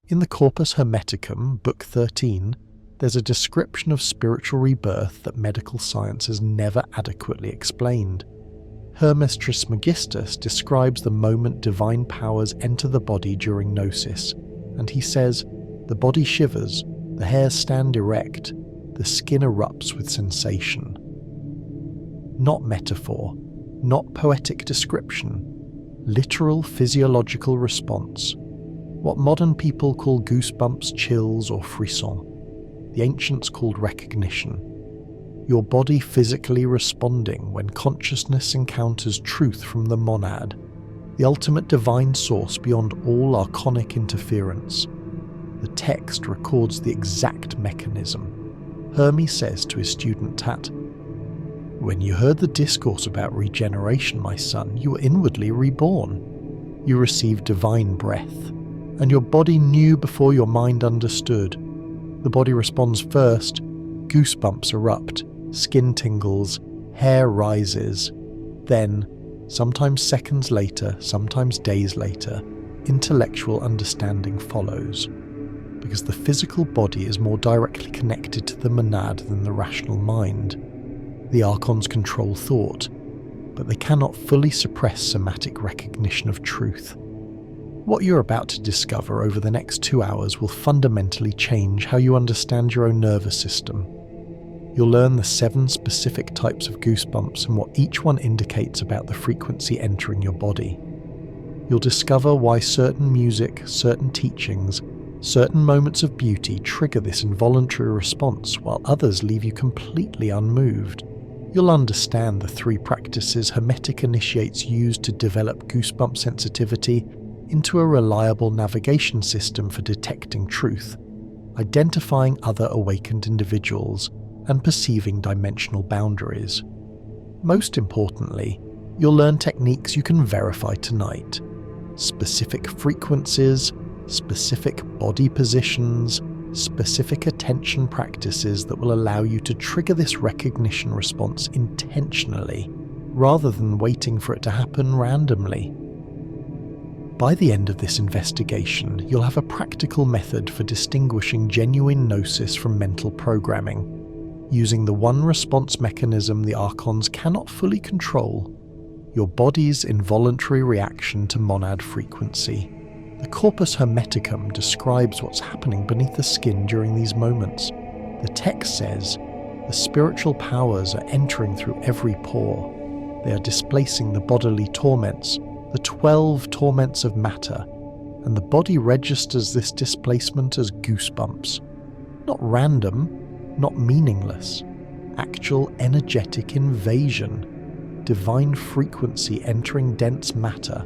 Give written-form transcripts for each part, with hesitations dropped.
In the Corpus Hermeticum, Book 13, there's a description of spiritual rebirth that medical science has never adequately explained. Hermes Trismegistus describes the moment divine powers enter the body during gnosis, and he says, "The body shivers, the hairs stand erect, the skin erupts with sensation." Not metaphor, not poetic description, literal physiological response. What modern people call goosebumps, chills, or frisson, the ancients called recognition. Your body physically responding when consciousness encounters truth from the monad, the ultimate divine source beyond all archonic interference. The text records the exact mechanism. Hermes says to his student Tat, "When you heard the discourse about regeneration, my son, you were inwardly reborn. You received divine breath, and your body knew before your mind understood. The body responds first, goosebumps erupt, skin tingles, hair rises. Then, sometimes seconds later, sometimes days later, intellectual understanding follows. Because the physical body is more directly connected to the monad than the rational mind. The archons control thought, but they cannot fully suppress somatic recognition of truth. What you're about to discover over the next 2 hours will fundamentally change how you understand your own nervous system. You'll learn the 7 specific types of goosebumps and what each one indicates about the frequency entering your body. You'll discover why certain music, certain teachings, certain moments of beauty trigger this involuntary response while others leave you completely unmoved. You'll understand the 3 practices Hermetic initiates use to develop goosebump sensitivity into a reliable navigation system for detecting truth, identifying other awakened individuals, and perceiving dimensional boundaries. Most importantly, you'll learn techniques you can verify tonight. Specific frequencies, specific body positions, specific attention practices that will allow you to trigger this recognition response intentionally, rather than waiting for it to happen randomly. By the end of this investigation, you'll have a practical method for distinguishing genuine gnosis from mental programming, using the one response mechanism the archons cannot fully control: your body's involuntary reaction to monad frequency. The Corpus Hermeticum describes what's happening beneath the skin during these moments. The text says, the spiritual powers are entering through every pore. They are displacing the bodily torments, the 12 torments of matter, and the body registers this displacement as goosebumps. Not random, not meaningless, actual energetic invasion, divine frequency entering dense matter.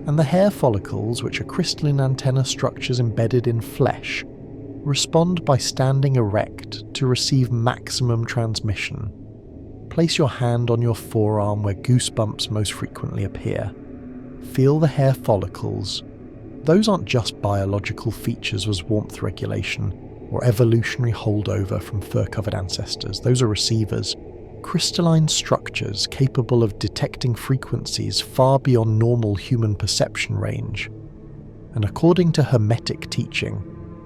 And the hair follicles, which are crystalline antenna structures embedded in flesh, respond by standing erect to receive maximum transmission. Place your hand on your forearm where goosebumps most frequently appear. Feel the hair follicles. Those aren't just biological features as warmth regulation or evolutionary holdover from fur-covered ancestors. Those are receivers. Crystalline structures capable of detecting frequencies far beyond normal human perception range. And according to Hermetic teaching,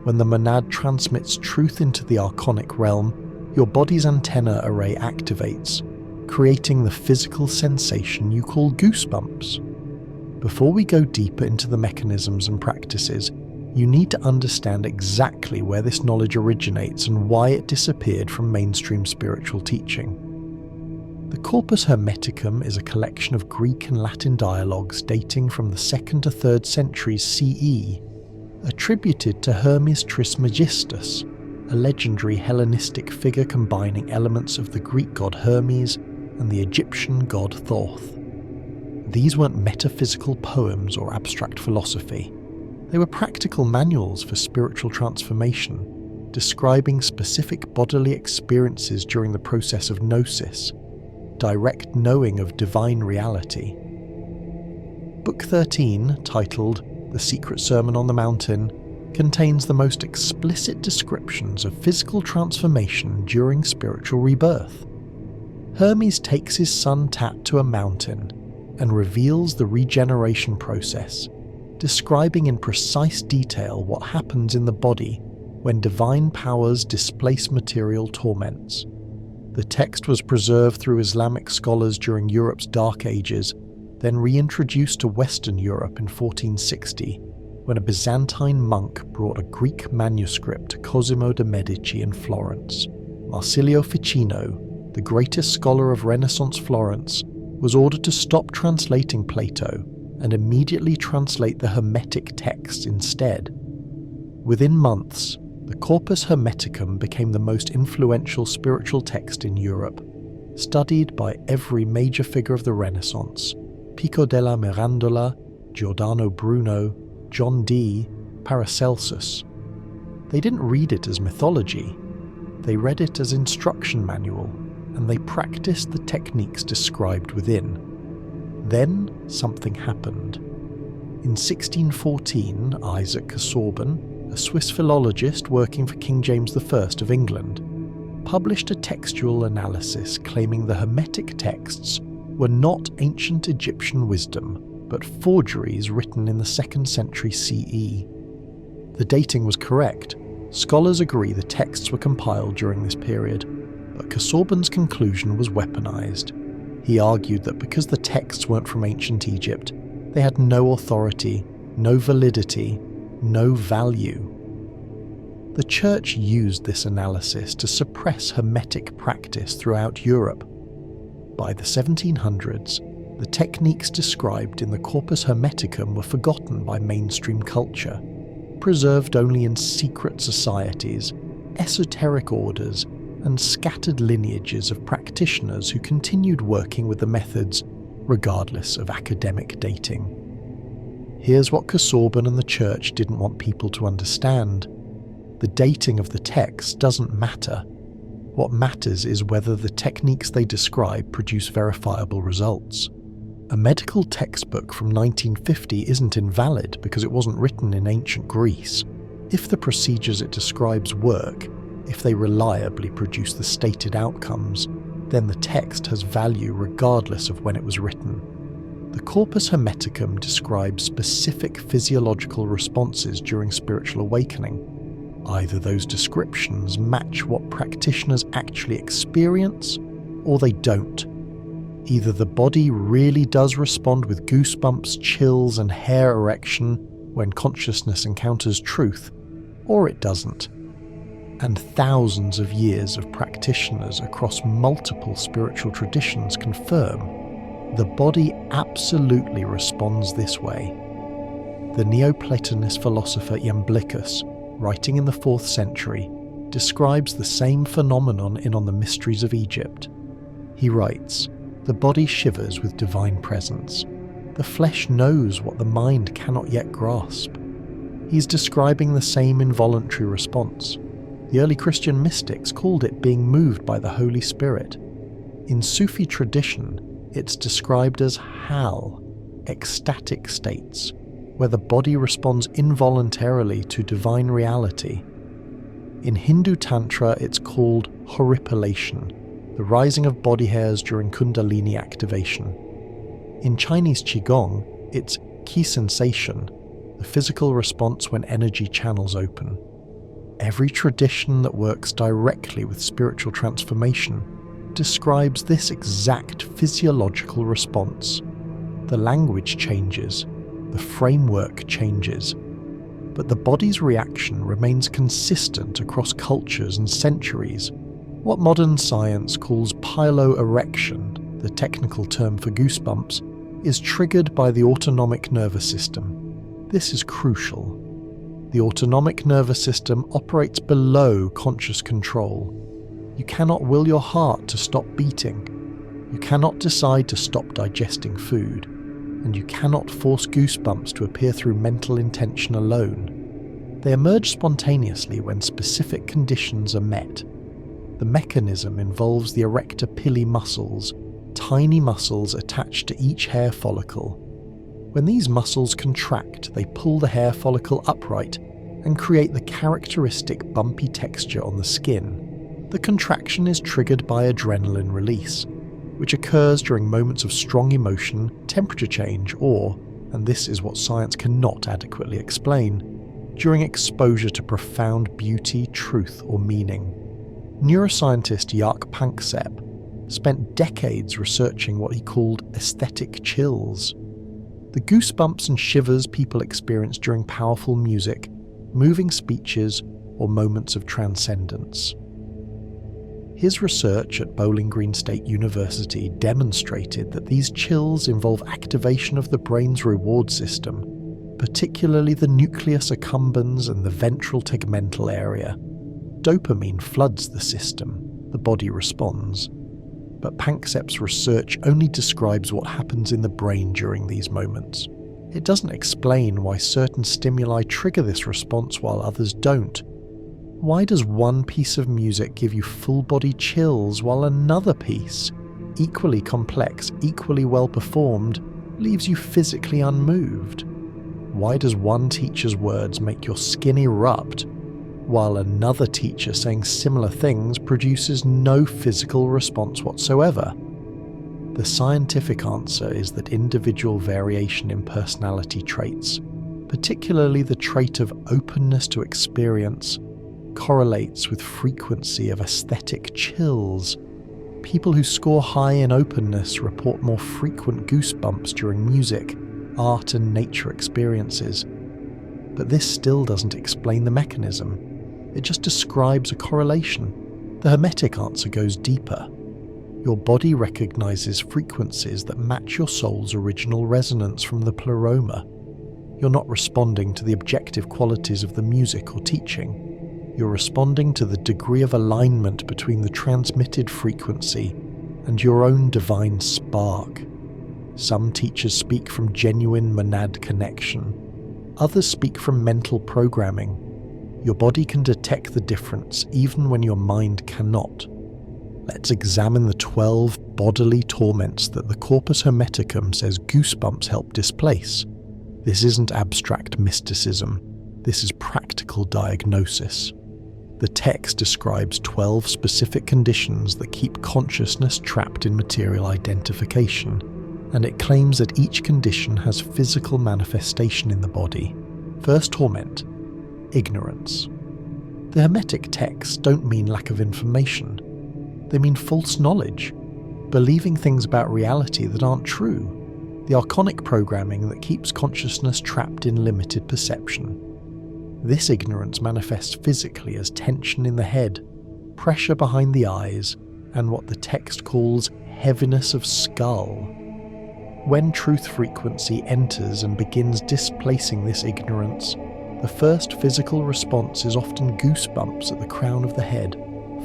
when the monad transmits truth into the archonic realm, your body's antenna array activates, creating the physical sensation you call goosebumps. Before we go deeper into the mechanisms and practices, you need to understand exactly where this knowledge originates and why it disappeared from mainstream spiritual teaching. The Corpus Hermeticum is a collection of Greek and Latin dialogues dating from the 2nd to 3rd centuries CE, attributed to Hermes Trismegistus, a legendary Hellenistic figure combining elements of the Greek god Hermes and the Egyptian god Thoth. These weren't metaphysical poems or abstract philosophy. They were practical manuals for spiritual transformation, describing specific bodily experiences during the process of gnosis, direct knowing of divine reality. Book 13, titled The Secret Sermon on the Mountain, contains the most explicit descriptions of physical transformation during spiritual rebirth. Hermes takes his son Tat to a mountain and reveals the regeneration process, describing in precise detail what happens in the body when divine powers displace material torments. The text was preserved through Islamic scholars during Europe's Dark Ages, then reintroduced to Western Europe in 1460, when a Byzantine monk brought a Greek manuscript to Cosimo de' Medici in Florence. Marsilio Ficino, the greatest scholar of Renaissance Florence, was ordered to stop translating Plato and immediately translate the Hermetic texts instead. Within months, the Corpus Hermeticum became the most influential spiritual text in Europe, studied by every major figure of the Renaissance: Pico della Mirandola, Giordano Bruno, John Dee, Paracelsus. They didn't read it as mythology, they read it as instruction manual, and they practiced the techniques described within. Then something happened. In 1614, Isaac Casaubon, a Swiss philologist working for King James I of England, published a textual analysis claiming the Hermetic texts were not ancient Egyptian wisdom, but forgeries written in the 2nd century CE. The dating was correct. Scholars agree the texts were compiled during this period, but Casaubon's conclusion was weaponized. He argued that because the texts weren't from ancient Egypt, they had no authority, no validity, no value. The Church used this analysis to suppress Hermetic practice throughout Europe. By the 1700s, the techniques described in the Corpus Hermeticum were forgotten by mainstream culture, preserved only in secret societies, esoteric orders, and scattered lineages of practitioners who continued working with the methods regardless of academic dating. Here's what Casaubon and the Church didn't want people to understand. The dating of the text doesn't matter. What matters is whether the techniques they describe produce verifiable results. A medical textbook from 1950 isn't invalid because it wasn't written in ancient Greece. If the procedures it describes work, if they reliably produce the stated outcomes, then the text has value regardless of when it was written. The Corpus Hermeticum describes specific physiological responses during spiritual awakening. Either those descriptions match what practitioners actually experience, or they don't. Either the body really does respond with goosebumps, chills, and hair erection when consciousness encounters truth, or it doesn't. And thousands of years of practitioners across multiple spiritual traditions confirm the body absolutely responds this way. The Neoplatonist philosopher Iamblichus, writing in the 4th century, describes the same phenomenon in On the Mysteries of Egypt. He writes, "The body shivers with divine presence. The flesh knows what the mind cannot yet grasp." He's describing the same involuntary response. The early Christian mystics called it being moved by the Holy Spirit. In Sufi tradition, it's described as hal, ecstatic states, where the body responds involuntarily to divine reality. In Hindu Tantra, it's called horripilation, the rising of body hairs during Kundalini activation. In Chinese Qigong, it's qi sensation, the physical response when energy channels open. Every tradition that works directly with spiritual transformation describes this exact physiological response. The language changes, the framework changes, but the body's reaction remains consistent across cultures and centuries. What modern science calls piloerection, the technical term for goosebumps, is triggered by the autonomic nervous system. This is crucial. The autonomic nervous system operates below conscious control. You cannot will your heart to stop beating. You cannot decide to stop digesting food. And you cannot force goosebumps to appear through mental intention alone. They emerge spontaneously when specific conditions are met. The mechanism involves the erector pili muscles, tiny muscles attached to each hair follicle. When these muscles contract, they pull the hair follicle upright and create the characteristic bumpy texture on the skin. The contraction is triggered by adrenaline release, which occurs during moments of strong emotion, temperature change, or and this is what science cannot adequately explain, during exposure to profound beauty, truth, or meaning. Neuroscientist Jaak Panksepp spent decades researching what he called aesthetic chills, the goosebumps and shivers people experience during powerful music, moving speeches, or moments of transcendence. His research at Bowling Green State University demonstrated that these chills involve activation of the brain's reward system, particularly the nucleus accumbens and the ventral tegmental area. Dopamine floods the system, the body responds. But Panksepp's research only describes what happens in the brain during these moments. It doesn't explain why certain stimuli trigger this response while others don't. Why does one piece of music give you full-body chills while another piece, equally complex, equally well performed, leaves you physically unmoved? Why does one teacher's words make your skin erupt, while another teacher saying similar things produces no physical response whatsoever? The scientific answer is that individual variation in personality traits, particularly the trait of openness to experience, correlates with frequency of aesthetic chills. People who score high in openness report more frequent goosebumps during music, art, and nature experiences. But this still doesn't explain the mechanism. It just describes a correlation. The Hermetic answer goes deeper. Your body recognizes frequencies that match your soul's original resonance from the pleroma. You're not responding to the objective qualities of the music or teaching. You're responding to the degree of alignment between the transmitted frequency and your own divine spark. Some teachers speak from genuine monad connection. Others speak from mental programming. Your body can detect the difference even when your mind cannot. Let's examine the 12 bodily torments that the Corpus Hermeticum says goosebumps help displace. This isn't abstract mysticism. This is practical diagnosis. The text describes 12 specific conditions that keep consciousness trapped in material identification, and it claims that each condition has physical manifestation in the body. First torment: ignorance. The Hermetic texts don't mean lack of information. They mean false knowledge, believing things about reality that aren't true, the archonic programming that keeps consciousness trapped in limited perception. This ignorance manifests physically as tension in the head, pressure behind the eyes, and what the text calls heaviness of skull. When truth frequency enters and begins displacing this ignorance, the first physical response is often goosebumps at the crown of the head,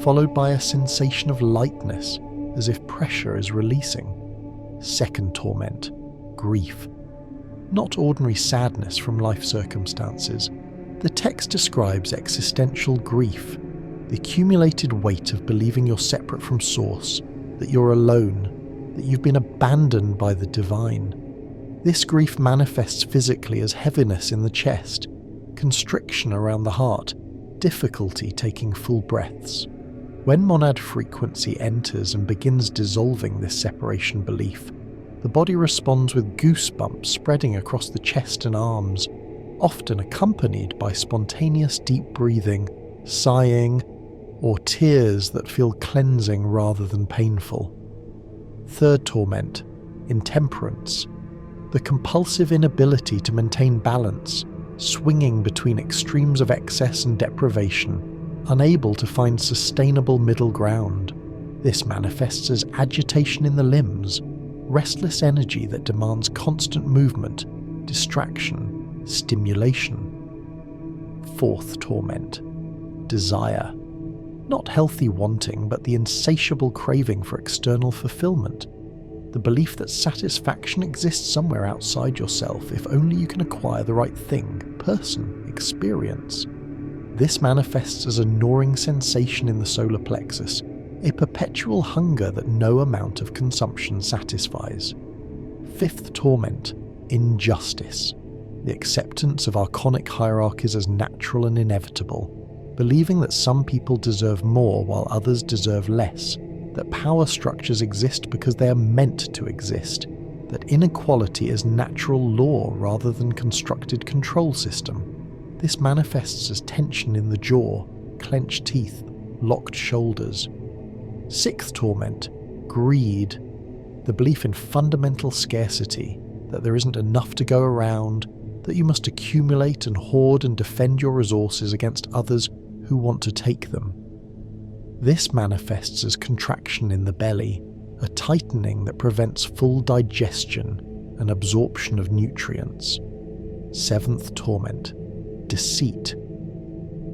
followed by a sensation of lightness, as if pressure is releasing. Second torment: grief. Not ordinary sadness from life circumstances. The text describes existential grief, the accumulated weight of believing you're separate from Source, that you're alone, that you've been abandoned by the divine. This grief manifests physically as heaviness in the chest, constriction around the heart, difficulty taking full breaths. When monad frequency enters and begins dissolving this separation belief, the body responds with goosebumps spreading across the chest and arms, often accompanied by spontaneous deep breathing, sighing, or tears that feel cleansing rather than painful. Third torment: intemperance. The compulsive inability to maintain balance, swinging between extremes of excess and deprivation, unable to find sustainable middle ground. This manifests as agitation in the limbs, restless energy that demands constant movement, distraction, stimulation. Fourth torment: desire. Not healthy wanting, but the insatiable craving for external fulfillment. The belief that satisfaction exists somewhere outside yourself if only you can acquire the right thing, person, experience. This manifests as a gnawing sensation in the solar plexus, a perpetual hunger that no amount of consumption satisfies. Fifth torment: injustice. The acceptance of archonic hierarchies as natural and inevitable, believing that some people deserve more while others deserve less, that power structures exist because they are meant to exist, that inequality is natural law rather than constructed control system. This manifests as tension in the jaw, clenched teeth, locked shoulders. Sixth torment, greed. The belief in fundamental scarcity, that there isn't enough to go around, that you must accumulate and hoard and defend your resources against others who want to take them. This manifests as contraction in the belly, a tightening that prevents full digestion and absorption of nutrients. Seventh torment, deceit.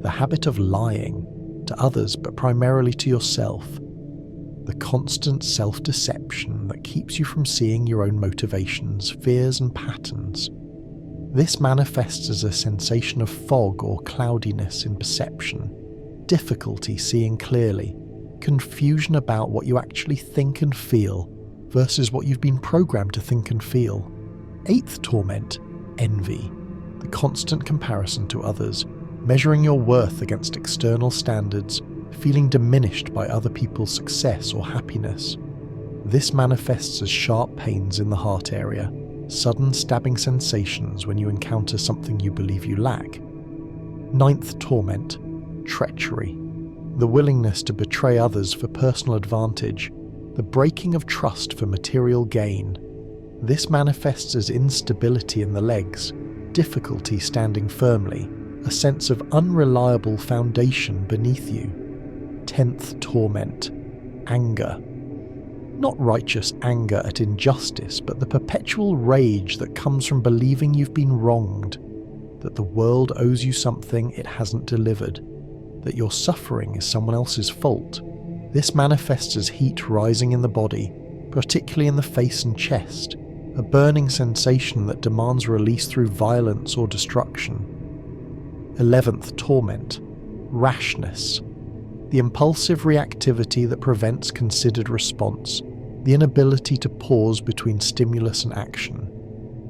The habit of lying, to others but primarily to yourself. The constant self-deception that keeps you from seeing your own motivations, fears and patterns. This manifests as a sensation of fog or cloudiness in perception, difficulty seeing clearly, confusion about what you actually think and feel versus what you've been programmed to think and feel. Eighth torment, envy. The constant comparison to others, measuring your worth against external standards, feeling diminished by other people's success or happiness. This manifests as sharp pains in the heart area, sudden stabbing sensations when you encounter something you believe you lack. Ninth torment, treachery. The willingness to betray others for personal advantage, the breaking of trust for material gain. This manifests as instability in the legs, difficulty standing firmly, a sense of unreliable foundation beneath you. 10th torment, anger. Not righteous anger at injustice, but the perpetual rage that comes from believing you've been wronged, that the world owes you something it hasn't delivered, that your suffering is someone else's fault. This manifests as heat rising in the body, particularly in the face and chest, a burning sensation that demands release through violence or destruction. 11th torment, rashness. The impulsive reactivity that prevents considered response, the inability to pause between stimulus and action.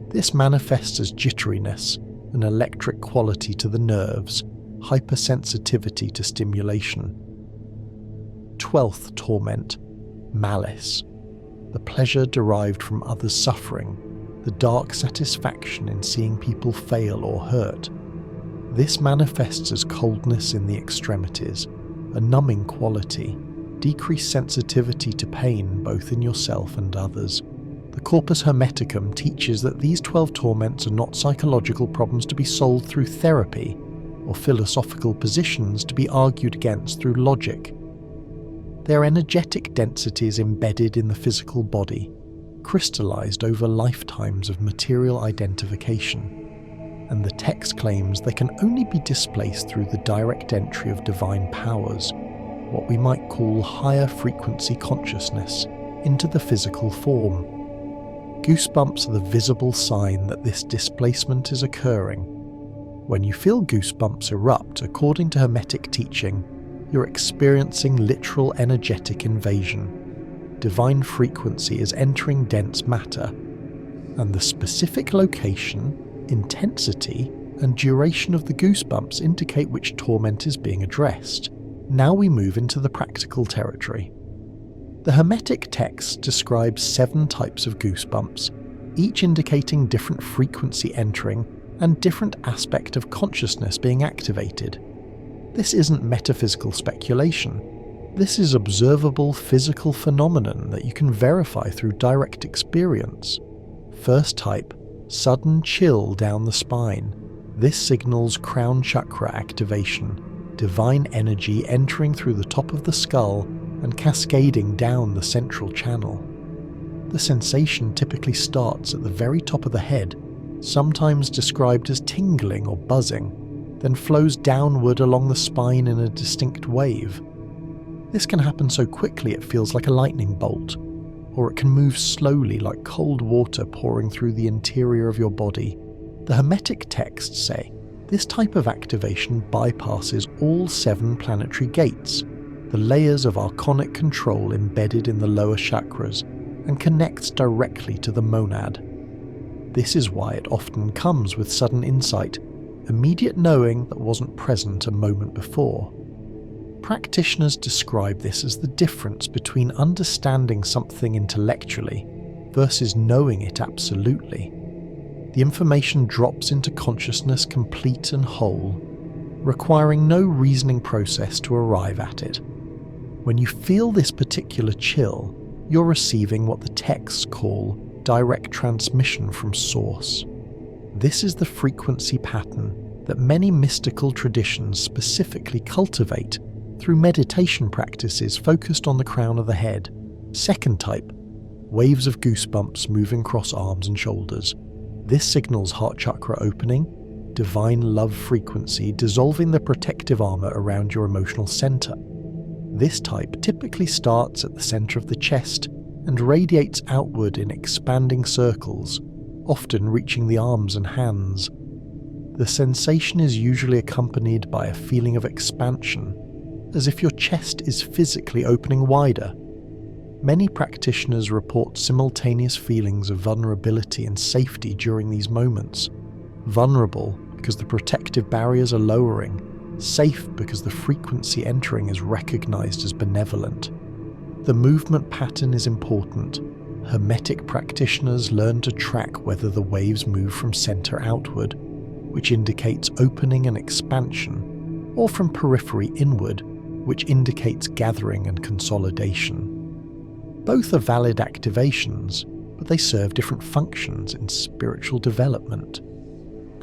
This manifests as jitteriness, an electric quality to the nerves, hypersensitivity to stimulation. 12th torment, malice. The pleasure derived from others' suffering, the dark satisfaction in seeing people fail or hurt. This manifests as coldness in the extremities, a numbing quality, decreased sensitivity to pain both in yourself and others. The Corpus Hermeticum teaches that these 12 torments are not psychological problems to be solved through therapy, or philosophical positions to be argued against through logic. They are energetic densities embedded in the physical body, crystallized over lifetimes of material identification, and the text claims they can only be displaced through the direct entry of divine powers, what we might call higher frequency consciousness, into the physical form. Goosebumps are the visible sign that this displacement is occurring. When you feel goosebumps erupt, according to Hermetic teaching, you're experiencing literal energetic invasion. Divine frequency is entering dense matter, and the specific location, intensity, and duration of the goosebumps indicate which torment is being addressed. Now we move into the practical territory. The Hermetic text describes 7 types of goosebumps, each indicating different frequency entering and different aspect of consciousness being activated. This isn't metaphysical speculation. This is observable physical phenomenon that you can verify through direct experience. First type, sudden chill down the spine. This signals crown chakra activation, divine energy entering through the top of the skull and cascading down the central channel. The sensation typically starts at the very top of the head, sometimes described as tingling or buzzing, then flows downward along the spine in a distinct wave. This can happen so quickly it feels like a lightning bolt, or it can move slowly like cold water pouring through the interior of your body. The Hermetic texts say this type of activation bypasses all 7 planetary gates, the layers of archonic control embedded in the lower chakras, and connects directly to the monad. This is why it often comes with sudden insight, immediate knowing that wasn't present a moment before. Practitioners describe this as the difference between understanding something intellectually versus knowing it absolutely. The information drops into consciousness complete and whole, requiring no reasoning process to arrive at it. When you feel this particular chill, you're receiving what the texts call direct transmission from source. This is the frequency pattern that many mystical traditions specifically cultivate through meditation practices focused on the crown of the head. Second type, waves of goosebumps moving across arms and shoulders. This signals heart chakra opening, divine love frequency dissolving the protective armor around your emotional center. This type typically starts at the center of the chest and radiates outward in expanding circles, often reaching the arms and hands. The sensation is usually accompanied by a feeling of expansion, as if your chest is physically opening wider. Many practitioners report simultaneous feelings of vulnerability and safety during these moments. Vulnerable because the protective barriers are lowering, safe because the frequency entering is recognized as benevolent. The movement pattern is important. Hermetic practitioners learn to track whether the waves move from center outward, which indicates opening and expansion, or from periphery inward, which indicates gathering and consolidation. Both are valid activations, but they serve different functions in spiritual development.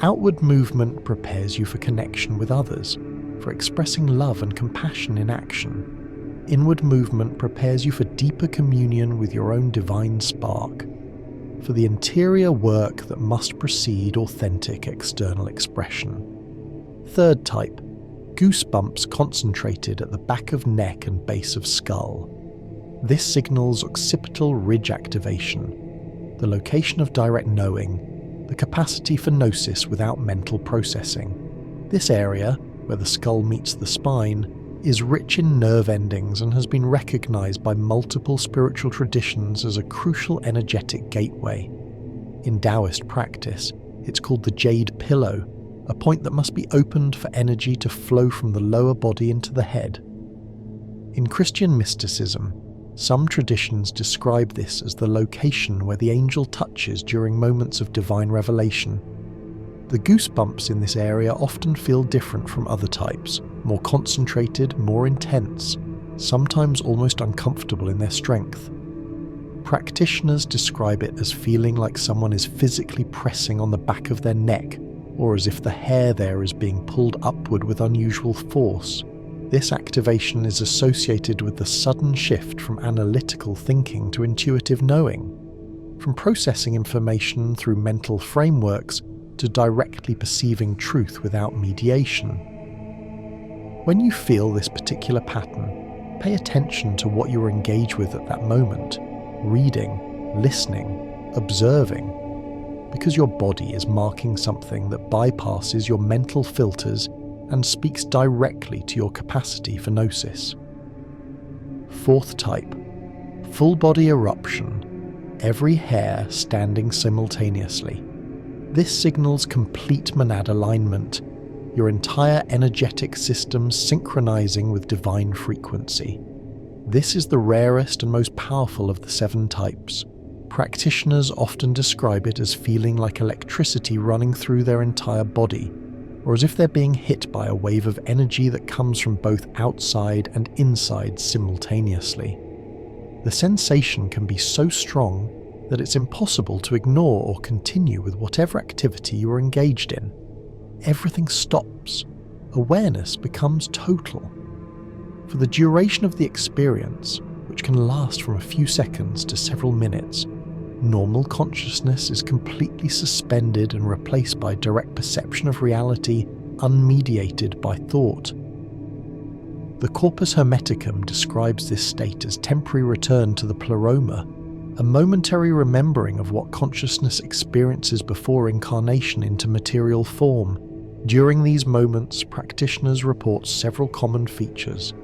Outward movement prepares you for connection with others, for expressing love and compassion in action. Inward movement prepares you for deeper communion with your own divine spark, for the interior work that must precede authentic external expression. Third type, goosebumps concentrated at the back of neck and base of skull. This signals occipital ridge activation, the location of direct knowing, the capacity for gnosis without mental processing. This area, where the skull meets the spine, is rich in nerve endings and has been recognized by multiple spiritual traditions as a crucial energetic gateway. In Taoist practice, it's called the jade pillow, a point that must be opened for energy to flow from the lower body into the head. In Christian mysticism, some traditions describe this as the location where the angel touches during moments of divine revelation. The goosebumps in this area often feel different from other types, more concentrated, more intense, sometimes almost uncomfortable in their strength. Practitioners describe it as feeling like someone is physically pressing on the back of their neck, or as if the hair there is being pulled upward with unusual force. This activation is associated with the sudden shift from analytical thinking to intuitive knowing, from processing information through mental frameworks to directly perceiving truth without mediation. When you feel this particular pattern, pay attention to what you're engaged with at that moment, reading, listening, observing, because your body is marking something that bypasses your mental filters and speaks directly to your capacity for gnosis. Fourth type, full body eruption, every hair standing simultaneously. This signals complete monad alignment, your entire energetic system synchronizing with divine frequency. This is the rarest and most powerful of the 7 types. Practitioners often describe it as feeling like electricity running through their entire body, or as if they're being hit by a wave of energy that comes from both outside and inside simultaneously. The sensation can be so strong that it's impossible to ignore or continue with whatever activity you are engaged in. Everything stops. Awareness becomes total. For the duration of the experience, which can last from a few seconds to several minutes, normal consciousness is completely suspended and replaced by direct perception of reality unmediated by thought. The Corpus Hermeticum describes this state as temporary return to the pleroma, a momentary remembering of what consciousness experiences before incarnation into material form. During these moments, practitioners report several common features: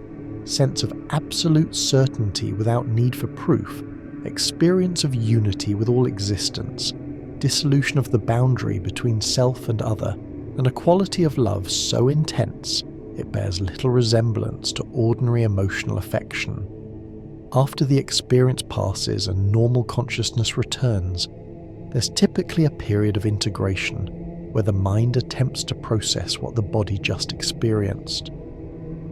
sense of absolute certainty without need for proof, experience of unity with all existence, dissolution of the boundary between self and other, and a quality of love so intense it bears little resemblance to ordinary emotional affection. After the experience passes and normal consciousness returns, there's typically a period of integration where the mind attempts to process what the body just experienced.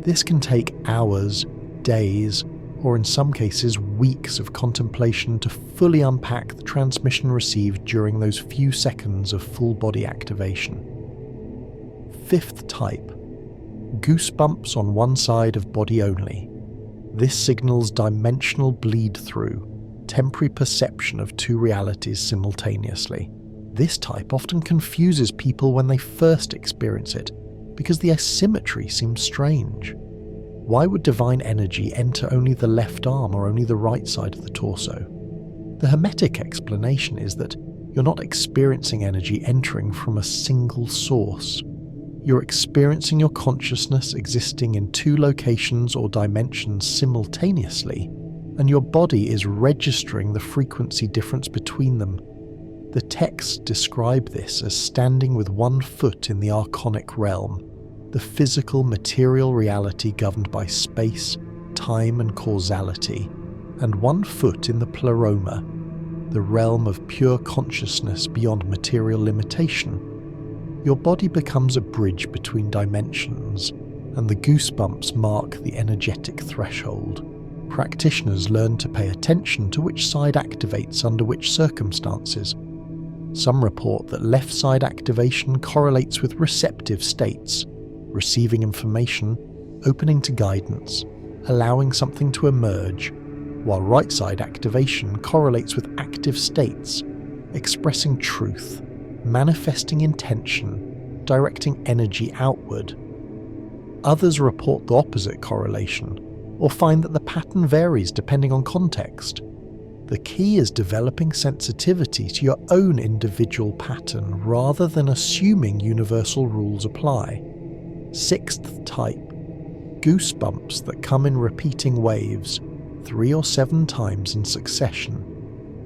This can take hours, days, or in some cases weeks of contemplation to fully unpack the transmission received during those few seconds of full body activation. Fifth type: goosebumps on one side of body only. This signals dimensional bleed-through, temporary perception of two realities simultaneously. This type often confuses people when they first experience it, because the asymmetry seems strange. Why would divine energy enter only the left arm or only the right side of the torso? The Hermetic explanation is that you're not experiencing energy entering from a single source. You're experiencing your consciousness existing in two locations or dimensions simultaneously, and your body is registering the frequency difference between them. The texts describe this as standing with one foot in the archonic realm, the physical material reality governed by space, time and causality, and one foot in the pleroma, the realm of pure consciousness beyond material limitation. Your body becomes a bridge between dimensions, and the goosebumps mark the energetic threshold. Practitioners learn to pay attention to which side activates under which circumstances. Some report that left side activation correlates with receptive states, receiving information, opening to guidance, allowing something to emerge, while right side activation correlates with active states, expressing truth, manifesting intention, directing energy outward. Others report the opposite correlation, or find that the pattern varies depending on context. The key is developing sensitivity to your own individual pattern rather than assuming universal rules apply. Sixth type: goosebumps that come in repeating waves, 3 or 7 times in succession.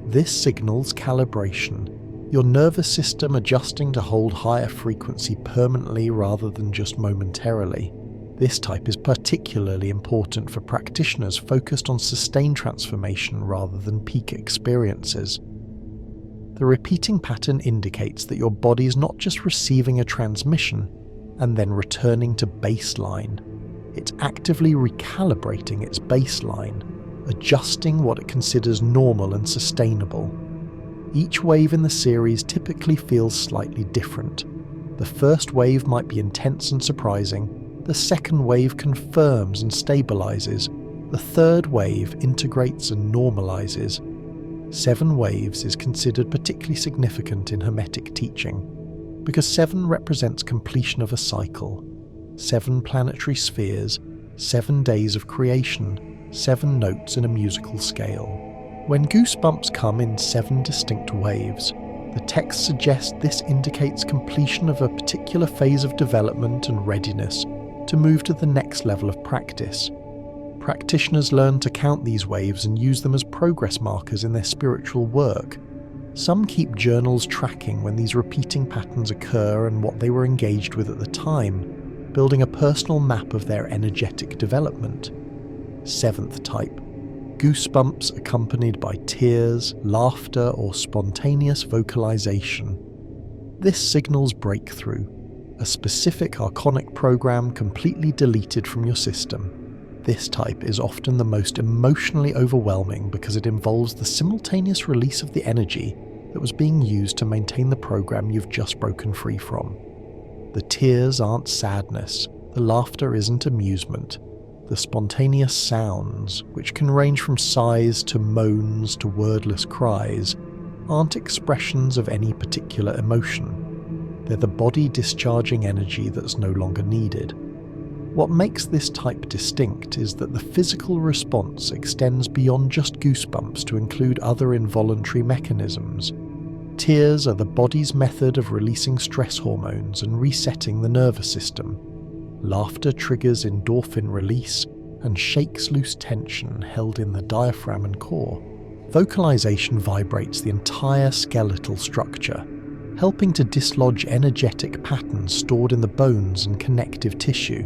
This signals calibration, your nervous system adjusting to hold higher frequency permanently rather than just momentarily. This type is particularly important for practitioners focused on sustained transformation rather than peak experiences. The repeating pattern indicates that your body is not just receiving a transmission and then returning to baseline. It's actively recalibrating its baseline, adjusting what it considers normal and sustainable. Each wave in the series typically feels slightly different. The first wave might be intense and surprising, the second wave confirms and stabilizes, the third wave integrates and normalizes. 7 waves is considered particularly significant in Hermetic teaching, because 7 represents completion of a cycle, 7 planetary spheres, 7 days of creation, 7 notes in a musical scale. When goosebumps come in 7 distinct waves, the text suggests this indicates completion of a particular phase of development and readiness to move to the next level of practice. Practitioners learn to count these waves and use them as progress markers in their spiritual work. Some keep journals tracking when these repeating patterns occur and what they were engaged with at the time, building a personal map of their energetic development. 7th type: goosebumps accompanied by tears, laughter, or spontaneous vocalization. This signals breakthrough, a specific archonic program completely deleted from your system. This type is often the most emotionally overwhelming because it involves the simultaneous release of the energy that was being used to maintain the program you've just broken free from. The tears aren't sadness, the laughter isn't amusement. The spontaneous sounds, which can range from sighs to moans to wordless cries, aren't expressions of any particular emotion. They're the body discharging energy that's no longer needed. What makes this type distinct is that the physical response extends beyond just goosebumps to include other involuntary mechanisms. Tears are the body's method of releasing stress hormones and resetting the nervous system. Laughter triggers endorphin release and shakes loose tension held in the diaphragm and core. Vocalization vibrates the entire skeletal structure, helping to dislodge energetic patterns stored in the bones and connective tissue.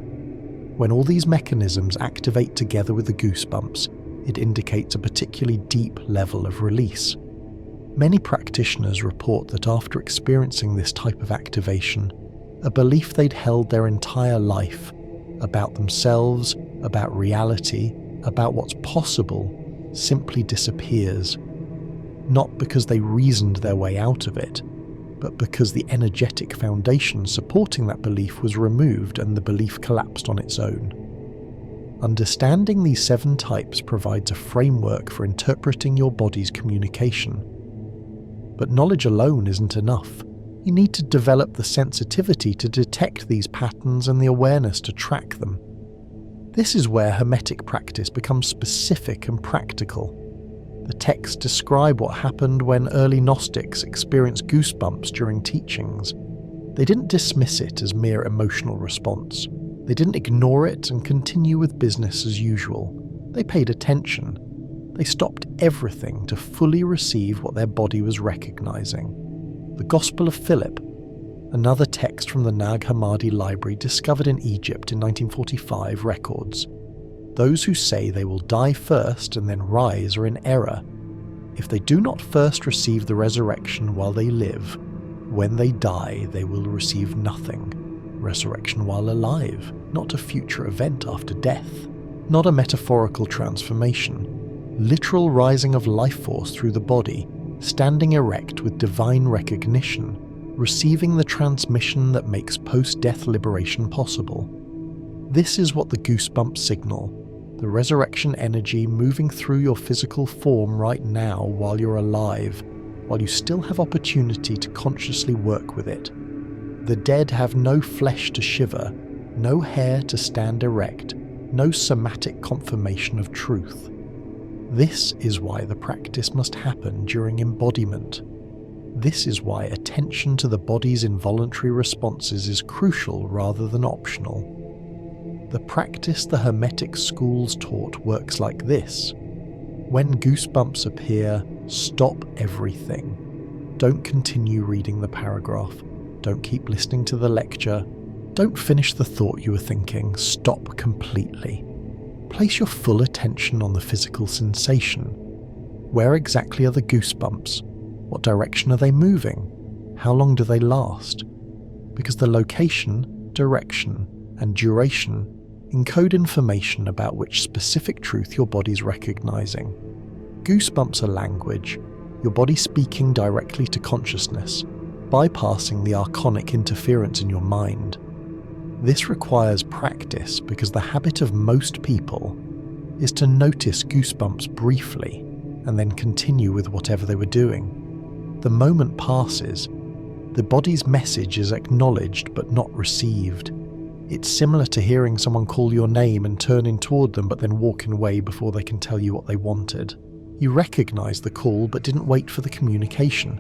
When all these mechanisms activate together with the goosebumps, it indicates a particularly deep level of release. Many practitioners report that after experiencing this type of activation, a belief they'd held their entire life about themselves, about reality, about what's possible, simply disappears. Not because they reasoned their way out of it, but because the energetic foundation supporting that belief was removed and the belief collapsed on its own. Understanding these 7 types provides a framework for interpreting your body's communication. But knowledge alone isn't enough. You need to develop the sensitivity to detect these patterns and the awareness to track them. This is where Hermetic practice becomes specific and practical. The texts describe what happened when early Gnostics experienced goosebumps during teachings. They didn't dismiss it as mere emotional response. They didn't ignore it and continue with business as usual. They paid attention. They stopped everything to fully receive what their body was recognizing. The Gospel of Philip, another text from the Nag Hammadi library discovered in Egypt in 1945, records, "Those who say they will die first and then rise are in error. If they do not first receive the resurrection while they live, when they die they will receive nothing. Resurrection while alive, not a future event after death, not a metaphorical transformation. Literal rising of life force through the body, standing erect with divine recognition, receiving the transmission that makes post-death liberation possible." This is what the goosebumps signal, the resurrection energy moving through your physical form right now while you're alive, while you still have opportunity to consciously work with it. The dead have no flesh to shiver, no hair to stand erect, no somatic confirmation of truth. This is why the practice must happen during embodiment. This is why attention to the body's involuntary responses is crucial rather than optional. The practice the Hermetic schools taught works like this. When goosebumps appear, stop everything. Don't continue reading the paragraph. Don't keep listening to the lecture. Don't finish the thought you were thinking. Stop completely. Place your full attention on the physical sensation. Where exactly are the goosebumps? What direction are they moving? How long do they last? Because the location, direction, and duration encode information about which specific truth your body's recognizing. Goosebumps are language, your body speaking directly to consciousness, bypassing the archonic interference in your mind. This requires practice because the habit of most people is to notice goosebumps briefly and then continue with whatever they were doing. The moment passes, the body's message is acknowledged but not received. It's similar to hearing someone call your name and turning toward them but then walking away before they can tell you what they wanted. You recognize the call but didn't wait for the communication.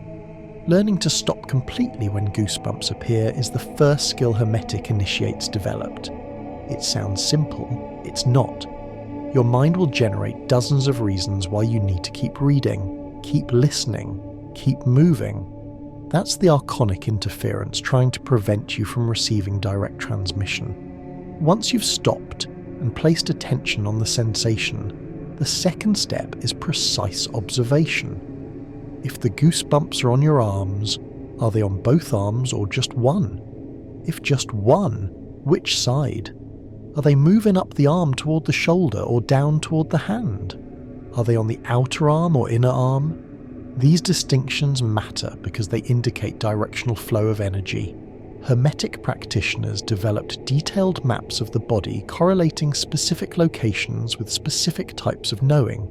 Learning to stop completely when goosebumps appear is the first skill Hermetic initiates developed. It sounds simple, it's not. Your mind will generate dozens of reasons why you need to keep reading, keep listening, keep moving. That's the archonic interference trying to prevent you from receiving direct transmission. Once you've stopped and placed attention on the sensation, the second step is precise observation. If the goosebumps are on your arms, are they on both arms or just one? If just one, which side? Are they moving up the arm toward the shoulder or down toward the hand? Are they on the outer arm or inner arm? These distinctions matter because they indicate directional flow of energy. Hermetic practitioners developed detailed maps of the body correlating specific locations with specific types of knowing.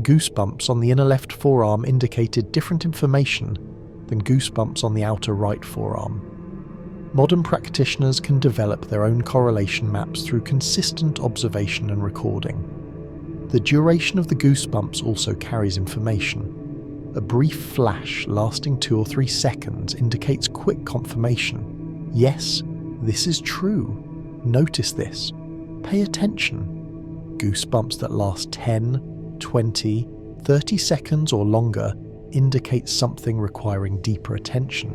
Goosebumps on the inner left forearm indicated different information than goosebumps on the outer right forearm. Modern practitioners can develop their own correlation maps through consistent observation and recording. The duration of the goosebumps also carries information. A brief flash lasting 2 or 3 seconds indicates quick confirmation. Yes, this is true. Notice this. Pay attention. Goosebumps that last 10, 20, 30 seconds or longer indicate something requiring deeper attention.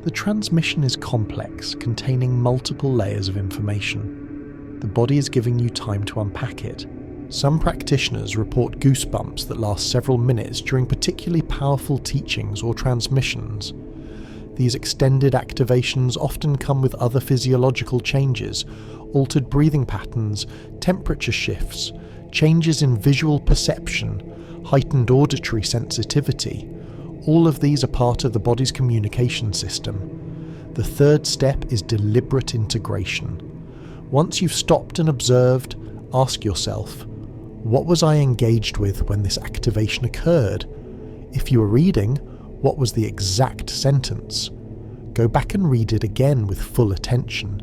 The transmission is complex, containing multiple layers of information. The body is giving you time to unpack it, Some practitioners report goosebumps that last several minutes during particularly powerful teachings or transmissions. These extended activations often come with other physiological changes, altered breathing patterns, temperature shifts, changes in visual perception, heightened auditory sensitivity. All of these are part of the body's communication system. The third step is deliberate integration. Once you've stopped and observed, ask yourself, what was I engaged with when this activation occurred? If you were reading, what was the exact sentence? Go back and read it again with full attention.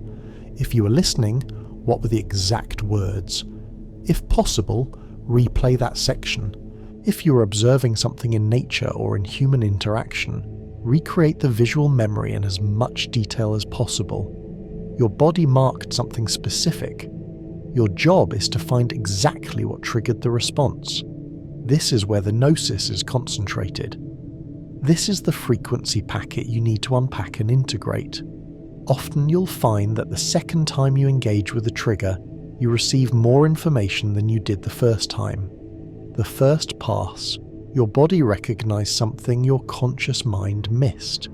If you were listening, what were the exact words? If possible, replay that section. If you were observing something in nature or in human interaction, recreate the visual memory in as much detail as possible. Your body marked something specific. Your job is to find exactly what triggered the response. This is where the gnosis is concentrated. This is the frequency packet you need to unpack and integrate. Often you'll find that the second time you engage with a trigger, you receive more information than you did the first time. The first pass, your body recognized something your conscious mind missed.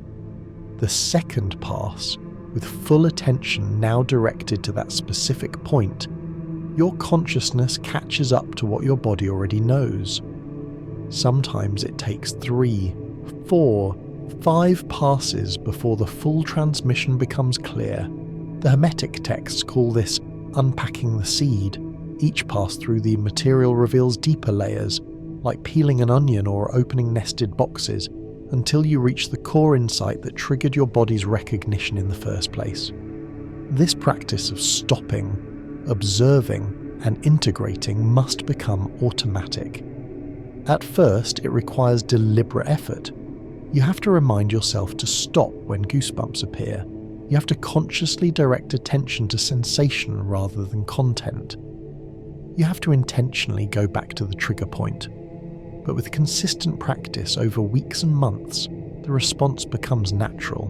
The second pass, with full attention now directed to that specific point, your consciousness catches up to what your body already knows. Sometimes it takes 3, 4, 5 passes before the full transmission becomes clear. The Hermetic texts call this unpacking the seed. Each pass through the material reveals deeper layers, like peeling an onion or opening nested boxes, until you reach the core insight that triggered your body's recognition in the first place. This practice of stopping, observing, and integrating must become automatic. At first, it requires deliberate effort. You have to remind yourself to stop when goosebumps appear. You have to consciously direct attention to sensation rather than content. You have to intentionally go back to the trigger point. But with consistent practice over weeks and months, the response becomes natural.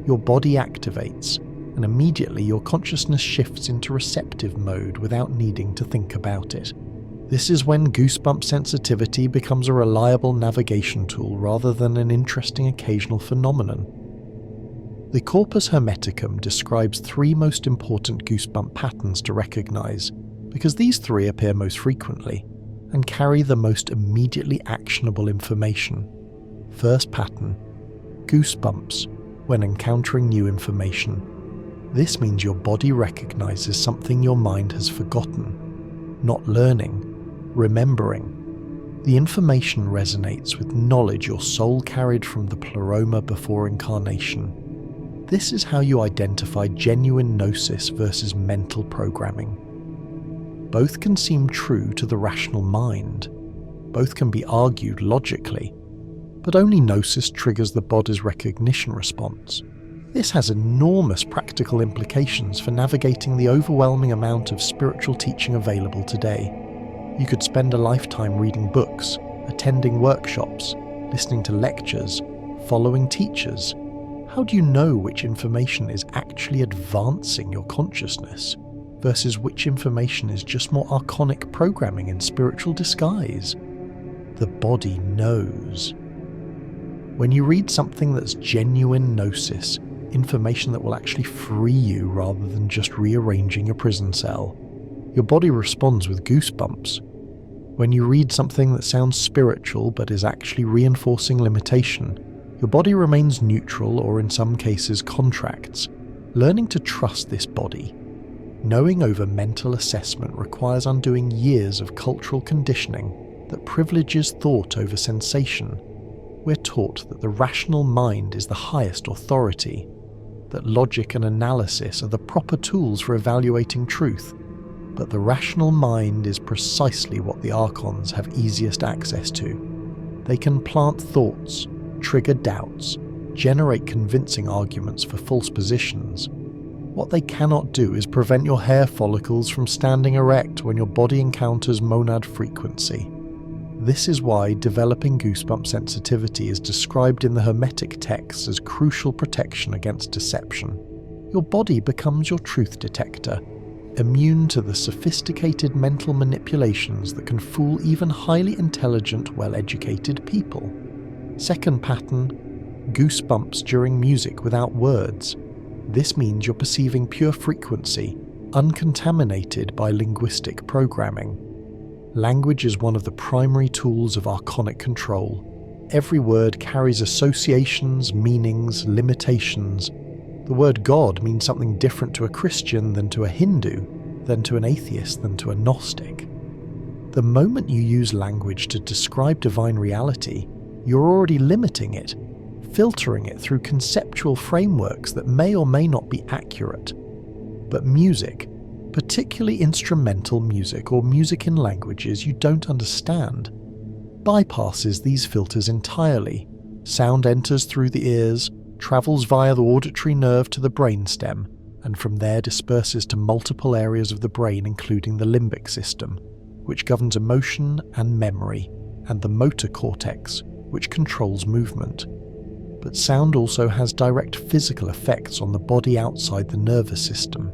Your body activates, and immediately your consciousness shifts into receptive mode without needing to think about it. This is when goosebump sensitivity becomes a reliable navigation tool rather than an interesting occasional phenomenon. The Corpus Hermeticum describes 3 most important goosebump patterns to recognize, because these 3 appear most frequently and carry the most immediately actionable information. First pattern, goosebumps when encountering new information. This means your body recognizes something your mind has forgotten, not learning, remembering. The information resonates with knowledge your soul carried from the pleroma before incarnation. This is how you identify genuine gnosis versus mental programming. Both can seem true to the rational mind. Both can be argued logically, but only gnosis triggers the body's recognition response. This has enormous practical implications for navigating the overwhelming amount of spiritual teaching available today. You could spend a lifetime reading books, attending workshops, listening to lectures, following teachers. How do you know which information is actually advancing your consciousness versus which information is just more archonic programming in spiritual disguise? The body knows. When you read something that's genuine gnosis, information that will actually free you rather than just rearranging a prison cell, your body responds with goosebumps. When you read something that sounds spiritual but is actually reinforcing limitation, your body remains neutral or in some cases contracts. Learning to trust this body, knowing over mental assessment, requires undoing years of cultural conditioning that privileges thought over sensation. We're taught that the rational mind is the highest authority, that logic and analysis are the proper tools for evaluating truth, but the rational mind is precisely what the archons have easiest access to. They can plant thoughts, trigger doubts, generate convincing arguments for false positions. What they cannot do is prevent your hair follicles from standing erect when your body encounters monad frequency. This is why developing goosebump sensitivity is described in the Hermetic texts as crucial protection against deception. Your body becomes your truth detector. immune to the sophisticated mental manipulations that can fool even highly intelligent, well-educated people. Second pattern, goosebumps during music without words. This means you're perceiving pure frequency, uncontaminated by linguistic programming. Language is one of the primary tools of archonic control. Every word carries associations, meanings, limitations. The word God means something different to a Christian than to a Hindu, than to an atheist, than to a Gnostic. The moment you use language to describe divine reality, you're already limiting it, filtering it through conceptual frameworks that may or may not be accurate. But music, particularly instrumental music or music in languages you don't understand, bypasses these filters entirely. Sound enters through the ears, travels via the auditory nerve to the brainstem, and from there disperses to multiple areas of the brain, including the limbic system, which governs emotion and memory, and the motor cortex, which controls movement. But sound also has direct physical effects on the body outside the nervous system.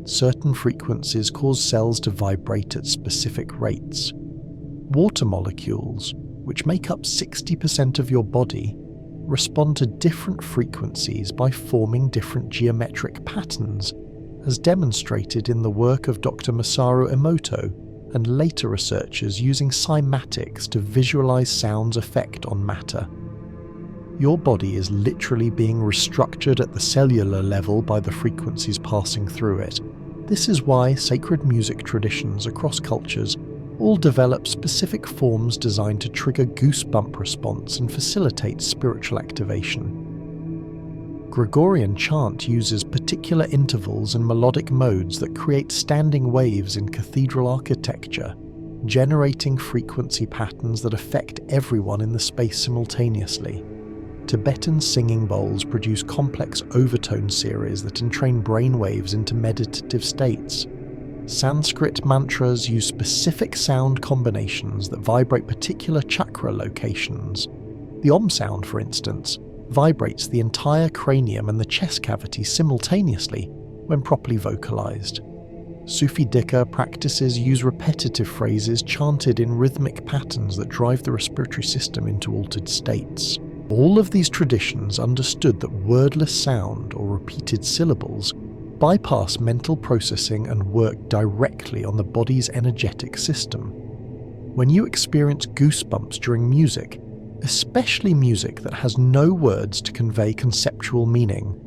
Certain frequencies cause cells to vibrate at specific rates. Water molecules, which make up 60% of your body, respond to different frequencies by forming different geometric patterns, as demonstrated in the work of Dr. Masaru Emoto and later researchers using cymatics to visualize sound's effect on matter. Your body is literally being restructured at the cellular level by the frequencies passing through it. This is why sacred music traditions across cultures all develop specific forms designed to trigger goosebump response and facilitate spiritual activation. Gregorian chant uses particular intervals and melodic modes that create standing waves in cathedral architecture, generating frequency patterns that affect everyone in the space simultaneously. Tibetan singing bowls produce complex overtone series that entrain brainwaves into meditative states. Sanskrit mantras use specific sound combinations that vibrate particular chakra locations. The Om sound, for instance, vibrates the entire cranium and the chest cavity simultaneously when properly vocalized. Sufi Dikka practices use repetitive phrases chanted in rhythmic patterns that drive the respiratory system into altered states. All of these traditions understood that wordless sound or repeated syllables bypass mental processing and work directly on the body's energetic system. When you experience goosebumps during music, especially music that has no words to convey conceptual meaning,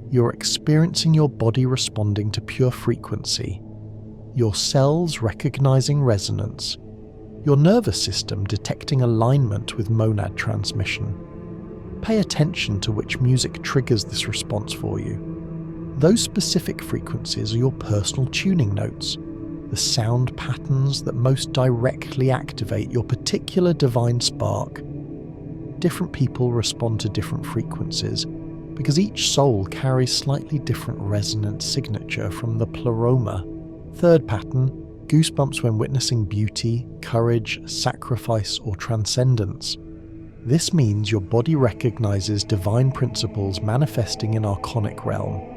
you're experiencing your body responding to pure frequency, your cells recognizing resonance, your nervous system detecting alignment with monad transmission. Pay attention to which music triggers this response for you. Those specific frequencies are your personal tuning notes, the sound patterns that most directly activate your particular divine spark. Different people respond to different frequencies because each soul carries slightly different resonant signature from the pleroma. Third pattern, goosebumps when witnessing beauty, courage, sacrifice, or transcendence. This means your body recognizes divine principles manifesting in archonic realm.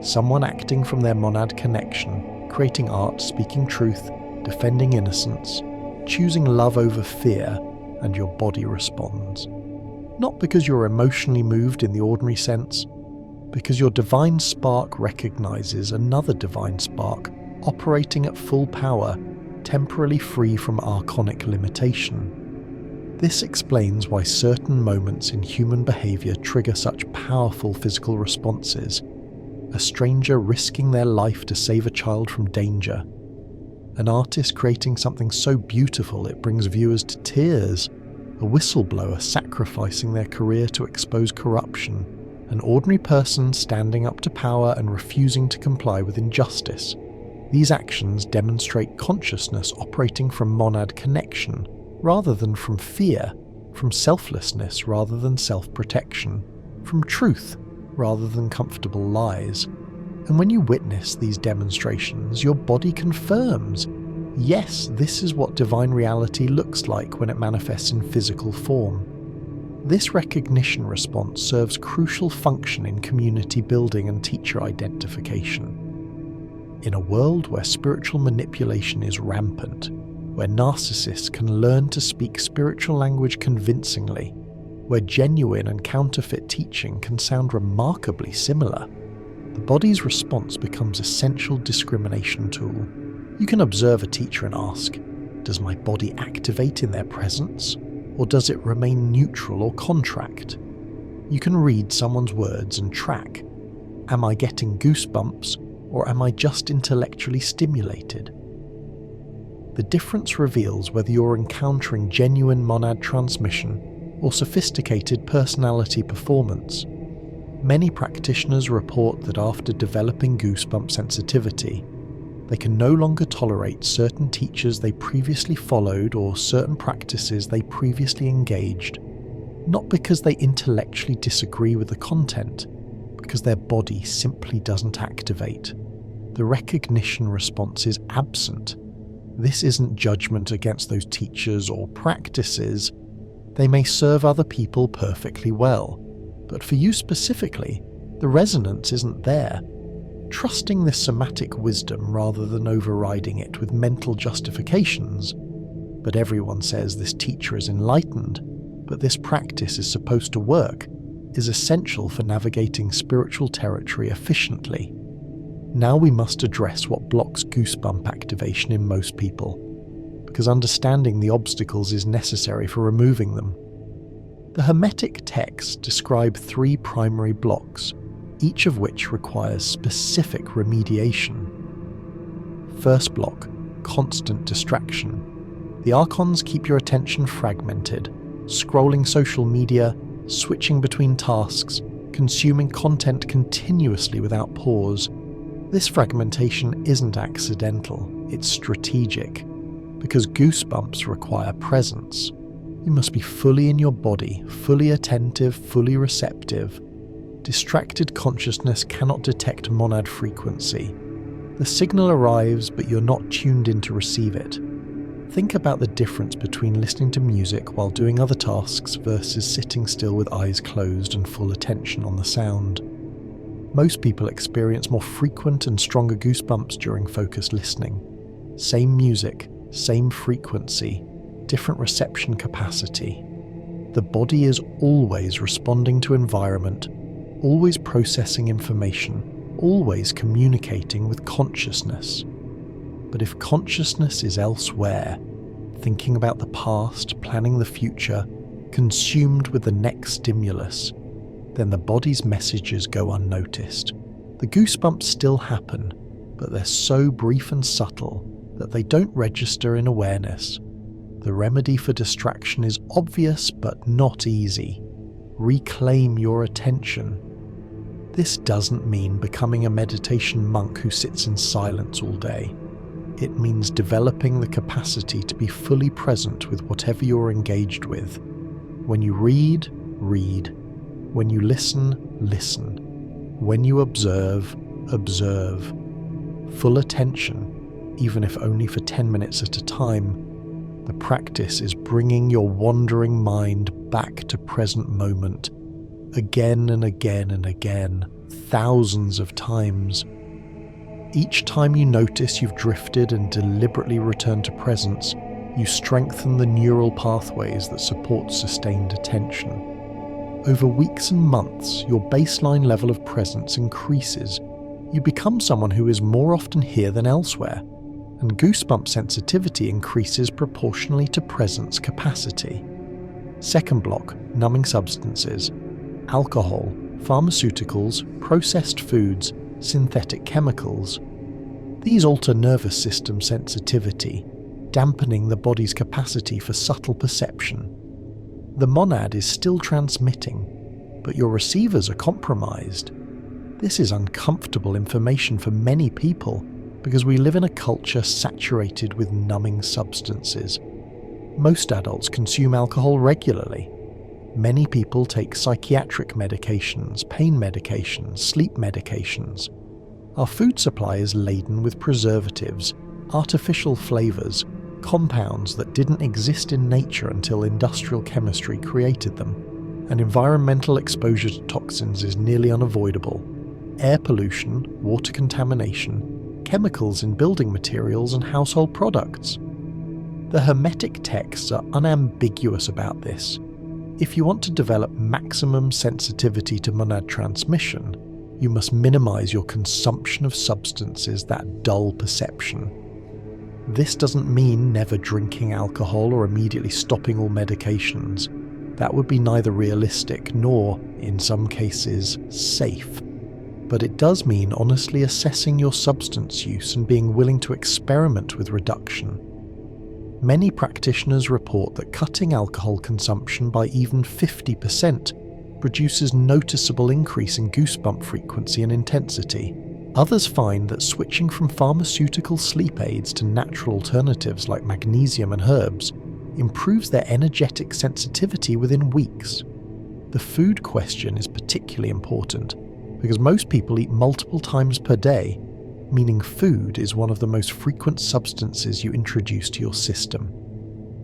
Someone acting from their monad connection, creating art, speaking truth, defending innocence, choosing love over fear, and your body responds. Not because you're emotionally moved in the ordinary sense, because your divine spark recognizes another divine spark operating at full power, temporarily free from archonic limitation. This explains why certain moments in human behavior trigger such powerful physical responses. A stranger risking their life to save a child from danger. An artist creating something so beautiful it brings viewers to tears. A whistleblower sacrificing their career to expose corruption. An ordinary person standing up to power and refusing to comply with injustice. These actions demonstrate consciousness operating from monad connection rather than from fear, from selflessness rather than self-protection, from truth rather than comfortable lies. And when you witness these demonstrations, your body confirms, yes, this is what divine reality looks like when it manifests in physical form. This recognition response serves crucial function in community building and teacher identification. In a world where spiritual manipulation is rampant, where narcissists can learn to speak spiritual language convincingly, where genuine and counterfeit teaching can sound remarkably similar, the body's response becomes an essential discrimination tool. You can observe a teacher and ask, does my body activate in their presence, or does it remain neutral or contract? You can read someone's words and track, am I getting goosebumps, or am I just intellectually stimulated? The difference reveals whether you're encountering genuine monad transmission or sophisticated personality performance. Many practitioners report that after developing goosebump sensitivity, they can no longer tolerate certain teachers they previously followed or certain practices they previously engaged, not because they intellectually disagree with the content, because their body simply doesn't activate. The recognition response is absent. This isn't judgment against those teachers or practices. They may serve other people perfectly well, but for you specifically, the resonance isn't there. Trusting this somatic wisdom rather than overriding it with mental justifications. But everyone says this teacher is enlightened, but this practice is supposed to work, is essential for navigating spiritual territory efficiently. Now we must address what blocks goosebump activation in most people, because understanding the obstacles is necessary for removing them. The Hermetic texts describe 3 primary blocks, each of which requires specific remediation. First block, constant distraction. The archons keep your attention fragmented, scrolling social media, switching between tasks, consuming content continuously without pause. This fragmentation isn't accidental, it's strategic, because goosebumps require presence. You must be fully in your body, fully attentive, fully receptive. Distracted consciousness cannot detect monad frequency. The signal arrives, but you're not tuned in to receive it. Think about the difference between listening to music while doing other tasks versus sitting still with eyes closed and full attention on the sound. Most people experience more frequent and stronger goosebumps during focused listening. Same music, same frequency, different reception capacity. The body is always responding to environment, always processing information, always communicating with consciousness. But if consciousness is elsewhere, thinking about the past, planning the future, consumed with the next stimulus, then the body's messages go unnoticed. The goosebumps still happen, but they're so brief and subtle that they don't register in awareness. The remedy for distraction is obvious but not easy. Reclaim your attention. This doesn't mean becoming a meditation monk who sits in silence all day. It means developing the capacity to be fully present with whatever you're engaged with. When you read, read. When you listen, listen. When you observe, observe. Full attention, even if only for 10 minutes at a time. The practice is bringing your wandering mind back to present moment, again and again and again, thousands of times. Each time you notice you've drifted and deliberately return to presence, you strengthen the neural pathways that support sustained attention. Over weeks and months, your baseline level of presence increases. You become someone who is more often here than elsewhere, and goosebump sensitivity increases proportionally to presence capacity. Second block, numbing substances. Alcohol, pharmaceuticals, processed foods, synthetic chemicals. These alter nervous system sensitivity, dampening the body's capacity for subtle perception. The monad is still transmitting, but your receivers are compromised. This is uncomfortable information for many people because we live in a culture saturated with numbing substances. Most adults consume alcohol regularly. Many people take psychiatric medications, pain medications, sleep medications. Our food supply is laden with preservatives, artificial flavors, compounds that didn't exist in nature until industrial chemistry created them, and environmental exposure to toxins is nearly unavoidable. Air pollution, water contamination, chemicals in building materials and household products. The Hermetic texts are unambiguous about this. If you want to develop maximum sensitivity to monad transmission, you must minimize your consumption of substances that dull perception. This doesn't mean never drinking alcohol or immediately stopping all medications. That would be neither realistic nor, in some cases, safe. But it does mean honestly assessing your substance use and being willing to experiment with reduction. Many practitioners report that cutting alcohol consumption by even 50% produces noticeable increase in goosebump frequency and intensity. Others find that switching from pharmaceutical sleep aids to natural alternatives like magnesium and herbs improves their energetic sensitivity within weeks. The food question is particularly important because most people eat multiple times per day, meaning food is one of the most frequent substances you introduce to your system.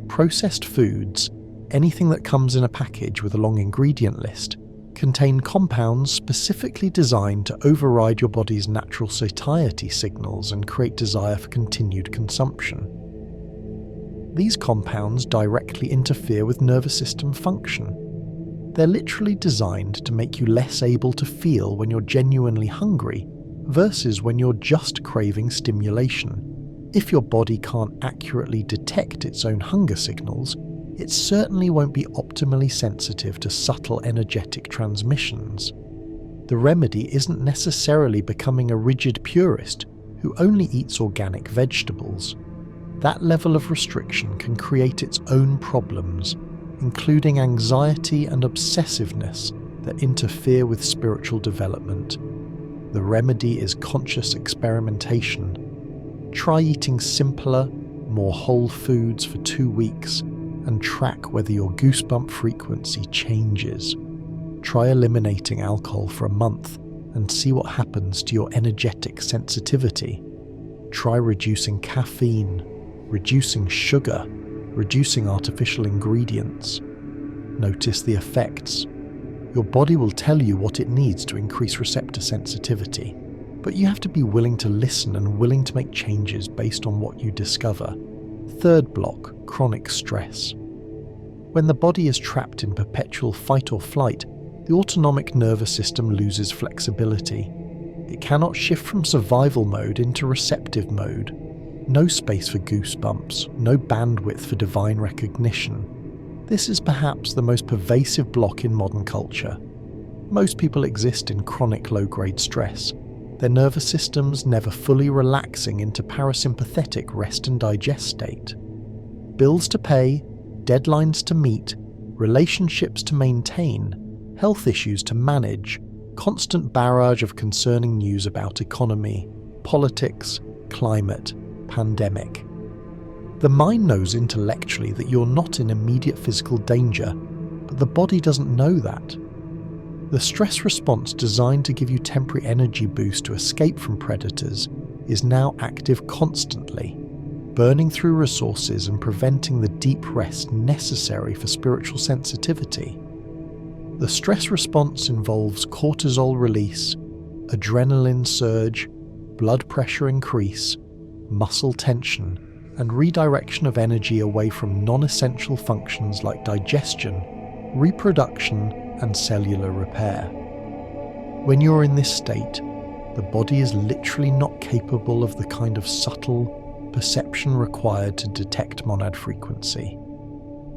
Processed foods, anything that comes in a package with a long ingredient list, contain compounds specifically designed to override your body's natural satiety signals and create desire for continued consumption. These compounds directly interfere with nervous system function. They're literally designed to make you less able to feel when you're genuinely hungry versus when you're just craving stimulation. If your body can't accurately detect its own hunger signals, it certainly won't be optimally sensitive to subtle energetic transmissions. The remedy isn't necessarily becoming a rigid purist who only eats organic vegetables. That level of restriction can create its own problems, including anxiety and obsessiveness that interfere with spiritual development. The remedy is conscious experimentation. Try eating simpler, more whole foods for 2 weeks and track whether your goosebump frequency changes. Try eliminating alcohol for a month and see what happens to your energetic sensitivity. Try reducing caffeine, reducing sugar, reducing artificial ingredients. Notice the effects. Your body will tell you what it needs to increase receptor sensitivity, but you have to be willing to listen and willing to make changes based on what you discover. Third block, chronic stress. When the body is trapped in perpetual fight or flight, the autonomic nervous system loses flexibility. It cannot shift from survival mode into receptive mode. No space for goosebumps, no bandwidth for divine recognition. This is perhaps the most pervasive block in modern culture. Most people exist in chronic low-grade stress, their nervous systems never fully relaxing into parasympathetic rest and digest state. Bills to pay, deadlines to meet, relationships to maintain, health issues to manage, constant barrage of concerning news about economy, politics, climate, pandemic. The mind knows intellectually that you're not in immediate physical danger, but the body doesn't know that. The stress response designed to give you temporary energy boost to escape from predators is now active constantly, burning through resources and preventing the deep rest necessary for spiritual sensitivity. The stress response involves cortisol release, adrenaline surge, blood pressure increase, muscle tension, and redirection of energy away from non-essential functions like digestion, reproduction, and cellular repair. When you're in this state, the body is literally not capable of the kind of subtle perception required to detect monad frequency.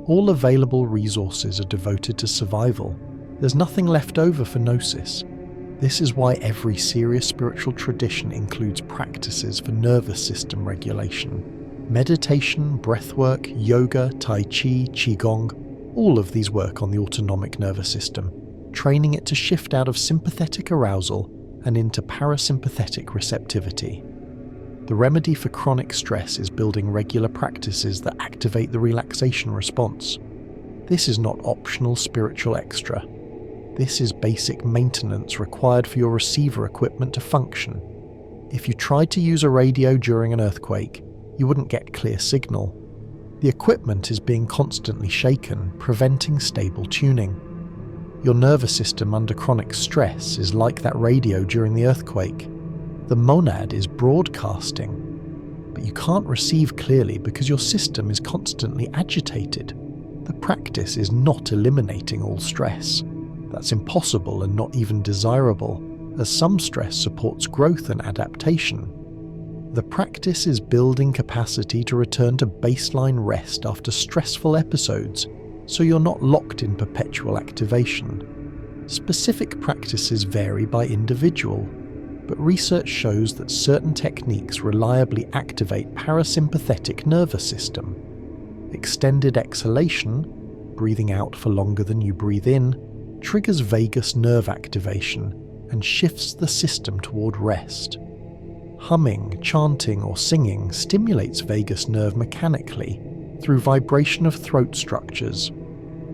All available resources are devoted to survival. There's nothing left over for gnosis. This is why every serious spiritual tradition includes practices for nervous system regulation. Meditation, breathwork, yoga, tai chi, qigong, all of these work on the autonomic nervous system, training it to shift out of sympathetic arousal and into parasympathetic receptivity. The remedy for chronic stress is building regular practices that activate the relaxation response. This is not optional spiritual extra. This is basic maintenance required for your receiver equipment to function. If you tried to use a radio during an earthquake, you wouldn't get clear signal. The equipment is being constantly shaken, preventing stable tuning. Your nervous system under chronic stress is like that radio during the earthquake. The monad is broadcasting, but you can't receive clearly because your system is constantly agitated. The practice is not eliminating all stress. That's impossible and not even desirable, as some stress supports growth and adaptation. The practice is building capacity to return to baseline rest after stressful episodes, so you're not locked in perpetual activation. Specific practices vary by individual, but research shows that certain techniques reliably activate parasympathetic nervous system. Extended exhalation, breathing out for longer than you breathe in, triggers vagus nerve activation and shifts the system toward rest. Humming, chanting, or singing stimulates vagus nerve mechanically through vibration of throat structures.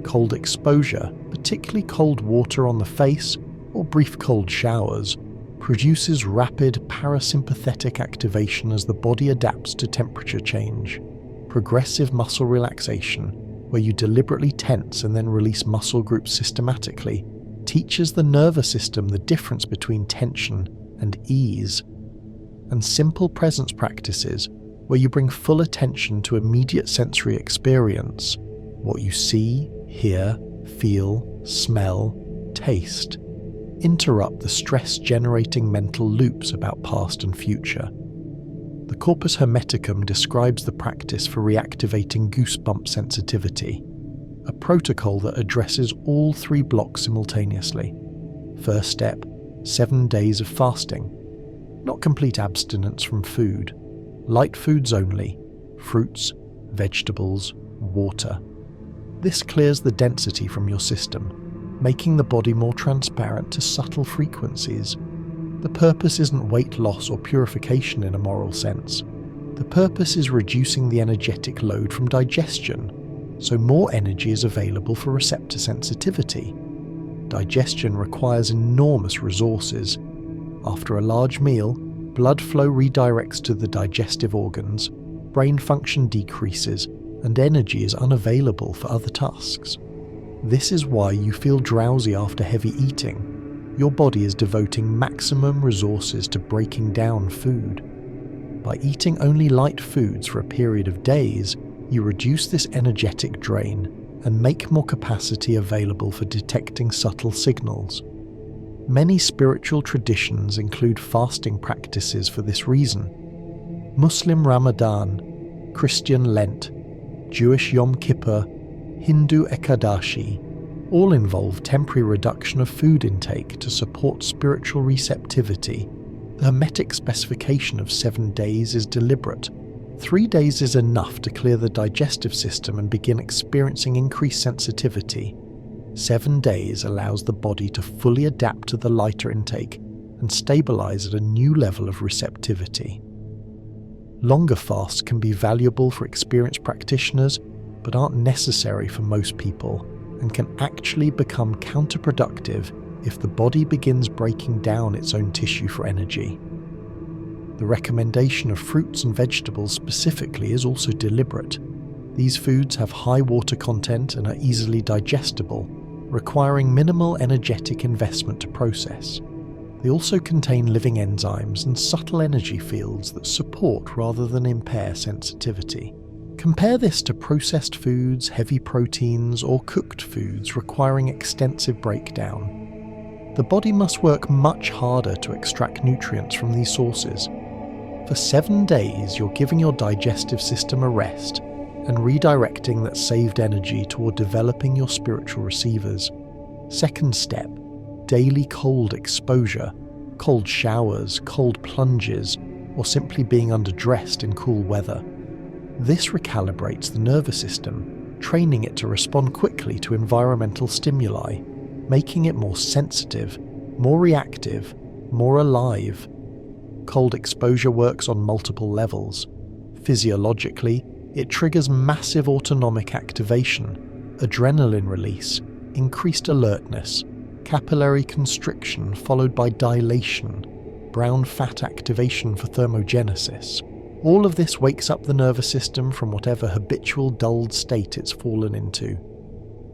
Cold exposure, particularly cold water on the face or brief cold showers, produces rapid parasympathetic activation as the body adapts to temperature change. Progressive muscle relaxation, where you deliberately tense and then release muscle groups systematically, teaches the nervous system the difference between tension and ease. And simple presence practices, where you bring full attention to immediate sensory experience, what you see, hear, feel, smell, taste, interrupt the stress-generating mental loops about past and future. The Corpus Hermeticum describes the practice for reactivating goosebump sensitivity, a protocol that addresses all three blocks simultaneously. First step, 7 days of fasting. Not complete abstinence from food. Light foods only, fruits, vegetables, water. This clears the density from your system, making the body more transparent to subtle frequencies. The purpose isn't weight loss or purification in a moral sense. The purpose is reducing the energetic load from digestion, so more energy is available for receptor sensitivity. Digestion requires enormous resources. After a large meal, blood flow redirects to the digestive organs, brain function decreases, and energy is unavailable for other tasks. This is why you feel drowsy after heavy eating. Your body is devoting maximum resources to breaking down food. By eating only light foods for a period of days, you reduce this energetic drain and make more capacity available for detecting subtle signals. Many spiritual traditions include fasting practices for this reason. Muslim Ramadan, Christian Lent, Jewish Yom Kippur, Hindu Ekadashi, all involve temporary reduction of food intake to support spiritual receptivity. The Hermetic specification of 7 days is deliberate. 3 days is enough to clear the digestive system and begin experiencing increased sensitivity. 7 days allows the body to fully adapt to the lighter intake and stabilize at a new level of receptivity. Longer fasts can be valuable for experienced practitioners, but aren't necessary for most people, and can actually become counterproductive if the body begins breaking down its own tissue for energy. The recommendation of fruits and vegetables specifically is also deliberate. These foods have high water content and are easily digestible, requiring minimal energetic investment to process. They also contain living enzymes and subtle energy fields that support rather than impair sensitivity. Compare this to processed foods, heavy proteins, or cooked foods requiring extensive breakdown. The body must work much harder to extract nutrients from these sources. For 7 days, you're giving your digestive system a rest and redirecting that saved energy toward developing your spiritual receivers. Second step, daily cold exposure, cold showers, cold plunges, or simply being underdressed in cool weather. This recalibrates the nervous system, training it to respond quickly to environmental stimuli, making it more sensitive, more reactive, more alive. Cold exposure works on multiple levels. Physiologically, it triggers massive autonomic activation, adrenaline release, increased alertness, capillary constriction followed by dilation, brown fat activation for thermogenesis. All of this wakes up the nervous system from whatever habitual dulled state it's fallen into.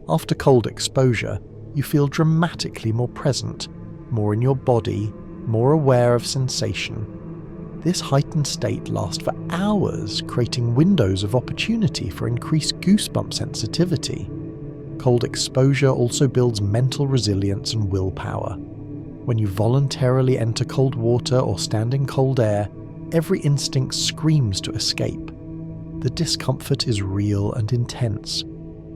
After cold exposure, you feel dramatically more present, more in your body, more aware of sensation. This heightened state lasts for hours, creating windows of opportunity for increased goosebump sensitivity. Cold exposure also builds mental resilience and willpower. When you voluntarily enter cold water or stand in cold air, every instinct screams to escape. The discomfort is real and intense.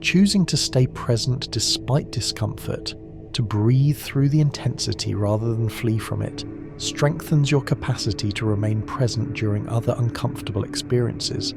Choosing to stay present despite discomfort, to breathe through the intensity rather than flee from it, strengthens your capacity to remain present during other uncomfortable experiences.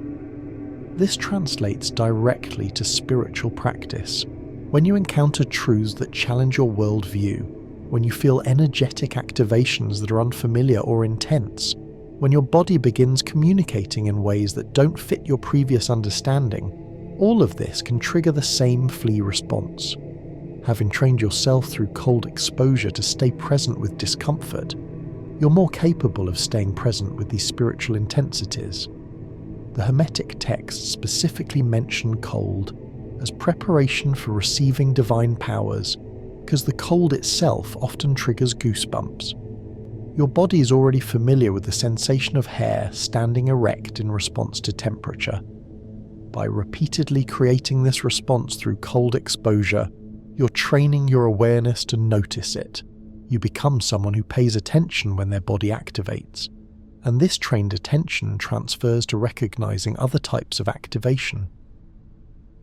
This translates directly to spiritual practice. When you encounter truths that challenge your worldview, when you feel energetic activations that are unfamiliar or intense, when your body begins communicating in ways that don't fit your previous understanding, all of this can trigger the same flee response. Having trained yourself through cold exposure to stay present with discomfort, you're more capable of staying present with these spiritual intensities. The Hermetic texts specifically mention cold as preparation for receiving divine powers, because the cold itself often triggers goosebumps. Your body is already familiar with the sensation of hair standing erect in response to temperature. By repeatedly creating this response through cold exposure, you're training your awareness to notice it. You become someone who pays attention when their body activates, and this trained attention transfers to recognizing other types of activation.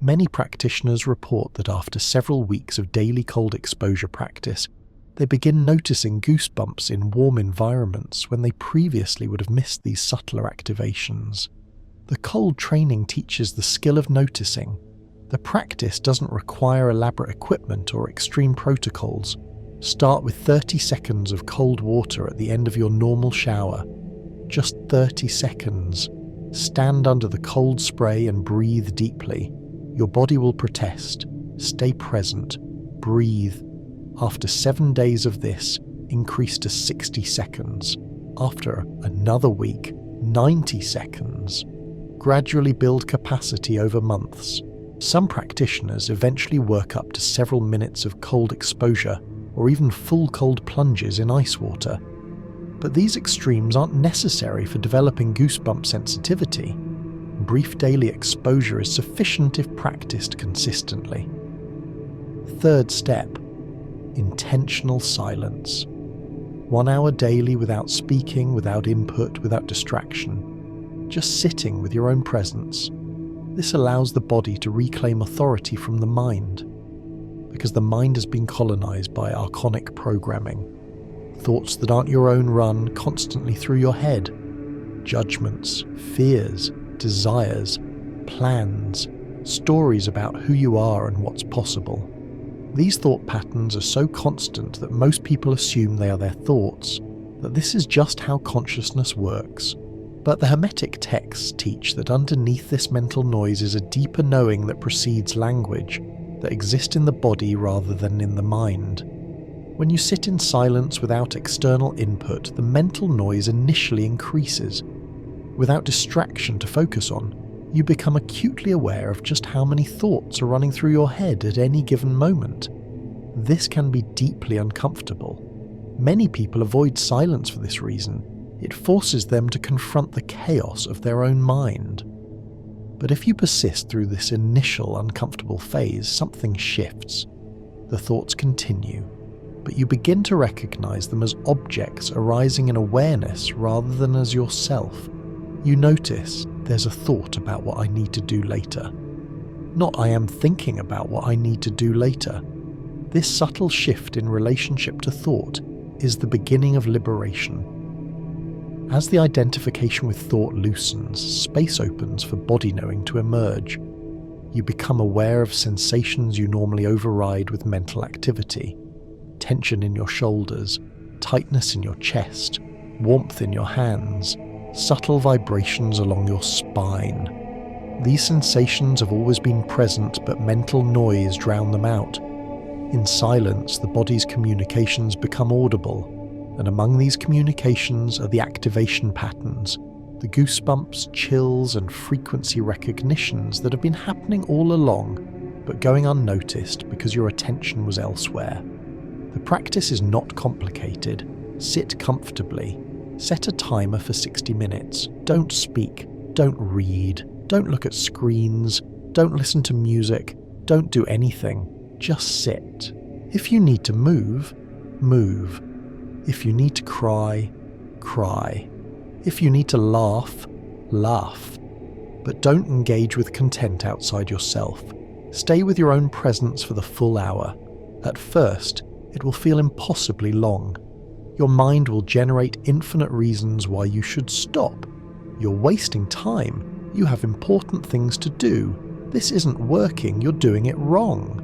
Many practitioners report that after several weeks of daily cold exposure practice, they begin noticing goosebumps in warm environments when they previously would have missed these subtler activations. The cold training teaches the skill of noticing. The practice doesn't require elaborate equipment or extreme protocols. Start with 30 seconds of cold water at the end of your normal shower. Just 30 seconds. Stand under the cold spray and breathe deeply. Your body will protest. Stay present. Breathe. After 7 days of this, increase to 60 seconds. After another week, 90 seconds. Gradually build capacity over months. Some practitioners eventually work up to several minutes of cold exposure or even full cold plunges in ice water. But these extremes aren't necessary for developing goosebump sensitivity. Brief daily exposure is sufficient if practiced consistently. Third step: intentional silence. 1 hour daily without speaking, without input, without distraction. Just sitting with your own presence. This allows the body to reclaim authority from the mind, because the mind has been colonized by archonic programming. Thoughts that aren't your own run constantly through your head. Judgments, fears, desires, plans, stories about who you are and what's possible. These thought patterns are so constant that most people assume they are their thoughts, that this is just how consciousness works. But the Hermetic texts teach that underneath this mental noise is a deeper knowing that precedes language, that exists in the body rather than in the mind. When you sit in silence without external input, the mental noise initially increases. Without distraction to focus on, you become acutely aware of just how many thoughts are running through your head at any given moment. This can be deeply uncomfortable. Many people avoid silence for this reason. It forces them to confront the chaos of their own mind. But if you persist through this initial uncomfortable phase, something shifts. The thoughts continue, but you begin to recognize them as objects arising in awareness rather than as yourself. You notice, there's a thought about what I need to do later. Not I am thinking about what I need to do later. This subtle shift in relationship to thought is the beginning of liberation. As the identification with thought loosens, space opens for body knowing to emerge. You become aware of sensations you normally override with mental activity. Tension in your shoulders, tightness in your chest, warmth in your hands, subtle vibrations along your spine. These sensations have always been present, but mental noise drowned them out. In silence, the body's communications become audible. And among these communications are the activation patterns, the goosebumps, chills, and frequency recognitions that have been happening all along, but going unnoticed because your attention was elsewhere. The practice is not complicated. Sit comfortably. Set a timer for 60 minutes. Don't speak. Don't read. Don't look at screens. Don't listen to music. Don't do anything. Just sit. If you need to move, move. If you need to cry, cry. If you need to laugh, laugh. But don't engage with content outside yourself. Stay with your own presence for the full hour. At first, it will feel impossibly long. Your mind will generate infinite reasons why you should stop. You're wasting time. You have important things to do. This isn't working. You're doing it wrong.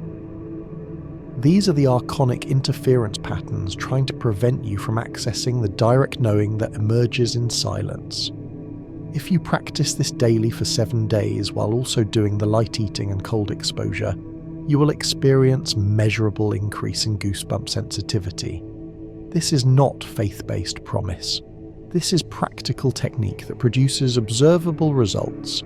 These are the archonic interference patterns trying to prevent you from accessing the direct knowing that emerges in silence. If you practice this daily for 7 days while also doing the light eating and cold exposure, you will experience measurable increase in goosebump sensitivity. This is not faith-based promise. This is practical technique that produces observable results.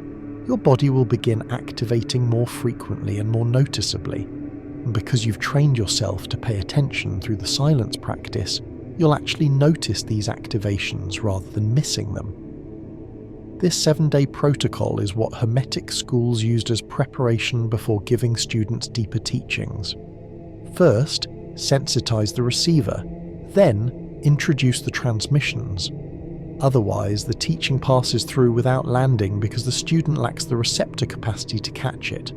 Your body will begin activating more frequently and more noticeably. And because you've trained yourself to pay attention through the silence practice, you'll actually notice these activations rather than missing them. This 7-day protocol is what Hermetic schools used as preparation before giving students deeper teachings. First, sensitize the receiver, then introduce the transmissions. Otherwise, the teaching passes through without landing because the student lacks the receptor capacity to catch it.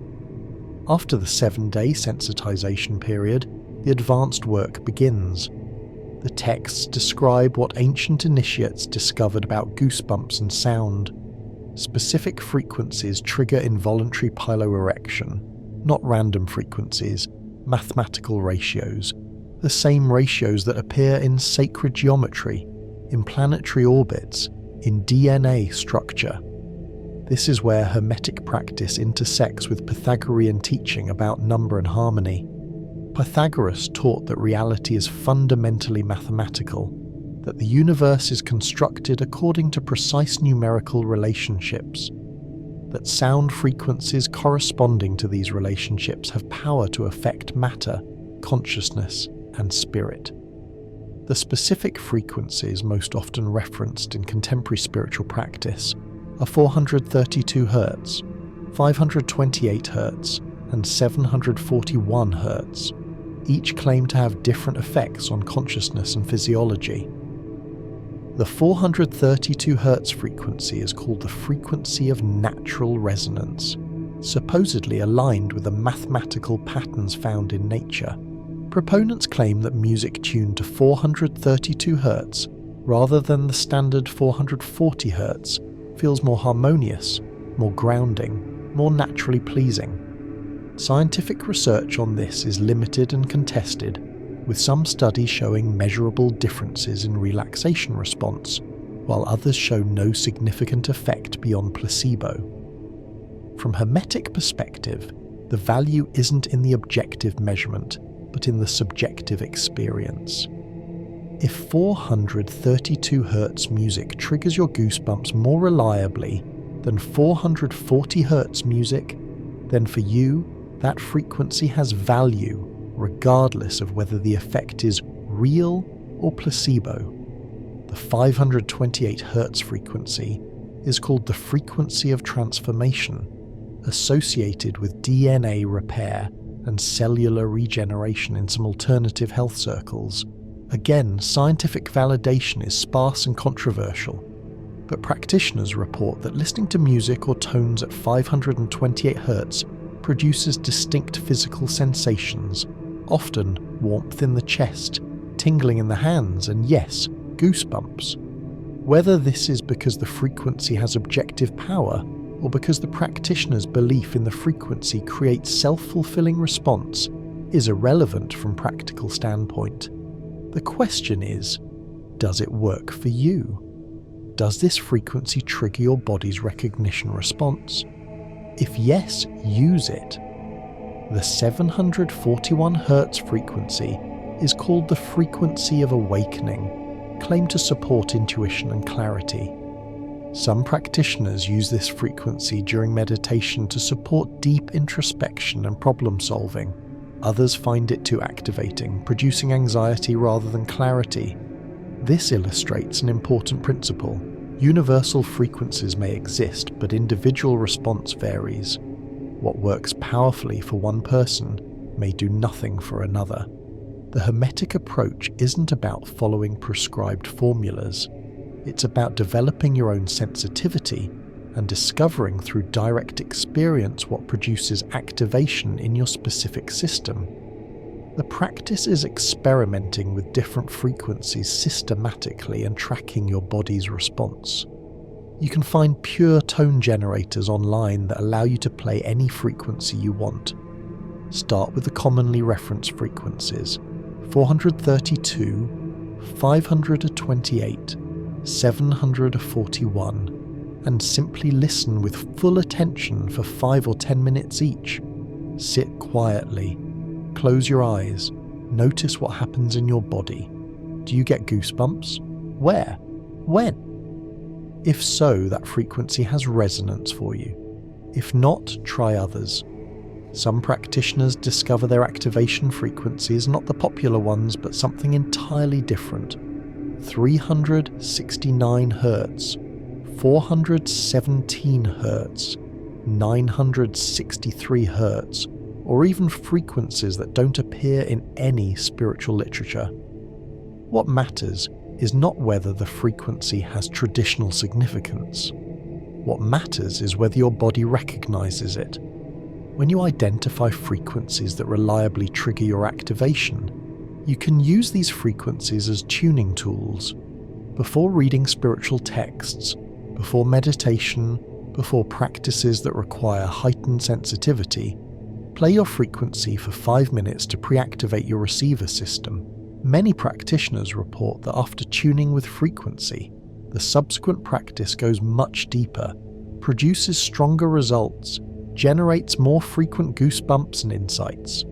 After the 7-day sensitization period, the advanced work begins. The texts describe what ancient initiates discovered about goosebumps and sound. Specific frequencies trigger involuntary piloerection, not random frequencies, mathematical ratios, the same ratios that appear in sacred geometry, in planetary orbits, in DNA structure. This is where Hermetic practice intersects with Pythagorean teaching about number and harmony. Pythagoras taught that reality is fundamentally mathematical, that the universe is constructed according to precise numerical relationships, that sound frequencies corresponding to these relationships have power to affect matter, consciousness, and spirit. The specific frequencies most often referenced in contemporary spiritual practice are 432 Hz, 528 Hz, and 741 Hz. Each claim to have different effects on consciousness and physiology. The 432 Hz frequency is called the frequency of natural resonance, supposedly aligned with the mathematical patterns found in nature. Proponents claim that music tuned to 432 Hz rather than the standard 440 Hz feels more harmonious, more grounding, more naturally pleasing. Scientific research on this is limited and contested, with some studies showing measurable differences in relaxation response, while others show no significant effect beyond placebo. From Hermetic perspective, the value isn't in the objective measurement, but in the subjective experience. If 432 Hz music triggers your goosebumps more reliably than 440 Hz music, then for you, that frequency has value, regardless of whether the effect is real or placebo. The 528 Hz frequency is called the frequency of transformation, associated with DNA repair and cellular regeneration in some alternative health circles. Again, scientific validation is sparse and controversial, but practitioners report that listening to music or tones at 528 Hz produces distinct physical sensations, often warmth in the chest, tingling in the hands, and yes, goosebumps. Whether this is because the frequency has objective power, or because the practitioner's belief in the frequency creates self-fulfilling response, is irrelevant from practical standpoint. The question is, does it work for you? Does this frequency trigger your body's recognition response? If yes, use it. The 741 Hz frequency is called the frequency of awakening, claimed to support intuition and clarity. Some practitioners use this frequency during meditation to support deep introspection and problem solving. Others find it too activating, producing anxiety rather than clarity. This illustrates an important principle. Universal frequencies may exist, but individual response varies. What works powerfully for one person may do nothing for another. The Hermetic approach isn't about following prescribed formulas. It's about developing your own sensitivity and discovering through direct experience what produces activation in your specific system. The practice is experimenting with different frequencies systematically and tracking your body's response. You can find pure tone generators online that allow you to play any frequency you want. Start with the commonly referenced frequencies: 432, 528, 741, and simply listen with full attention for 5 or 10 minutes each. Sit quietly. Close your eyes. Notice what happens in your body. Do you get goosebumps? Where? When? If so, that frequency has resonance for you. If not, try others. Some practitioners discover their activation frequencies, not the popular ones, but something entirely different. 369 Hz, 417 Hz, 963 Hz, or even frequencies that don't appear in any spiritual literature. What matters is not whether the frequency has traditional significance. What matters is whether your body recognizes it. When you identify frequencies that reliably trigger your activation, you can use these frequencies as tuning tools. Before reading spiritual texts, before meditation, before practices that require heightened sensitivity, play your frequency for 5 minutes to pre-activate your receiver system. Many practitioners report that after tuning with frequency, the subsequent practice goes much deeper, produces stronger results, generates more frequent goosebumps and insights.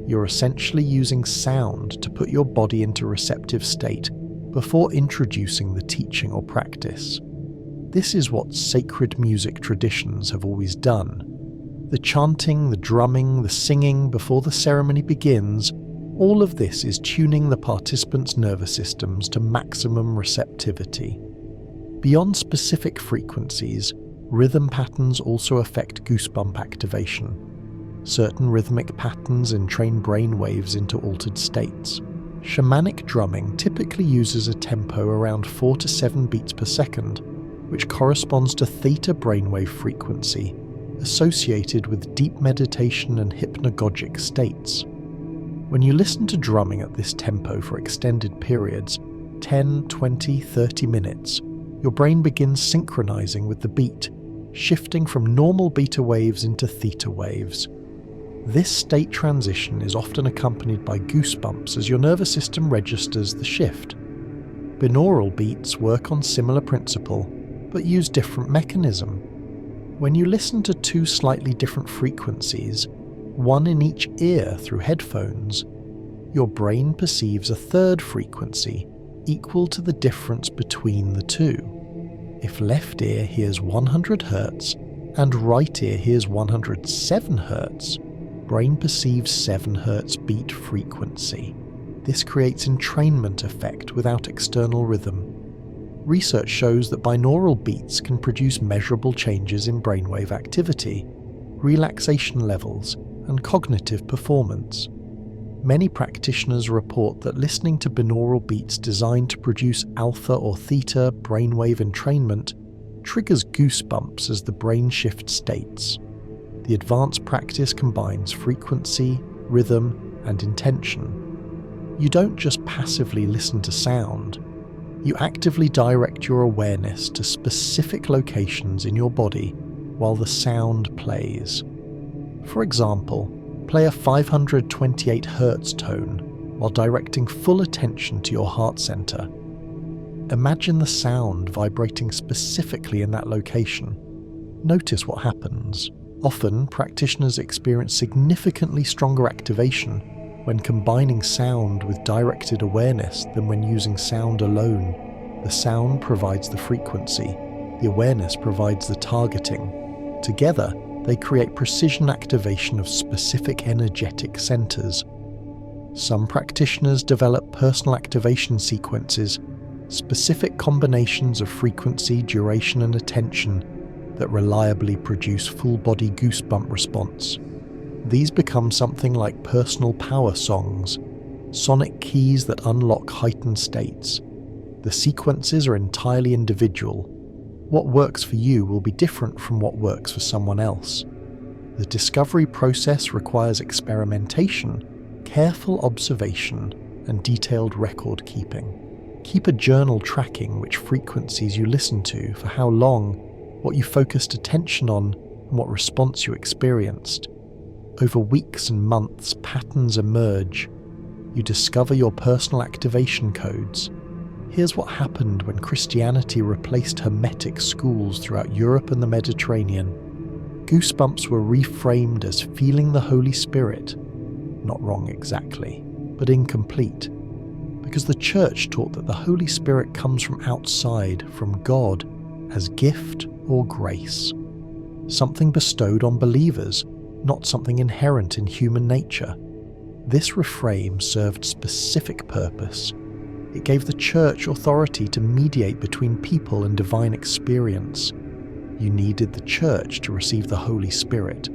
You're essentially using sound to put your body into a receptive state before introducing the teaching or practice. This is what sacred music traditions have always done. The chanting, the drumming, the singing before the ceremony begins, all of this is tuning the participants' nervous systems to maximum receptivity. Beyond specific frequencies, rhythm patterns also affect goosebump activation. Certain rhythmic patterns entrain brain waves into altered states. Shamanic drumming typically uses a tempo around 4 to 7 beats per second, which corresponds to theta brainwave frequency, associated with deep meditation and hypnagogic states. When you listen to drumming at this tempo for extended periods, 10, 20, 30 minutes, your brain begins synchronizing with the beat, shifting from normal beta waves into theta waves. This state transition is often accompanied by goosebumps as your nervous system registers the shift. Binaural beats work on similar principle, but use different mechanism. When you listen to 2 slightly different frequencies, one in each ear through headphones, your brain perceives a third frequency equal to the difference between the 2. If left ear hears 100 Hz and right ear hears 107 Hz, brain perceives 7 Hz beat frequency. This creates entrainment effect without external rhythm. Research shows that binaural beats can produce measurable changes in brainwave activity, relaxation levels, and cognitive performance. Many practitioners report that listening to binaural beats designed to produce alpha or theta brainwave entrainment triggers goosebumps as the brain shifts states. The advanced practice combines frequency, rhythm, and intention. You don't just passively listen to sound. You actively direct your awareness to specific locations in your body while the sound plays. For example, play a 528 Hz tone while directing full attention to your heart center. Imagine the sound vibrating specifically in that location. Notice what happens. Often, practitioners experience significantly stronger activation when combining sound with directed awareness than when using sound alone. The sound provides the frequency, the awareness provides the targeting. Together, they create precision activation of specific energetic centers. Some practitioners develop personal activation sequences specific combinations of frequency, duration, and attention that reliably produce full-body goosebump response. These become something like personal power songs, sonic keys that unlock heightened states. The sequences are entirely individual. What works for you will be different from what works for someone else. The discovery process requires experimentation, careful observation, and detailed record keeping. Keep a journal tracking which frequencies you listen to, for how long, what you focused attention on, and what response you experienced. Over weeks and months, patterns emerge. You discover your personal activation codes. Here's what happened when Christianity replaced Hermetic schools throughout Europe and the Mediterranean. Goosebumps were reframed as feeling the Holy Spirit. Not wrong exactly, but incomplete. Because the church taught that the Holy Spirit comes from outside, from God, as gift or grace. Something bestowed on believers, not something inherent in human nature. This reframe served specific purpose. It gave the church authority to mediate between people and divine experience. You needed the church to receive the Holy Spirit.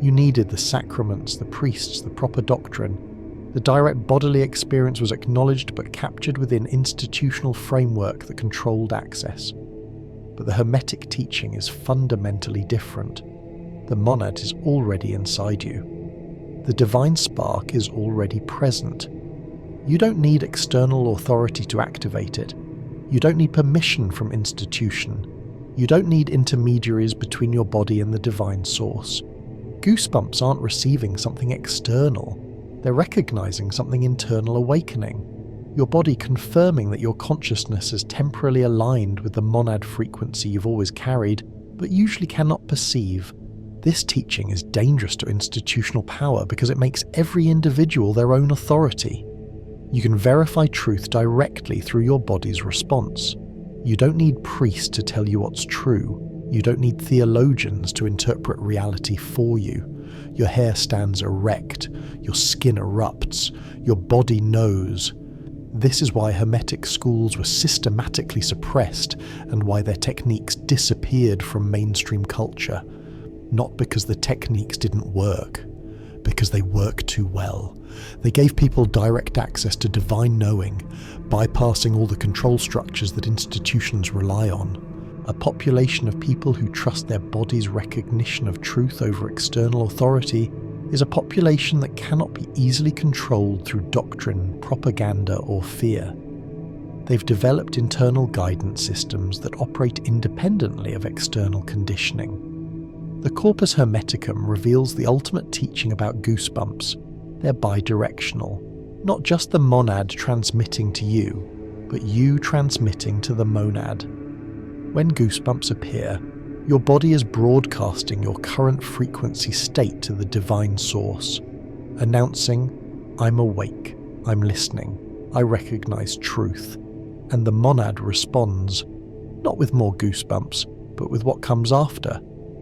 You needed the sacraments, the priests, the proper doctrine. The direct bodily experience was acknowledged but captured within institutional framework that controlled access. But the Hermetic teaching is fundamentally different. The monad is already inside you. The divine spark is already present. You don't need external authority to activate it. You don't need permission from institution. You don't need intermediaries between your body and the divine source. Goosebumps aren't receiving something external. They're recognizing something internal awakening. Your body confirming that your consciousness is temporarily aligned with the monad frequency you've always carried, but usually cannot perceive. This teaching is dangerous to institutional power because it makes every individual their own authority. You can verify truth directly through your body's response. You don't need priests to tell you what's true. You don't need theologians to interpret reality for you. Your hair stands erect, your skin erupts, your body knows. This is why Hermetic schools were systematically suppressed and why their techniques disappeared from mainstream culture. Not because the techniques didn't work, because they work too well. They gave people direct access to divine knowing, bypassing all the control structures that institutions rely on. A population of people who trust their body's recognition of truth over external authority is a population that cannot be easily controlled through doctrine, propaganda, or fear. They've developed internal guidance systems that operate independently of external conditioning. The Corpus Hermeticum reveals the ultimate teaching about goosebumps. They're bidirectional, not just the monad transmitting to you, but you transmitting to the monad. When goosebumps appear, your body is broadcasting your current frequency state to the divine source, announcing, I'm awake, I'm listening, I recognize truth. And the monad responds, not with more goosebumps, but with what comes after.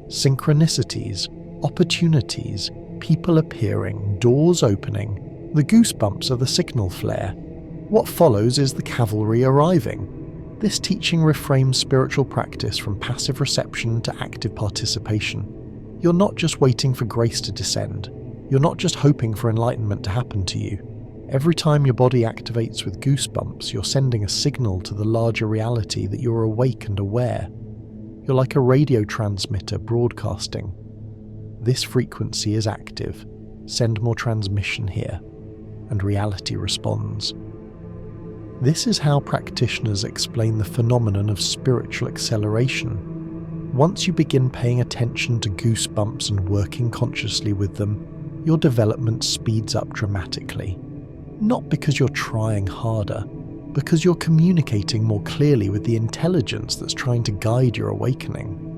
Synchronicities, opportunities, people appearing, doors opening. The goosebumps are the signal flare. What follows is the cavalry arriving. This teaching reframes spiritual practice from passive reception to active participation. You're not just waiting for grace to descend. You're not just hoping for enlightenment to happen to you. Every time your body activates with goosebumps, you're sending a signal to the larger reality that you're awake and aware. You're like a radio transmitter broadcasting. This frequency is active. Send more transmission here. And reality responds. This is how practitioners explain the phenomenon of spiritual acceleration. Once you begin paying attention to goosebumps and working consciously with them, your development speeds up dramatically. Not because you're trying harder, because you're communicating more clearly with the intelligence that's trying to guide your awakening.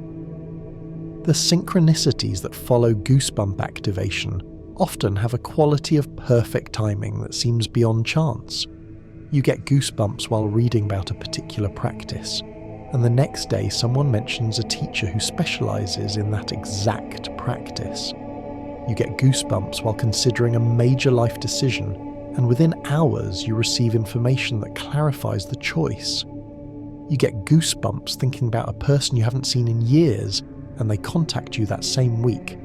The synchronicities that follow goosebump activation often have a quality of perfect timing that seems beyond chance. You get goosebumps while reading about a particular practice, and the next day someone mentions a teacher who specializes in that exact practice. You get goosebumps while considering a major life decision, and within hours you receive information that clarifies the choice. You get goosebumps thinking about a person you haven't seen in years and they contact you that same week.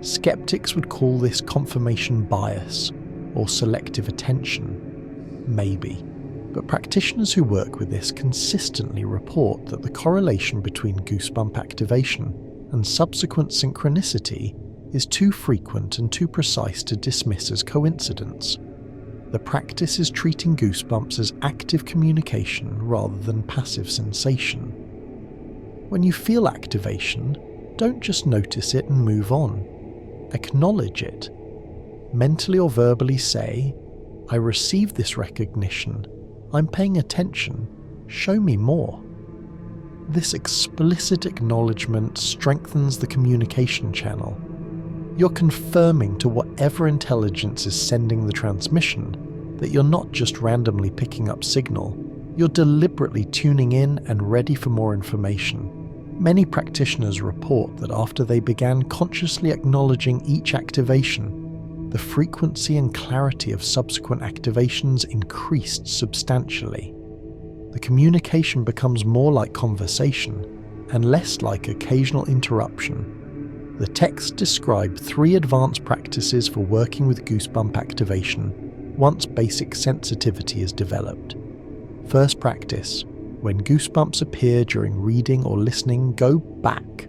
Skeptics would call this confirmation bias or selective attention. Maybe. But practitioners who work with this consistently report that the correlation between goosebump activation and subsequent synchronicity is too frequent and too precise to dismiss as coincidence. The practice is treating goosebumps as active communication rather than passive sensation. When you feel activation, don't just notice it and move on. Acknowledge it. Mentally or verbally say, "I received this recognition. I'm paying attention. Show me more." This explicit acknowledgement strengthens the communication channel. You're confirming to whatever intelligence is sending the transmission that you're not just randomly picking up signal, you're deliberately tuning in and ready for more information. Many practitioners report that after they began consciously acknowledging each activation, the frequency and clarity of subsequent activations increased substantially. The communication becomes more like conversation and less like occasional interruption. The text described 3 advanced practices for working with goosebump activation once basic sensitivity is developed. First practice: when goosebumps appear during reading or listening, go back.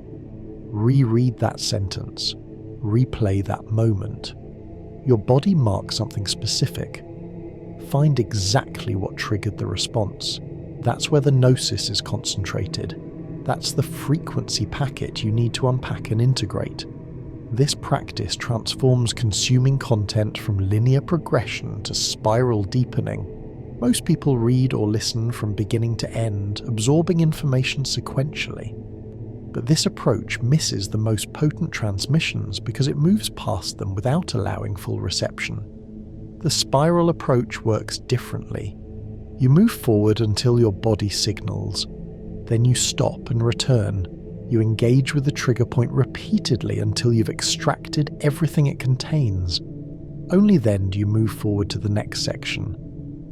Reread that sentence. Replay that moment. Your body marks something specific. Find exactly what triggered the response. That's where the gnosis is concentrated. That's the frequency packet you need to unpack and integrate. This practice transforms consuming content from linear progression to spiral deepening. Most people read or listen from beginning to end, absorbing information sequentially. But this approach misses the most potent transmissions because it moves past them without allowing full reception. The spiral approach works differently. You move forward until your body signals. Then you stop and return. You engage with the trigger point repeatedly until you've extracted everything it contains. Only then do you move forward to the next section.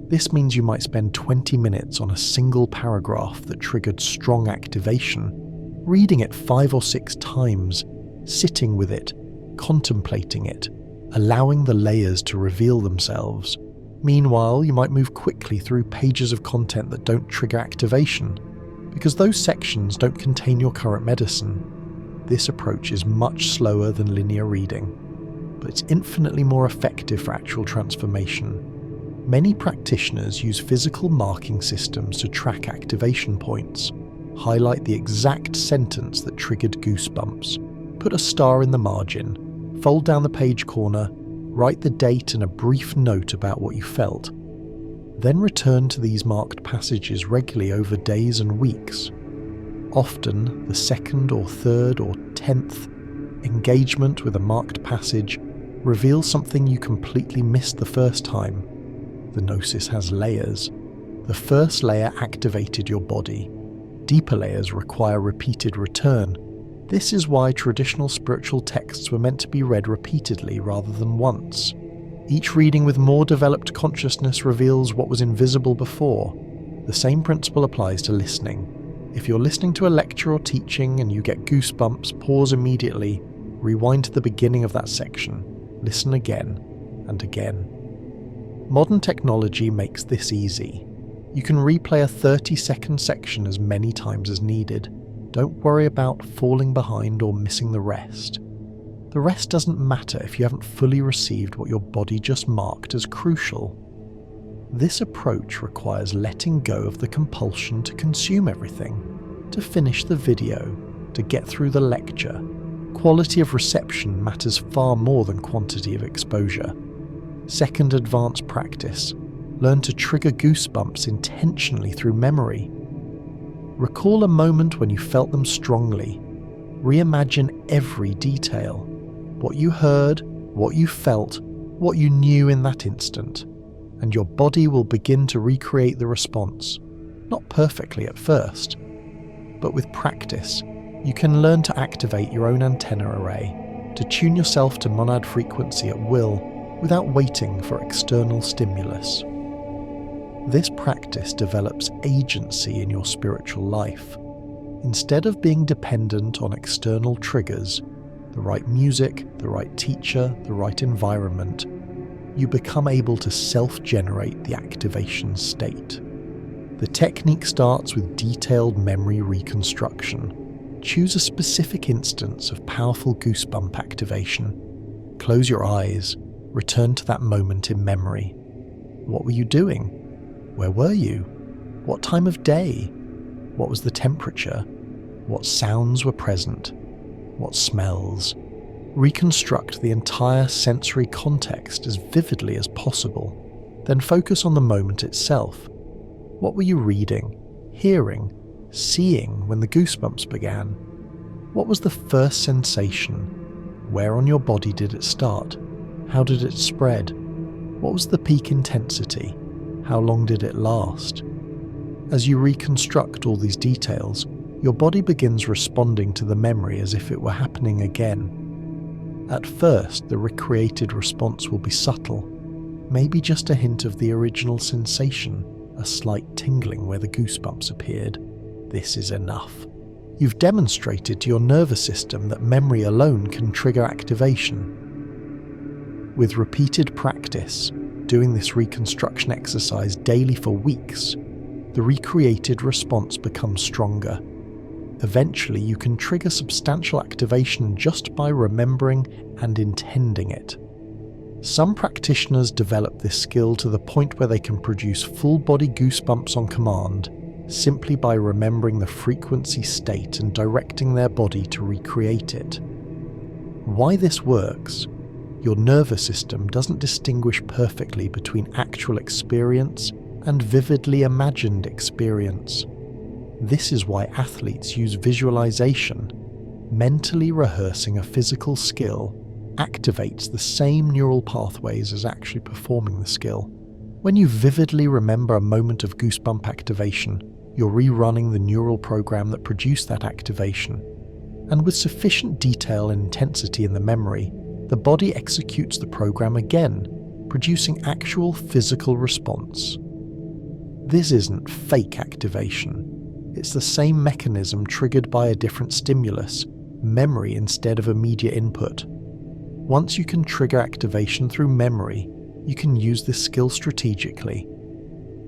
This means you might spend 20 minutes on a single paragraph that triggered strong activation, reading it 5 or 6 times, sitting with it, contemplating it, allowing the layers to reveal themselves. Meanwhile, you might move quickly through pages of content that don't trigger activation, because those sections don't contain your current medicine. This approach is much slower than linear reading, but it's infinitely more effective for actual transformation. Many practitioners use physical marking systems to track activation points, highlight the exact sentence that triggered goosebumps, put a star in the margin, fold down the page corner, write the date and a brief note about what you felt. Then return to these marked passages regularly over days and weeks. Often, the 2nd or 3rd or 10th engagement with a marked passage reveals something you completely missed the first time. The gnosis has layers. The first layer activated your body. Deeper layers require repeated return. This is why traditional spiritual texts were meant to be read repeatedly rather than once. Each reading with more developed consciousness reveals what was invisible before. The same principle applies to listening. If you're listening to a lecture or teaching and you get goosebumps, pause immediately, rewind to the beginning of that section, listen again and again. Modern technology makes this easy. You can replay a 30-second section as many times as needed. Don't worry about falling behind or missing the rest. The rest doesn't matter if you haven't fully received what your body just marked as crucial. This approach requires letting go of the compulsion to consume everything, to finish the video, to get through the lecture. Quality of reception matters far more than quantity of exposure. Second advanced practice: learn to trigger goosebumps intentionally through memory. Recall a moment when you felt them strongly. Reimagine every detail. What you heard, what you felt, what you knew in that instant. And your body will begin to recreate the response. Not perfectly at first, but with practice, you can learn to activate your own antenna array, to tune yourself to monad frequency at will without waiting for external stimulus. This practice develops agency in your spiritual life. Instead of being dependent on external triggers, the right music, the right teacher, the right environment, you become able to self-generate the activation state. The technique starts with detailed memory reconstruction. Choose a specific instance of powerful goosebump activation. Close your eyes, return to that moment in memory. What were you doing? Where were you? What time of day? What was the temperature? What sounds were present? What smells? Reconstruct the entire sensory context as vividly as possible. Then focus on the moment itself. What were you reading, hearing, seeing when the goosebumps began? What was the first sensation? Where on your body did it start? How did it spread? What was the peak intensity? How long did it last? As you reconstruct all these details, your body begins responding to the memory as if it were happening again. At first, the recreated response will be subtle, maybe just a hint of the original sensation, a slight tingling where the goosebumps appeared. This is enough. You've demonstrated to your nervous system that memory alone can trigger activation. With repeated practice, doing this reconstruction exercise daily for weeks, the recreated response becomes stronger. Eventually, you can trigger substantial activation just by remembering and intending it. Some practitioners develop this skill to the point where they can produce full-body goosebumps on command, simply by remembering the frequency state and directing their body to recreate it. Why this works? Your nervous system doesn't distinguish perfectly between actual experience and vividly imagined experience. This is why athletes use visualization. Mentally rehearsing a physical skill activates the same neural pathways as actually performing the skill. When you vividly remember a moment of goosebump activation, you're rerunning the neural program that produced that activation. And with sufficient detail and intensity in the memory, the body executes the program again, producing actual physical response. This isn't fake activation. It's the same mechanism triggered by a different stimulus, memory instead of immediate input. Once you can trigger activation through memory, you can use this skill strategically.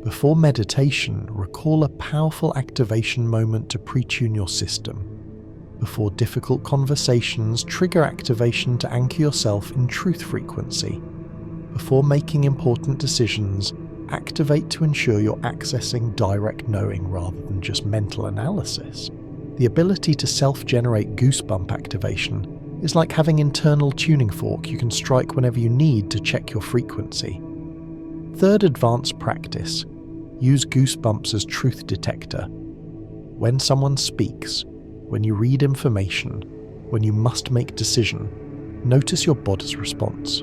Before meditation, recall a powerful activation moment to pre-tune your system. Before difficult conversations, trigger activation to anchor yourself in truth frequency. Before making important decisions, activate to ensure you're accessing direct knowing rather than just mental analysis. The ability to self-generate goosebump activation is like having an internal tuning fork you can strike whenever you need to check your frequency. Third advanced practice. Use goosebumps as truth detector. When someone speaks, when you read information, when you must make decision, notice your body's response.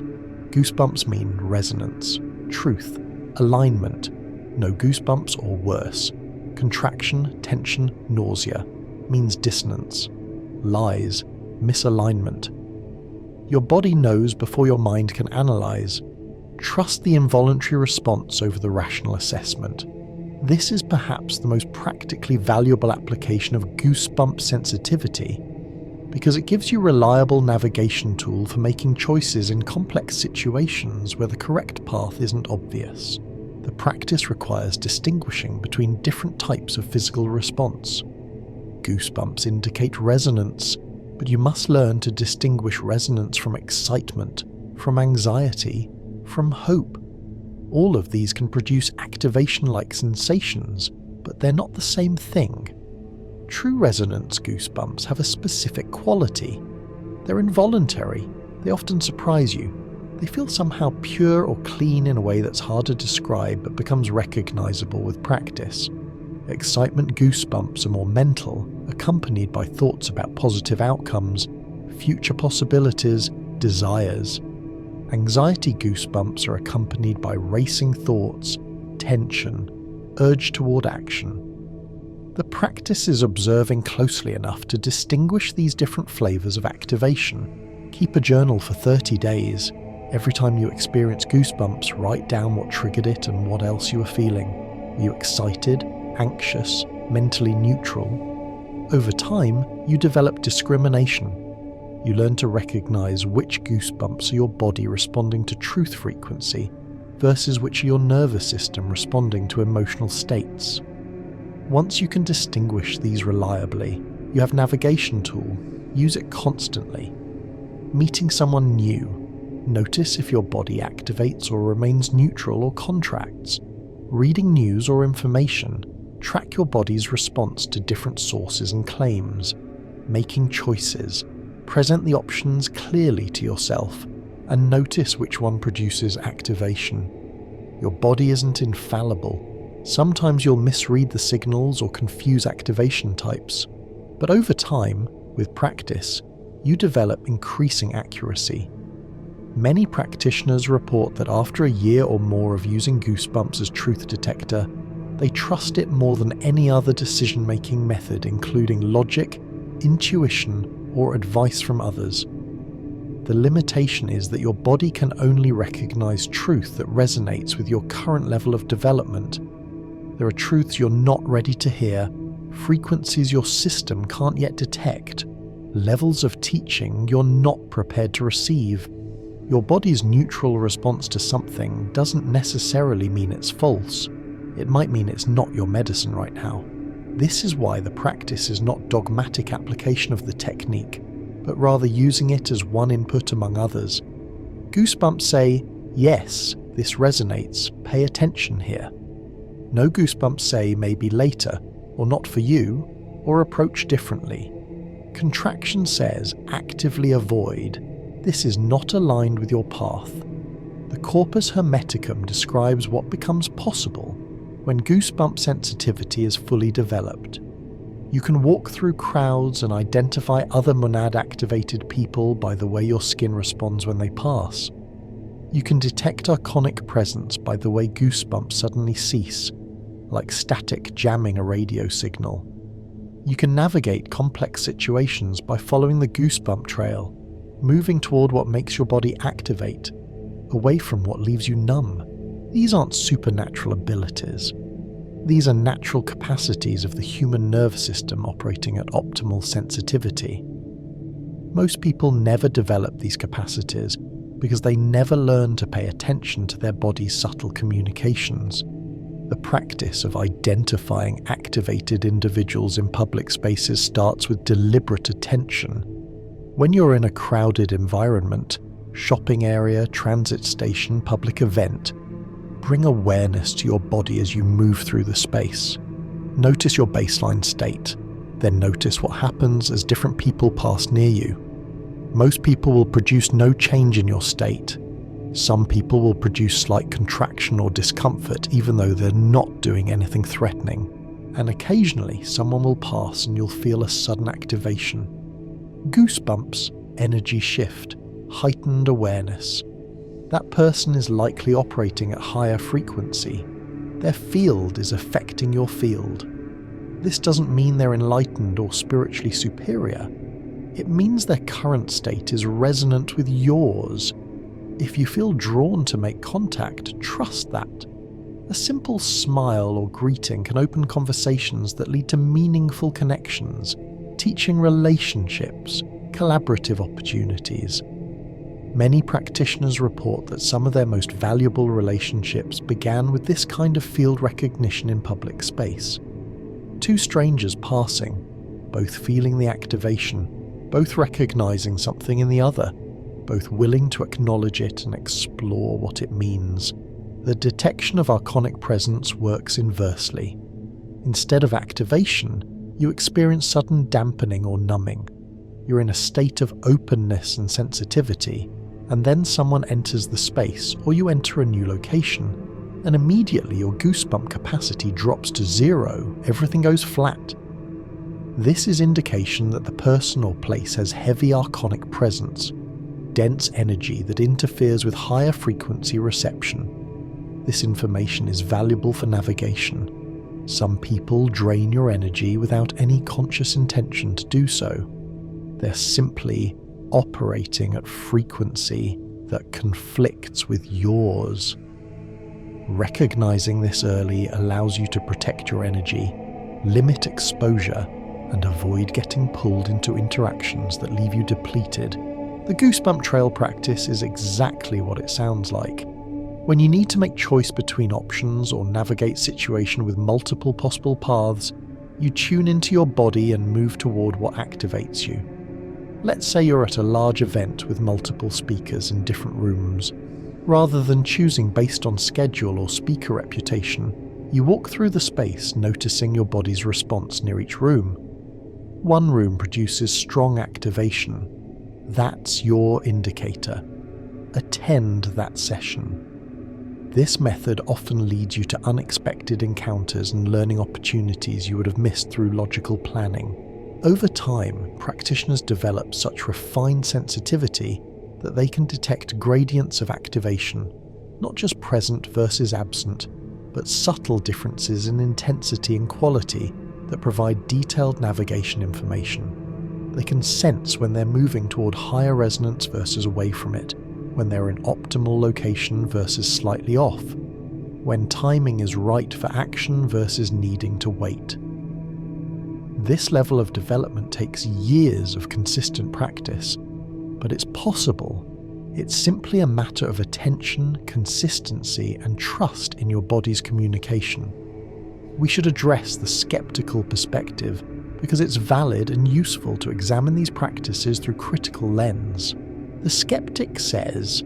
Goosebumps mean resonance, truth, alignment, no goosebumps or worse. Contraction, tension, nausea means dissonance, lies, misalignment. Your body knows before your mind can analyze. Trust the involuntary response over the rational assessment. This is perhaps the most practically valuable application of goosebump sensitivity because it gives you a reliable navigation tool for making choices in complex situations where the correct path isn't obvious. The practice requires distinguishing between different types of physical response. Goosebumps indicate resonance, but you must learn to distinguish resonance from excitement, from anxiety, from hope. All of these can produce activation-like sensations, but they're not the same thing. True resonance goosebumps have a specific quality. They're involuntary. They often surprise you. They feel somehow pure or clean in a way that's hard to describe but becomes recognizable with practice. Excitement goosebumps are more mental, accompanied by thoughts about positive outcomes, future possibilities, desires. Anxiety goosebumps are accompanied by racing thoughts, tension, urge toward action. The practice is observing closely enough to distinguish these different flavors of activation. Keep a journal for 30 days. Every time you experience goosebumps, write down what triggered it and what else you were feeling. Were you excited, anxious, mentally neutral? Over time, you develop discrimination. You learn to recognize which goosebumps are your body responding to truth frequency versus which are your nervous system responding to emotional states. Once you can distinguish these reliably, you have a navigation tool. Use it constantly. Meeting someone new. Notice if your body activates or remains neutral or contracts. Reading news or information. Track your body's response to different sources and claims. Making choices. Present the options clearly to yourself and notice which one produces activation. Your body isn't infallible. Sometimes you'll misread the signals or confuse activation types. But over time, with practice, you develop increasing accuracy. Many practitioners report that after a year or more of using Goosebumps as truth detector, they trust it more than any other decision-making method, including logic, intuition, or advice from others. The limitation is that your body can only recognize truth that resonates with your current level of development. There are truths you're not ready to hear, frequencies your system can't yet detect, levels of teaching you're not prepared to receive. Your body's neutral response to something doesn't necessarily mean it's false. It might mean it's not your medicine right now. This is why the practice is not dogmatic application of the technique, but rather using it as one input among others. Goosebumps say, yes, this resonates, pay attention here. No goosebumps say maybe later, or not for you, or approach differently. Contraction says actively avoid. This is not aligned with your path. The corpus hermeticum describes what becomes possible when goosebump sensitivity is fully developed. You can walk through crowds and identify other monad-activated people by the way your skin responds when they pass. You can detect archonic presence by the way goosebumps suddenly cease, like static jamming a radio signal. You can navigate complex situations by following the goosebump trail, moving toward what makes your body activate, away from what leaves you numb. These aren't supernatural abilities. These are natural capacities of the human nervous system operating at optimal sensitivity. Most people never develop these capacities because they never learn to pay attention to their body's subtle communications. The practice of identifying activated individuals in public spaces starts with deliberate attention. When you're in a crowded environment, shopping area, transit station, public event, bring awareness to your body as you move through the space. Notice your baseline state, then notice what happens as different people pass near you. Most people will produce no change in your state. Some people will produce slight contraction or discomfort even though they're not doing anything threatening. And occasionally someone will pass and you'll feel a sudden activation. Goosebumps, energy shift, heightened awareness. That person is likely operating at higher frequency. Their field is affecting your field. This doesn't mean they're enlightened or spiritually superior. It means their current state is resonant with yours. If you feel drawn to make contact, trust that. A simple smile or greeting can open conversations that lead to meaningful connections, teaching relationships, collaborative opportunities. Many practitioners report that some of their most valuable relationships began with this kind of field recognition in public space. Two strangers passing, both feeling the activation, both recognizing something in the other, both willing to acknowledge it and explore what it means. The detection of archonic presence works inversely. Instead of activation, you experience sudden dampening or numbing. You're in a state of openness and sensitivity, and then someone enters the space or you enter a new location, and immediately your goosebump capacity drops to zero, everything goes flat. This is indication that the person or place has heavy archonic presence, dense energy that interferes with higher frequency reception. This information is valuable for navigation. Some people drain your energy without any conscious intention to do so. They're simply operating at frequency that conflicts with yours. Recognizing this early allows you to protect your energy, limit exposure, and avoid getting pulled into interactions that leave you depleted. The Goosebump Trail practice is exactly what it sounds like. When you need to make choice between options or navigate situation with multiple possible paths, you tune into your body and move toward what activates you. Let's say you're at a large event with multiple speakers in different rooms. Rather than choosing based on schedule or speaker reputation, you walk through the space noticing your body's response near each room. One room produces strong activation. That's your indicator. Attend that session. This method often leads you to unexpected encounters and learning opportunities you would have missed through logical planning. Over time, practitioners develop such refined sensitivity that they can detect gradients of activation, not just present versus absent, but subtle differences in intensity and quality that provide detailed navigation information. They can sense when they're moving toward higher resonance versus away from it, when they're in optimal location versus slightly off, when timing is right for action versus needing to wait. This level of development takes years of consistent practice, but it's possible. It's simply a matter of attention, consistency, and trust in your body's communication. We should address the skeptical perspective because it's valid and useful to examine these practices through critical lens. The skeptic says,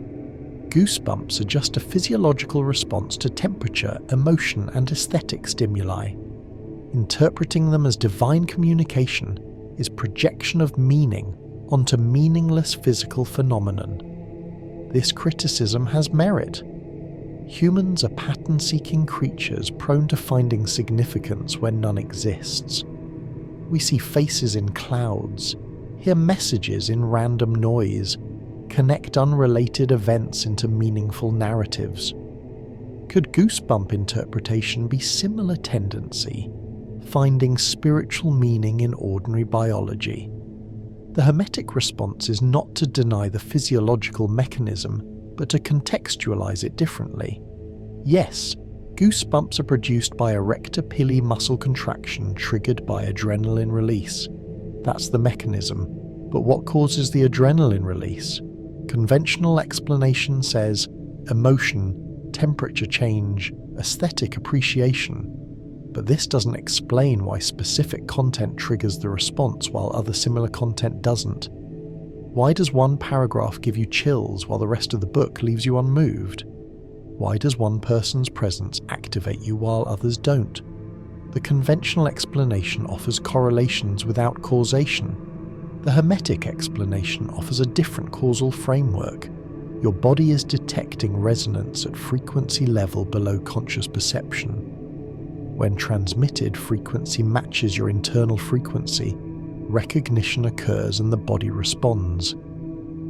goosebumps are just a physiological response to temperature, emotion, and aesthetic stimuli. Interpreting them as divine communication is projection of meaning onto meaningless physical phenomenon. This criticism has merit. Humans are pattern-seeking creatures prone to finding significance where none exists. We see faces in clouds, hear messages in random noise, connect unrelated events into meaningful narratives. Could goosebump interpretation be similar tendency, finding spiritual meaning in ordinary biology? The Hermetic response is not to deny the physiological mechanism, but to contextualize it differently. Yes, goosebumps are produced by erector pili muscle contraction triggered by adrenaline release. That's the mechanism. But what causes the adrenaline release? Conventional explanation says emotion, temperature change, aesthetic appreciation. But this doesn't explain why specific content triggers the response while other similar content doesn't. Why does one paragraph give you chills while the rest of the book leaves you unmoved? Why does one person's presence activate you while others don't? The conventional explanation offers correlations without causation. The Hermetic explanation offers a different causal framework. Your body is detecting resonance at frequency level below conscious perception. When transmitted, frequency matches your internal frequency. Recognition occurs and the body responds.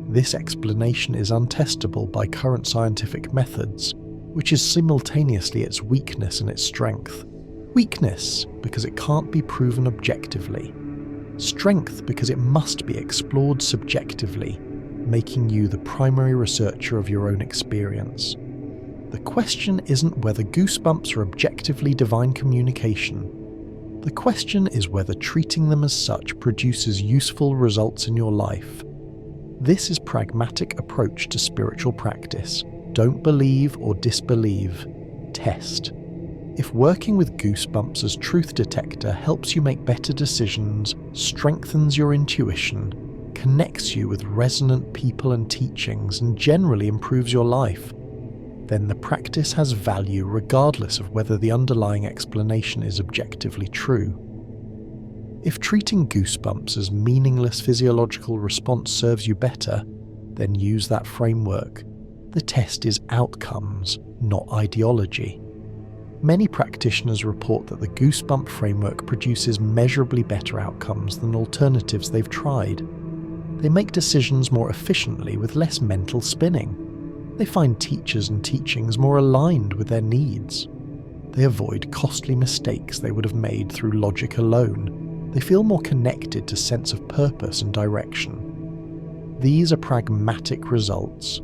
This explanation is untestable by current scientific methods, which is simultaneously its weakness and its strength. Weakness, because it can't be proven objectively. Strength, because it must be explored subjectively, making you the primary researcher of your own experience. The question isn't whether goosebumps are objectively divine communication. The question is whether treating them as such produces useful results in your life. This is pragmatic approach to spiritual practice. Don't believe or disbelieve. Test. If working with goosebumps as truth detector helps you make better decisions, strengthens your intuition, connects you with resonant people and teachings, and generally improves your life, then the practice has value regardless of whether the underlying explanation is objectively true. If treating goosebumps as meaningless physiological response serves you better, then use that framework. The test is outcomes, not ideology. Many practitioners report that the goosebump framework produces measurably better outcomes than alternatives they've tried. They make decisions more efficiently with less mental spinning. They find teachers and teachings more aligned with their needs. They avoid costly mistakes they would have made through logic alone. They feel more connected to sense of purpose and direction. These are pragmatic results.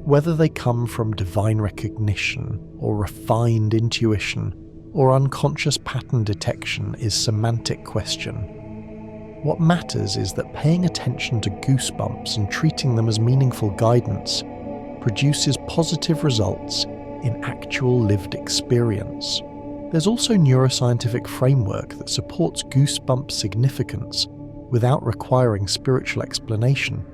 Whether they come from divine recognition or refined intuition or unconscious pattern detection is a semantic question. What matters is that paying attention to goosebumps and treating them as meaningful guidance produces positive results in actual lived experience. There's also neuroscientific framework that supports goosebumps' significance without requiring spiritual explanation.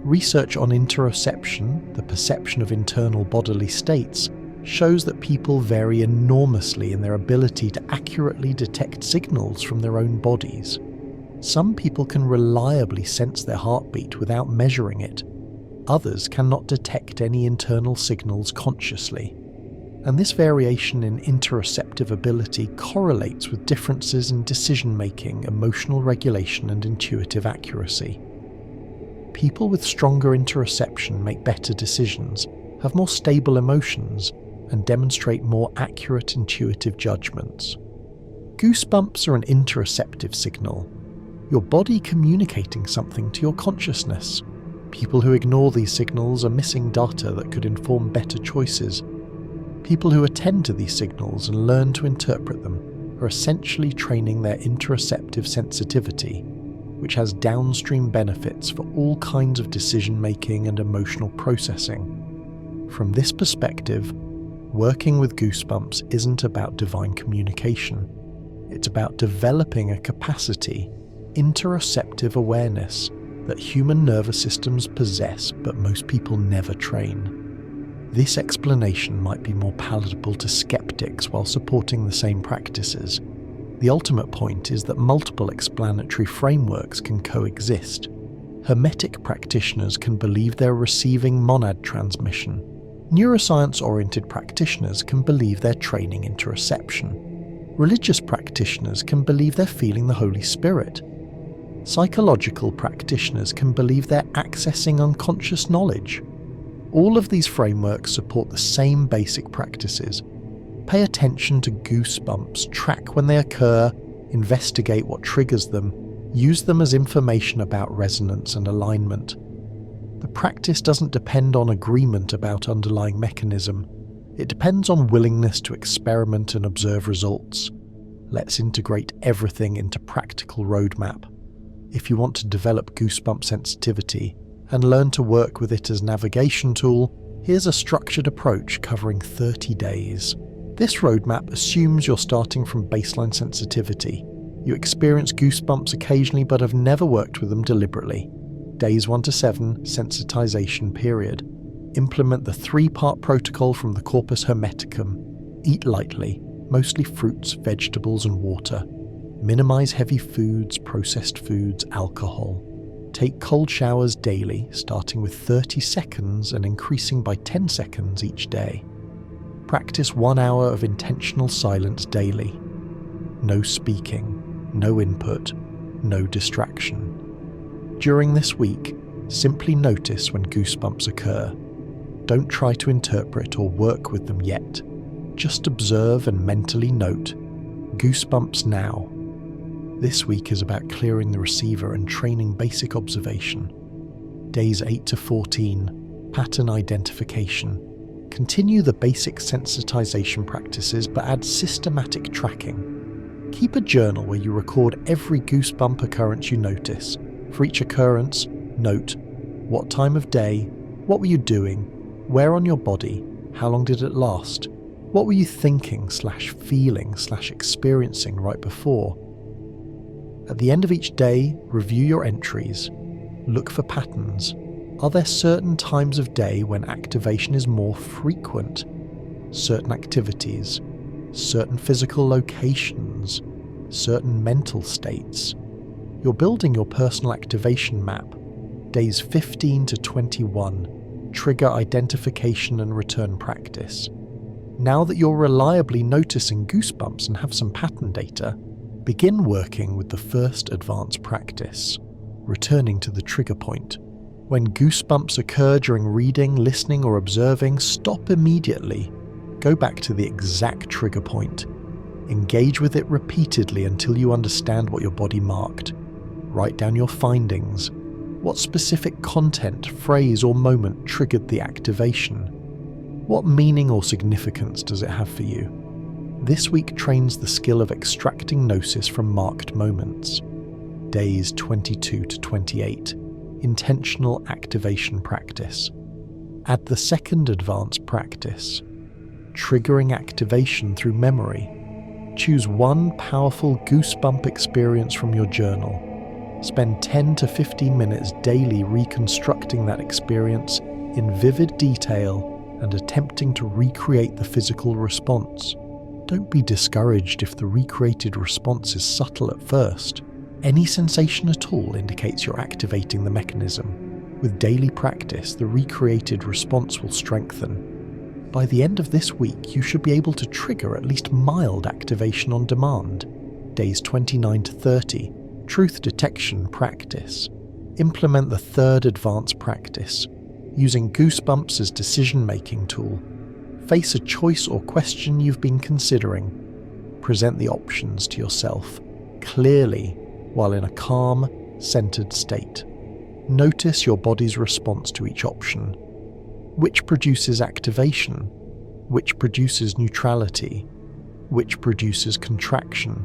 Research on interoception, the perception of internal bodily states, shows that people vary enormously in their ability to accurately detect signals from their own bodies. Some people can reliably sense their heartbeat without measuring it. Others cannot detect any internal signals consciously. And this variation in interoceptive ability correlates with differences in decision-making, emotional regulation, and intuitive accuracy. People with stronger interoception make better decisions, have more stable emotions, and demonstrate more accurate intuitive judgments. Goosebumps are an interoceptive signal, your body communicating something to your consciousness. People who ignore these signals are missing data that could inform better choices. People who attend to these signals and learn to interpret them are essentially training their interoceptive sensitivity, which has downstream benefits for all kinds of decision-making and emotional processing. From this perspective, working with goosebumps isn't about divine communication. It's about developing a capacity, interoceptive awareness, that human nervous systems possess but most people never train. This explanation might be more palatable to skeptics while supporting the same practices. The ultimate point is that multiple explanatory frameworks can coexist. Hermetic practitioners can believe they're receiving monad transmission. Neuroscience-oriented practitioners can believe they're training interoception. Religious practitioners can believe they're feeling the Holy Spirit. Psychological practitioners can believe they're accessing unconscious knowledge. All of these frameworks support the same basic practices. Pay attention to goosebumps, track when they occur, investigate what triggers them, use them as information about resonance and alignment. The practice doesn't depend on agreement about underlying mechanism. It depends on willingness to experiment and observe results. Let's integrate everything into practical roadmap. If you want to develop goosebump sensitivity and learn to work with it as a navigation tool, here's a structured approach covering 30 days. This roadmap assumes you're starting from baseline sensitivity. You experience goosebumps occasionally but have never worked with them deliberately. Days 1 to 7, sensitization period. Implement the 3-part protocol from the Corpus Hermeticum. Eat lightly, mostly fruits, vegetables, and water. Minimize heavy foods, processed foods, alcohol. Take cold showers daily, starting with 30 seconds and increasing by 10 seconds each day. Practice 1 hour of intentional silence daily. No speaking, no input, no distraction. During this week, simply notice when goosebumps occur. Don't try to interpret or work with them yet. Just observe and mentally note, goosebumps now. This week is about clearing the receiver and training basic observation. Days 8 to 14, pattern identification. Continue the basic sensitization practices but add systematic tracking. Keep a journal where you record every goosebump occurrence you notice. For each occurrence, note what time of day, what were you doing, where on your body, how long did it last, what were you thinking / feeling / experiencing right before. At the end of each day, review your entries. Look for patterns. Are there certain times of day when activation is more frequent? Certain activities, certain physical locations, certain mental states. You're building your personal activation map. Days 15 to 21, trigger identification and return practice. Now that you're reliably noticing goosebumps and have some pattern data, begin working with the first advanced practice, returning to the trigger point. When goosebumps occur during reading, listening, or observing, stop immediately. Go back to the exact trigger point. Engage with it repeatedly until you understand what your body marked. Write down your findings. What specific content, phrase, or moment triggered the activation? What meaning or significance does it have for you? This week trains the skill of extracting gnosis from marked moments. Days 22 to 28. Intentional activation practice. Add the second advanced practice. Triggering activation through memory. Choose one powerful goosebump experience from your journal. Spend 10 to 15 minutes daily reconstructing that experience in vivid detail and attempting to recreate the physical response. Don't be discouraged if the recreated response is subtle at first. Any sensation at all indicates you're activating the mechanism. With daily practice, the recreated response will strengthen. By the end of this week, you should be able to trigger at least mild activation on demand. Days 29 to 30. Truth detection practice. Implement the third advanced practice. Using Goosebumps as decision-making tool. Face a choice or question you've been considering. Present the options to yourself, clearly, while in a calm, centered state. Notice your body's response to each option. Which produces activation? Which produces neutrality? Which produces contraction?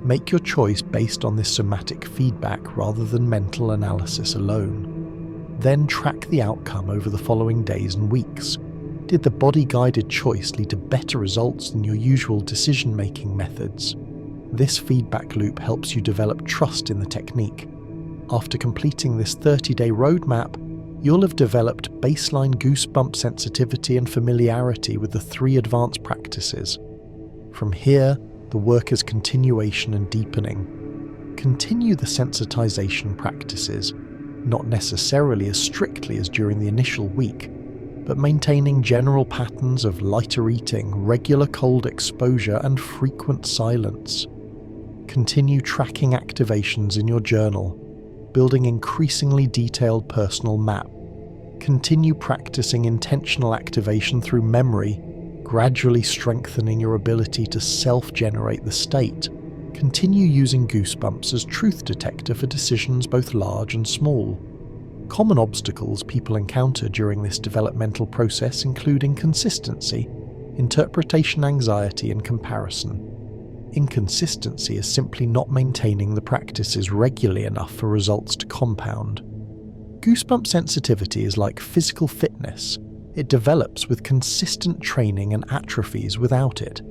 Make your choice based on this somatic feedback rather than mental analysis alone. Then track the outcome over the following days and weeks. Did the body-guided choice lead to better results than your usual decision-making methods? This feedback loop helps you develop trust in the technique. After completing this 30-day roadmap, you'll have developed baseline goosebump sensitivity and familiarity with the 3 advanced practices. From here, the work is continuation and deepening. Continue the sensitization practices, not necessarily as strictly as during the initial week, but maintaining general patterns of lighter eating, regular cold exposure, and frequent silence. Continue tracking activations in your journal, building increasingly detailed personal map. Continue practicing intentional activation through memory, gradually strengthening your ability to self-generate the state. Continue using Goosebumps as truth detector for decisions both large and small. Common obstacles people encounter during this developmental process include inconsistency, interpretation anxiety, and comparison. Inconsistency is simply not maintaining the practices regularly enough for results to compound. Goosebump sensitivity is like physical fitness. It develops with consistent training and atrophies without it.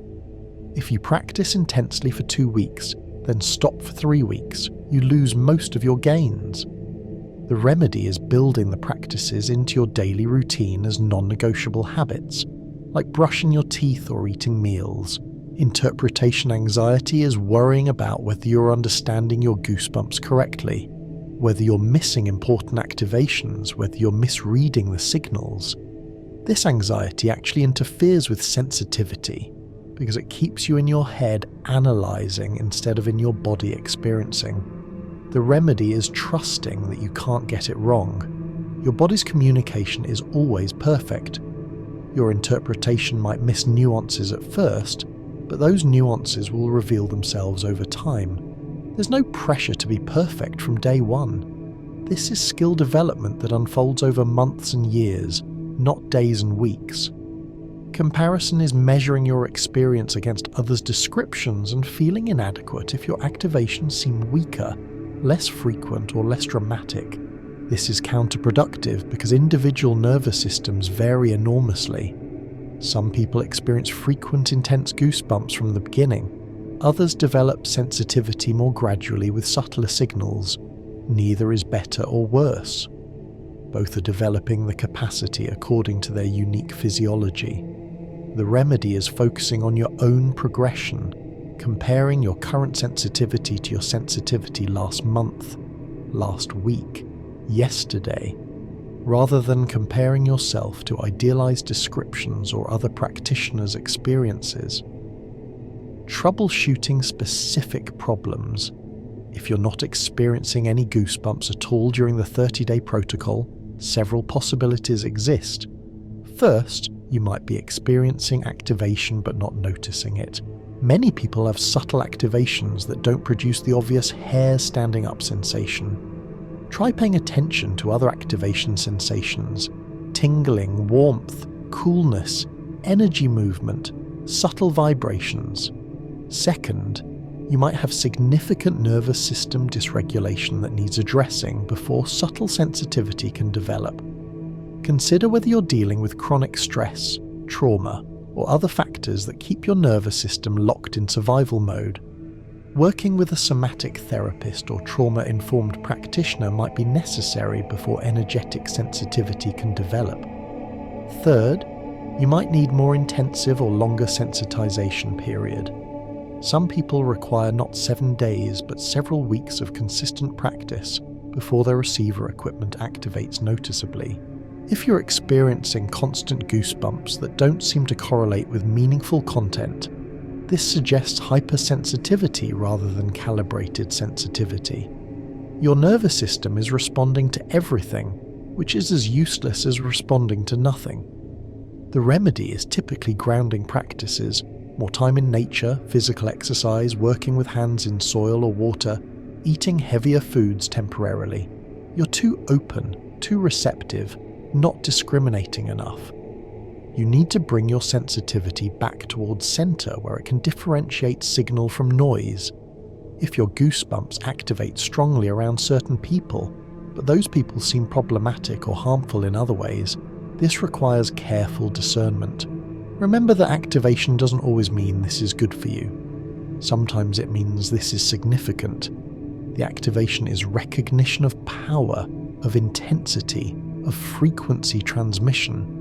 If you practice intensely for 2 weeks, then stop for 3 weeks, you lose most of your gains. The remedy is building the practices into your daily routine as non-negotiable habits, like brushing your teeth or eating meals. Interpretation anxiety is worrying about whether you're understanding your goosebumps correctly, whether you're missing important activations, whether you're misreading the signals. This anxiety actually interferes with sensitivity because it keeps you in your head analysing instead of in your body experiencing. The remedy is trusting that you can't get it wrong. Your body's communication is always perfect. Your interpretation might miss nuances at first, but those nuances will reveal themselves over time. There's no pressure to be perfect from day one. This is skill development that unfolds over months and years, not days and weeks. Comparison is measuring your experience against others' descriptions and feeling inadequate if your activations seem weaker, less frequent, or less dramatic. This is counterproductive because individual nervous systems vary enormously. Some people experience frequent intense goosebumps from the beginning. Others develop sensitivity more gradually with subtler signals. Neither is better or worse. Both are developing the capacity according to their unique physiology. The remedy is focusing on your own progression, comparing your current sensitivity to your sensitivity last month, last week, yesterday, rather than comparing yourself to idealized descriptions or other practitioners' experiences. Troubleshooting specific problems. If you're not experiencing any goosebumps at all during the 30-day protocol, several possibilities exist. First, you might be experiencing activation but not noticing it. Many people have subtle activations that don't produce the obvious hair standing up sensation. Try paying attention to other activation sensations: tingling, warmth, coolness, energy movement, subtle vibrations. Second, you might have significant nervous system dysregulation that needs addressing before subtle sensitivity can develop. Consider whether you're dealing with chronic stress, trauma, or other factors that keep your nervous system locked in survival mode. Working with a somatic therapist or trauma-informed practitioner might be necessary before energetic sensitivity can develop. Third, you might need more intensive or longer sensitization period. Some people require not 7 days but several weeks of consistent practice before their receiver equipment activates noticeably. If you're experiencing constant goosebumps that don't seem to correlate with meaningful content, this suggests hypersensitivity rather than calibrated sensitivity. Your nervous system is responding to everything, which is as useless as responding to nothing. The remedy is typically grounding practices, more time in nature, physical exercise, working with hands in soil or water, eating heavier foods temporarily. You're too open, too receptive, not discriminating enough. You need to bring your sensitivity back towards center where it can differentiate signal from noise. If your goosebumps activate strongly around certain people, but those people seem problematic or harmful in other ways, this requires careful discernment. Remember that activation doesn't always mean this is good for you. Sometimes it means this is significant. The activation is recognition of power, of intensity, of frequency transmission.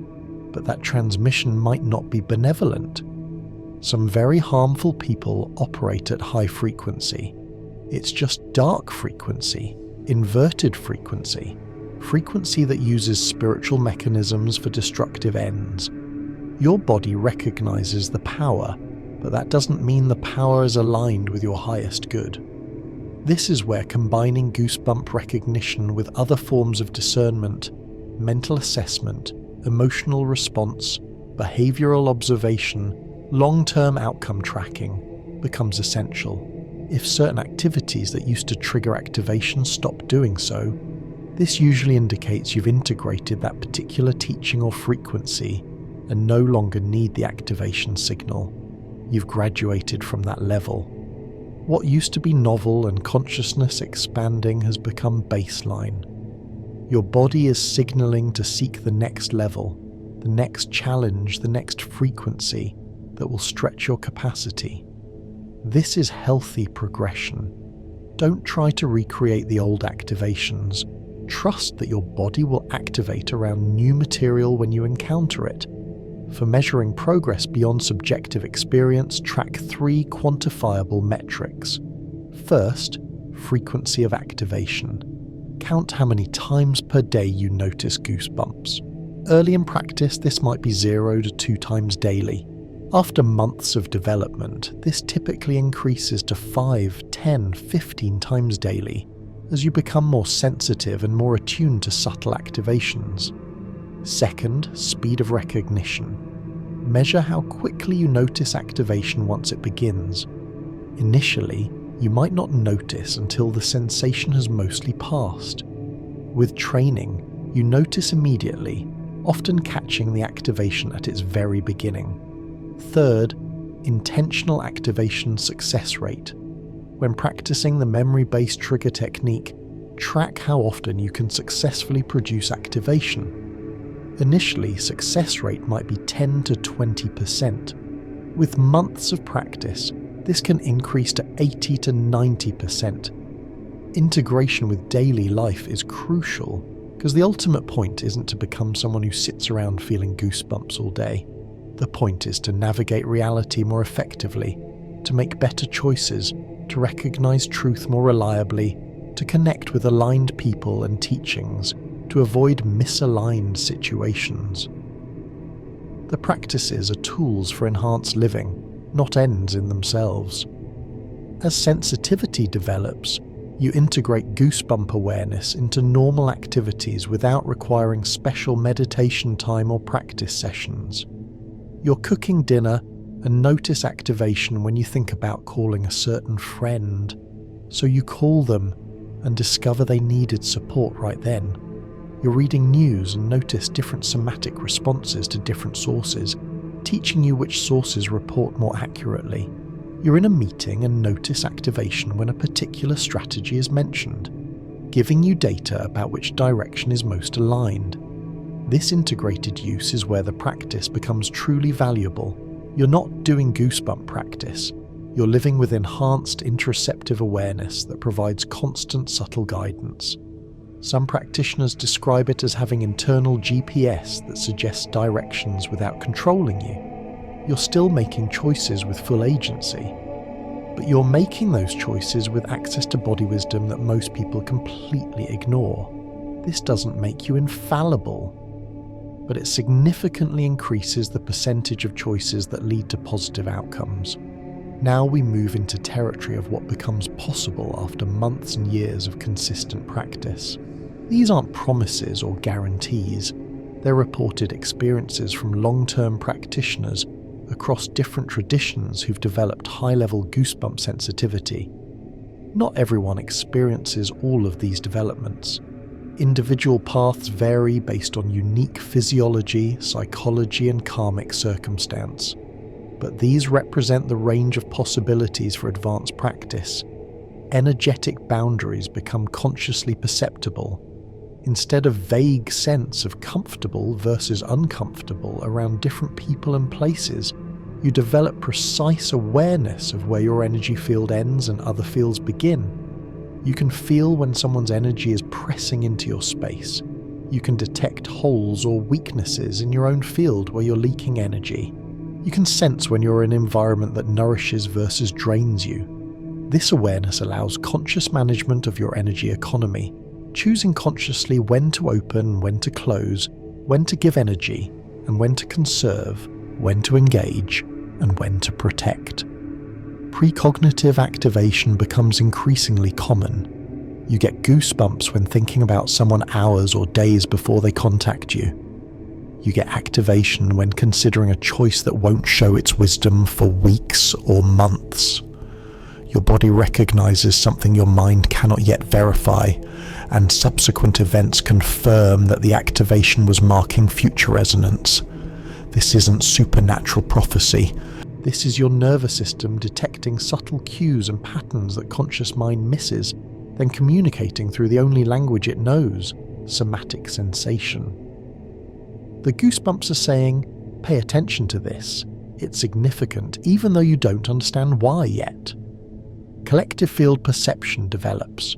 But that transmission might not be benevolent. Some very harmful people operate at high frequency. It's just dark frequency, inverted frequency, frequency that uses spiritual mechanisms for destructive ends. Your body recognizes the power, but that doesn't mean the power is aligned with your highest good. This is where combining goosebump recognition with other forms of discernment, mental assessment, emotional response, behavioral observation, long-term outcome tracking becomes essential. If certain activities that used to trigger activation stop doing so, this usually indicates you've integrated that particular teaching or frequency and no longer need the activation signal. You've graduated from that level. What used to be novel and consciousness expanding has become baseline. Your body is signaling to seek the next level, the next challenge, the next frequency that will stretch your capacity. This is healthy progression. Don't try to recreate the old activations. Trust that your body will activate around new material when you encounter it. For measuring progress beyond subjective experience, track 3 quantifiable metrics. First, frequency of activation. Count how many times per day you notice goosebumps. Early in practice, this might be 0 to 2 times daily. After months of development, this typically increases to 5, 10, 15 times daily as you become more sensitive and more attuned to subtle activations. Second, speed of recognition. Measure how quickly you notice activation once it begins. Initially, you might not notice until the sensation has mostly passed. With training, you notice immediately, often catching the activation at its very beginning. Third, intentional activation success rate. When practicing the memory-based trigger technique, track how often you can successfully produce activation. Initially, success rate might be 10 to 20%. With months of practice, this can increase to 80 to 90%. Integration with daily life is crucial, because the ultimate point isn't to become someone who sits around feeling goosebumps all day. The point is to navigate reality more effectively, to make better choices, to recognize truth more reliably, to connect with aligned people and teachings, to avoid misaligned situations. The practices are tools for enhanced living, not ends in themselves. As sensitivity develops, you integrate goosebump awareness into normal activities without requiring special meditation time or practice sessions. You're cooking dinner and notice activation when you think about calling a certain friend, so you call them and discover they needed support right then. You're reading news and notice different somatic responses to different sources, teaching you which sources report more accurately. You're in a meeting and notice activation when a particular strategy is mentioned, giving you data about which direction is most aligned. This integrated use is where the practice becomes truly valuable. You're not doing goosebump practice. You're living with enhanced interoceptive awareness that provides constant subtle guidance. Some practitioners describe it as having internal GPS that suggests directions without controlling you. You're still making choices with full agency, but you're making those choices with access to body wisdom that most people completely ignore. This doesn't make you infallible, but it significantly increases the percentage of choices that lead to positive outcomes. Now we move into territory of what becomes possible after months and years of consistent practice. These aren't promises or guarantees, they're reported experiences from long-term practitioners across different traditions who've developed high-level goosebump sensitivity. Not everyone experiences all of these developments. Individual paths vary based on unique physiology, psychology, and karmic circumstance. But these represent the range of possibilities for advanced practice. Energetic boundaries become consciously perceptible. Instead of vague sense of comfortable versus uncomfortable around different people and places, you develop precise awareness of where your energy field ends and other fields begin. You can feel when someone's energy is pressing into your space. You can detect holes or weaknesses in your own field where you're leaking energy. You can sense when you're in an environment that nourishes versus drains you. This awareness allows conscious management of your energy economy, choosing consciously when to open, when to close, when to give energy, and when to conserve, when to engage, and when to protect. Precognitive activation becomes increasingly common. You get goosebumps when thinking about someone hours or days before they contact you. You get activation when considering a choice that won't show its wisdom for weeks or months. Your body recognizes something your mind cannot yet verify, and subsequent events confirm that the activation was marking future resonance. This isn't supernatural prophecy. This is your nervous system detecting subtle cues and patterns that conscious mind misses, then communicating through the only language it knows, somatic sensation. The goosebumps are saying, pay attention to this. It's significant, even though you don't understand why yet. Collective field perception develops.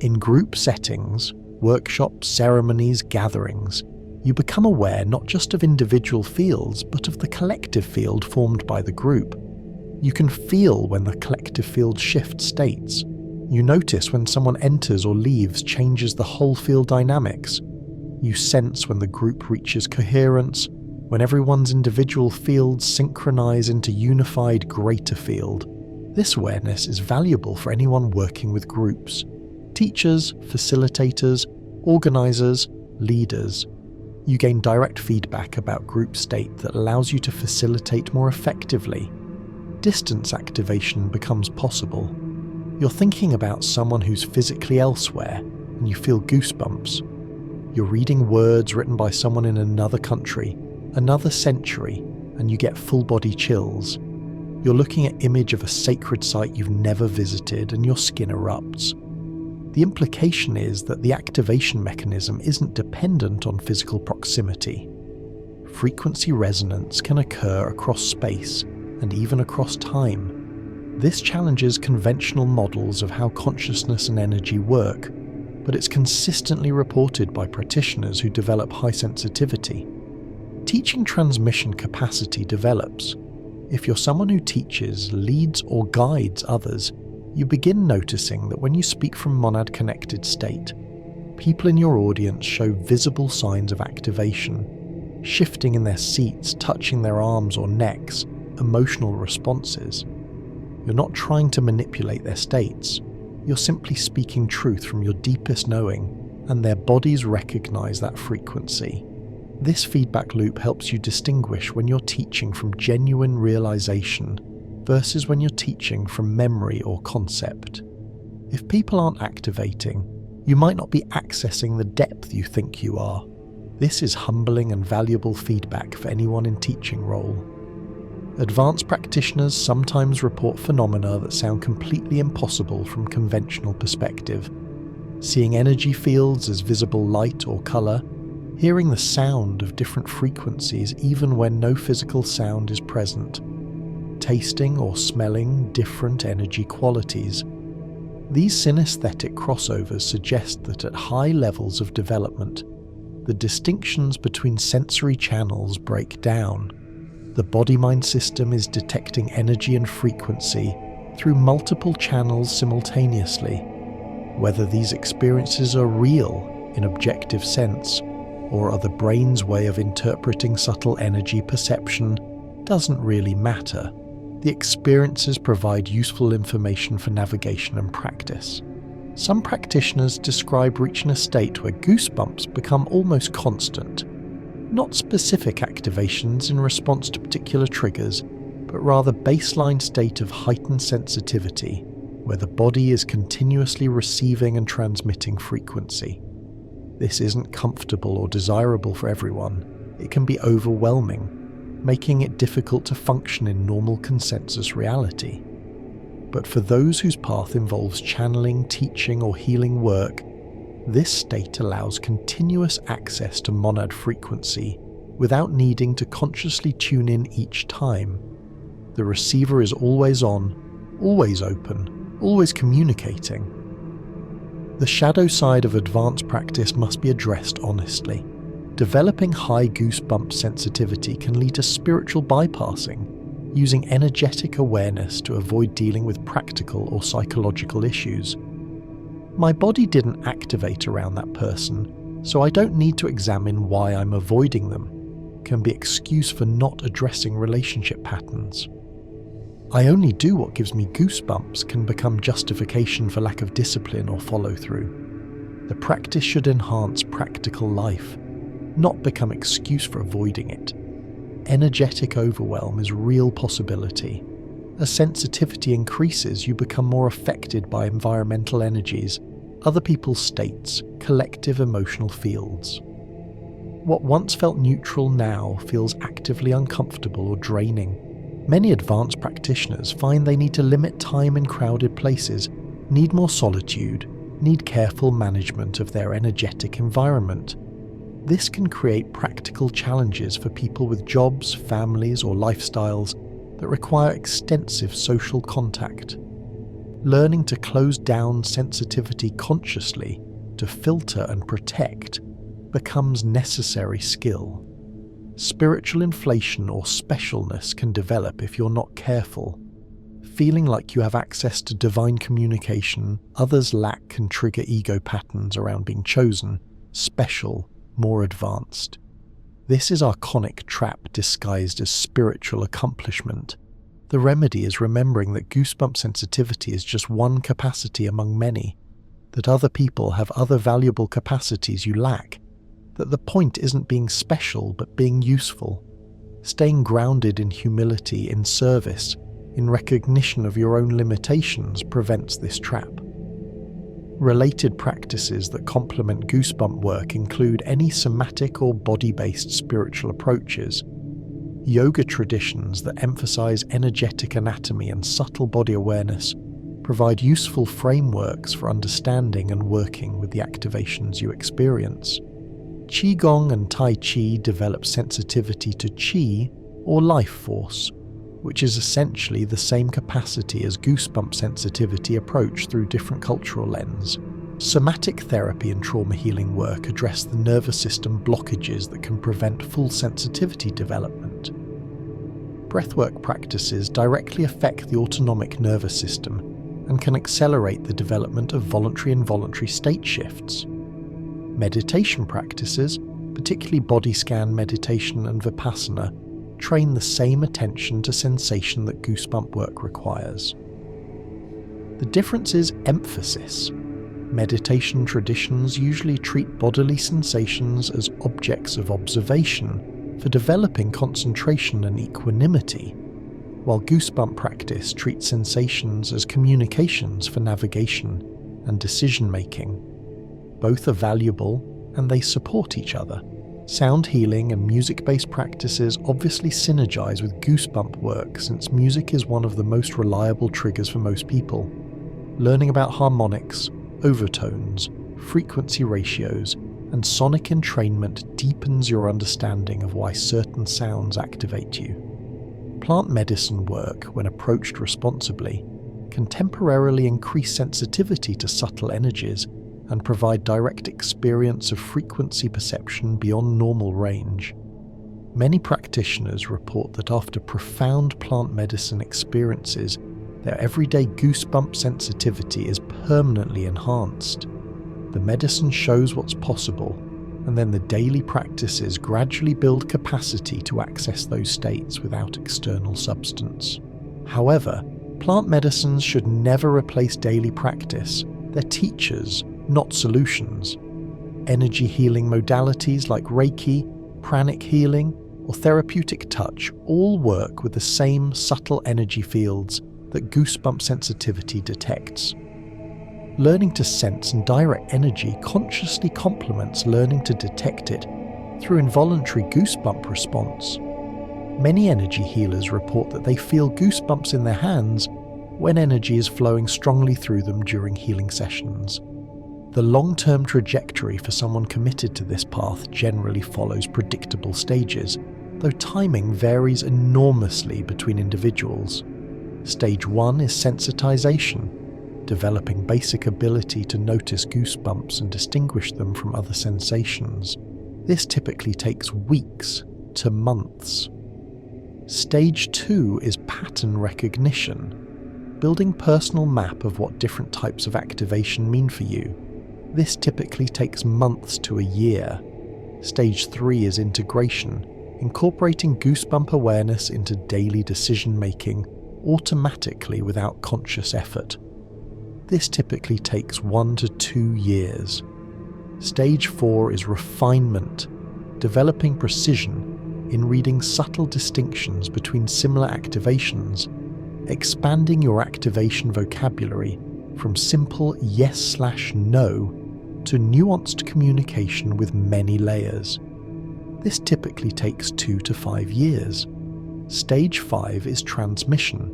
In group settings, workshops, ceremonies, gatherings, you become aware not just of individual fields, but of the collective field formed by the group. You can feel when the collective field shifts states. You notice when someone enters or leaves changes the whole field dynamics. You sense when the group reaches coherence, when everyone's individual fields synchronize into unified greater field. This awareness is valuable for anyone working with groups. Teachers, facilitators, organizers, leaders. You gain direct feedback about group state that allows you to facilitate more effectively. Distance activation becomes possible. You're thinking about someone who's physically elsewhere, and you feel goosebumps. You're reading words written by someone in another country, another century, and you get full-body chills. You're looking at image of a sacred site you've never visited, and your skin erupts. The implication is that the activation mechanism isn't dependent on physical proximity. Frequency resonance can occur across space and even across time. This challenges conventional models of how consciousness and energy work, but it's consistently reported by practitioners who develop high sensitivity. Teaching transmission capacity develops. If you're someone who teaches, leads, or guides others, you begin noticing that when you speak from monad-connected state, people in your audience show visible signs of activation, shifting in their seats, touching their arms or necks, emotional responses. You're not trying to manipulate their states. You're simply speaking truth from your deepest knowing, and their bodies recognize that frequency. This feedback loop helps you distinguish when you're teaching from genuine realization versus when you're teaching from memory or concept. If people aren't activating, you might not be accessing the depth you think you are. This is humbling and valuable feedback for anyone in teaching role. Advanced practitioners sometimes report phenomena that sound completely impossible from conventional perspective. Seeing energy fields as visible light or colour, hearing the sound of different frequencies even when no physical sound is present, tasting or smelling different energy qualities. These synesthetic crossovers suggest that at high levels of development, the distinctions between sensory channels break down. The body-mind system is detecting energy and frequency through multiple channels simultaneously. Whether these experiences are real in objective sense or are the brain's way of interpreting subtle energy perception doesn't really matter. The experiences provide useful information for navigation and practice. Some practitioners describe reaching a state where goosebumps become almost constant. Not specific activations in response to particular triggers, but rather baseline state of heightened sensitivity, where the body is continuously receiving and transmitting frequency. This isn't comfortable or desirable for everyone. It can be overwhelming, making it difficult to function in normal consensus reality. But for those whose path involves channeling, teaching, or healing work, this state allows continuous access to monad frequency without needing to consciously tune in each time. The receiver is always on, always open, always communicating. The shadow side of advanced practice must be addressed honestly. Developing high goosebump sensitivity can lead to spiritual bypassing, using energetic awareness to avoid dealing with practical or psychological issues. My body didn't activate around that person, so I don't need to examine why I'm avoiding them, can be excuse for not addressing relationship patterns. I only do what gives me goosebumps can become justification for lack of discipline or follow-through. The practice should enhance practical life, not become excuse for avoiding it. Energetic overwhelm is a real possibility. As sensitivity increases, you become more affected by environmental energies, other people's states, collective emotional fields. What once felt neutral now feels actively uncomfortable or draining. Many advanced practitioners find they need to limit time in crowded places, need more solitude, need careful management of their energetic environment. This can create practical challenges for people with jobs, families, or lifestyles that require extensive social contact. Learning to close down sensitivity consciously to filter and protect becomes necessary skill. Spiritual inflation or specialness can develop if you're not careful. Feeling like you have access to divine communication others lack can trigger ego patterns around being chosen, special, more advanced. This is our chronic trap disguised as spiritual accomplishment. The remedy is remembering that goosebump sensitivity is just one capacity among many, that other people have other valuable capacities you lack, that the point isn't being special but being useful. Staying grounded in humility, in service, in recognition of your own limitations prevents this trap. Related practices that complement goosebump work include any somatic or body-based spiritual approaches, yoga traditions that emphasize energetic anatomy and subtle body awareness provide useful frameworks for understanding and working with the activations you experience. Qigong and Tai Chi develop sensitivity to Qi or life force, which is essentially the same capacity as goosebump sensitivity approached through different cultural lens. Somatic therapy and trauma healing work address the nervous system blockages that can prevent full sensitivity development. Breathwork practices directly affect the autonomic nervous system and can accelerate the development of voluntary and involuntary state shifts. Meditation practices, particularly body scan meditation and vipassana, train the same attention to sensation that goosebump work requires. The difference is emphasis. Meditation traditions usually treat bodily sensations as objects of observation for developing concentration and equanimity, while goosebump practice treats sensations as communications for navigation. and decision-making. Both are valuable, and they support each other. Sound healing and music-based practices obviously synergize with goosebump work, since music is one of the most reliable triggers for most people. Learning about harmonics, overtones, frequency ratios, and sonic entrainment deepens your understanding of why certain sounds activate you. Plant medicine work, when approached responsibly, can temporarily increase sensitivity to subtle energies and provide direct experience of frequency perception beyond normal range. Many practitioners report that after profound plant medicine experiences, their everyday goosebump sensitivity is permanently enhanced. The medicine shows what's possible, and then the daily practices gradually build capacity to access those states without external substance. However, plant medicines should never replace daily practice. They're teachers, not solutions. Energy healing modalities like Reiki, pranic healing, or therapeutic touch all work with the same subtle energy fields that goosebump sensitivity detects. Learning to sense and direct energy consciously complements learning to detect it through involuntary goosebump response. Many energy healers report that they feel goosebumps in their hands when energy is flowing strongly through them during healing sessions. The long-term trajectory for someone committed to this path generally follows predictable stages, though timing varies enormously between individuals. Stage 1 is sensitization, developing basic ability to notice goosebumps and distinguish them from other sensations. This typically takes weeks to months. Stage 2 is pattern recognition, building personal map of what different types of activation mean for you. This typically takes months to a year. Stage 3 is integration, incorporating goosebump awareness into daily decision-making automatically without conscious effort. This typically takes 1 to 2 years. Stage 4 is refinement, developing precision in reading subtle distinctions between similar activations, expanding your activation vocabulary from simple yes/no to nuanced communication with many layers. This typically takes 2 to 5 years. Stage 5 is transmission,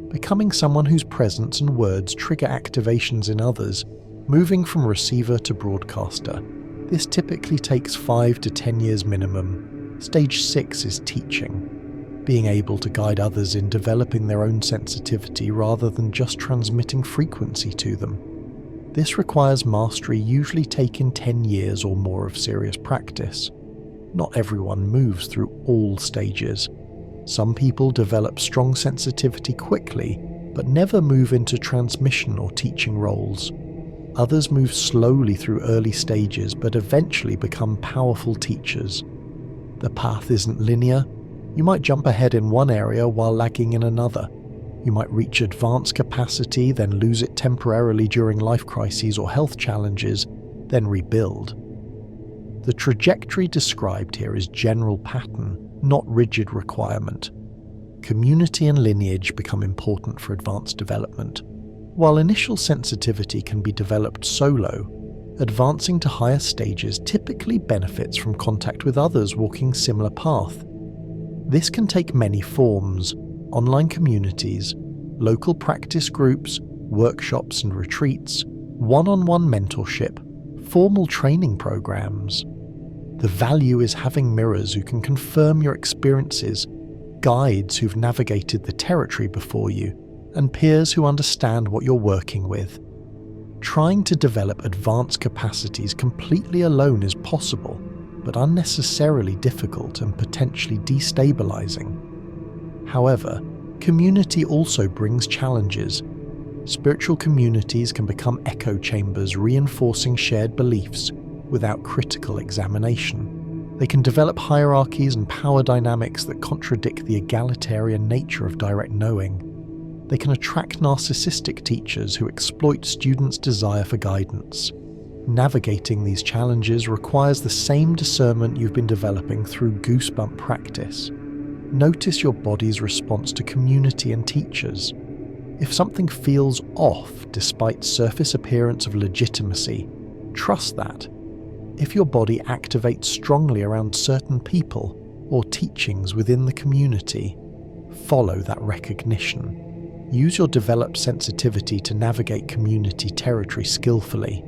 becoming someone whose presence and words trigger activations in others, moving from receiver to broadcaster. This typically takes 5 to 10 years minimum. Stage 6 is teaching, being able to guide others in developing their own sensitivity rather than just transmitting frequency to them. This requires mastery, usually taking 10 years or more of serious practice. Not everyone moves through all stages. Some people develop strong sensitivity quickly, but never move into transmission or teaching roles. Others move slowly through early stages, but eventually become powerful teachers. The path isn't linear. You might jump ahead in one area while lagging in another. You might reach advanced capacity, then lose it temporarily during life crises or health challenges, then rebuild. The trajectory described here is general pattern, not rigid requirement. Community and lineage become important for advanced development. While initial sensitivity can be developed solo, advancing to higher stages typically benefits from contact with others walking similar path. This can take many forms: online communities, local practice groups, workshops and retreats, one-on-one mentorship, formal training programs. The value is having mirrors who can confirm your experiences, guides who've navigated the territory before you, and peers who understand what you're working with. Trying to develop advanced capacities completely alone is possible, but unnecessarily difficult and potentially destabilizing. However, community also brings challenges. Spiritual communities can become echo chambers reinforcing shared beliefs without critical examination. They can develop hierarchies and power dynamics that contradict the egalitarian nature of direct knowing. They can attract narcissistic teachers who exploit students' desire for guidance. Navigating these challenges requires the same discernment you've been developing through goosebump practice. Notice your body's response to community and teachers. If something feels off despite surface appearance of legitimacy, trust that. If your body activates strongly around certain people or teachings within the community, follow that recognition. Use your developed sensitivity to navigate community territory skillfully.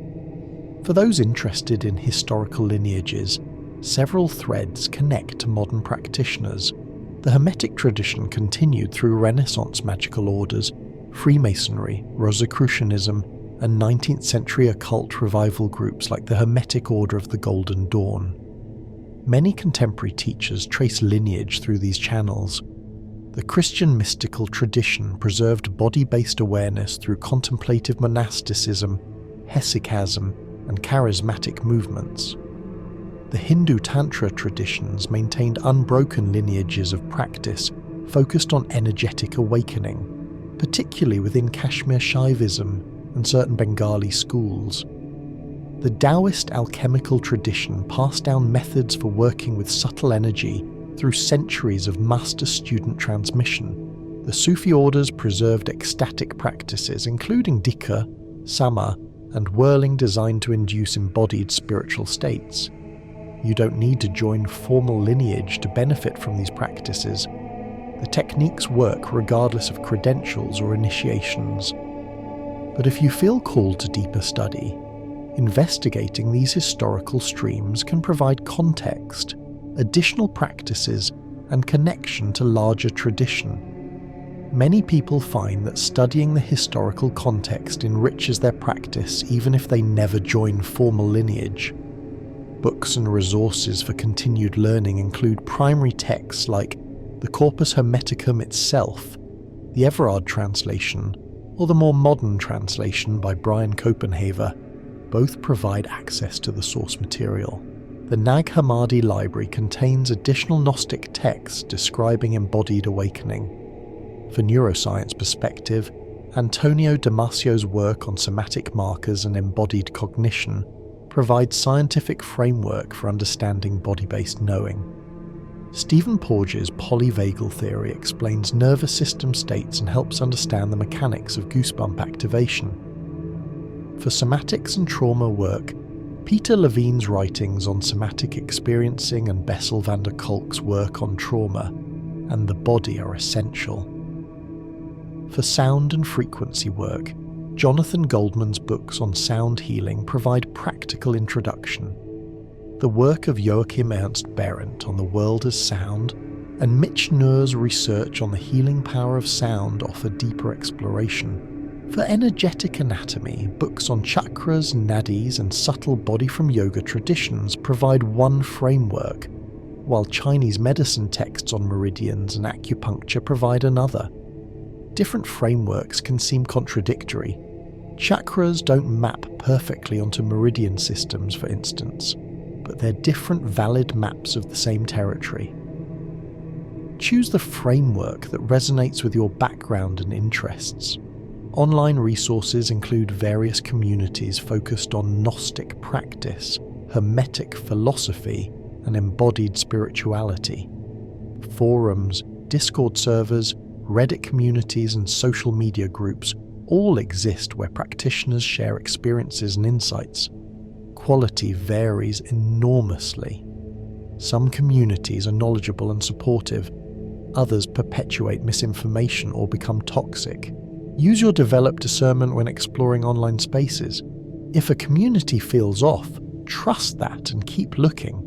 For those interested in historical lineages, several threads connect to modern practitioners. The Hermetic tradition continued through Renaissance magical orders, Freemasonry, Rosicrucianism, and 19th century occult revival groups like the Hermetic Order of the Golden Dawn. Many contemporary teachers trace lineage through these channels. The Christian mystical tradition preserved body-based awareness through contemplative monasticism, hesychasm, and charismatic movements. The Hindu Tantra traditions maintained unbroken lineages of practice focused on energetic awakening, particularly within Kashmir Shaivism and certain Bengali schools. The Taoist alchemical tradition passed down methods for working with subtle energy through centuries of master-student transmission. The Sufi orders preserved ecstatic practices including dhikr, sama, and whirling designed to induce embodied spiritual states. You don't need to join formal lineage to benefit from these practices. The techniques work regardless of credentials or initiations. But if you feel called to deeper study, investigating these historical streams can provide context, additional practices, and connection to larger tradition. Many people find that studying the historical context enriches their practice even if they never join formal lineage. Books and resources for continued learning include primary texts like the Corpus Hermeticum itself, the Everard translation, or the more modern translation by Brian Copenhaver. Both provide access to the source material. The Nag Hammadi library contains additional Gnostic texts describing embodied awakening. For neuroscience perspective, Antonio Damasio's work on somatic markers and embodied cognition provides scientific framework for understanding body-based knowing. Stephen Porges' polyvagal theory explains nervous system states and helps understand the mechanics of goosebump activation. For somatics and trauma work, Peter Levine's writings on somatic experiencing and Bessel van der Kolk's work on trauma and the body are essential. For sound and frequency work, Jonathan Goldman's books on sound healing provide practical introduction. The work of Joachim Ernst Berendt on the world as sound and Mitch Nuhr's research on the healing power of sound offer deeper exploration. For energetic anatomy, books on chakras, nadis, and subtle body from yoga traditions provide one framework, while Chinese medicine texts on meridians and acupuncture provide another. Different frameworks can seem contradictory. Chakras don't map perfectly onto meridian systems, for instance, but they're different valid maps of the same territory. Choose the framework that resonates with your background and interests. Online resources include various communities focused on Gnostic practice, Hermetic philosophy, and embodied spirituality. Forums, Discord servers, Reddit communities, and social media groups all exist where practitioners share experiences and insights. Quality varies enormously. Some communities are knowledgeable and supportive, others perpetuate misinformation or become toxic. Use your developed discernment when exploring online spaces. If a community feels off, trust that and keep looking.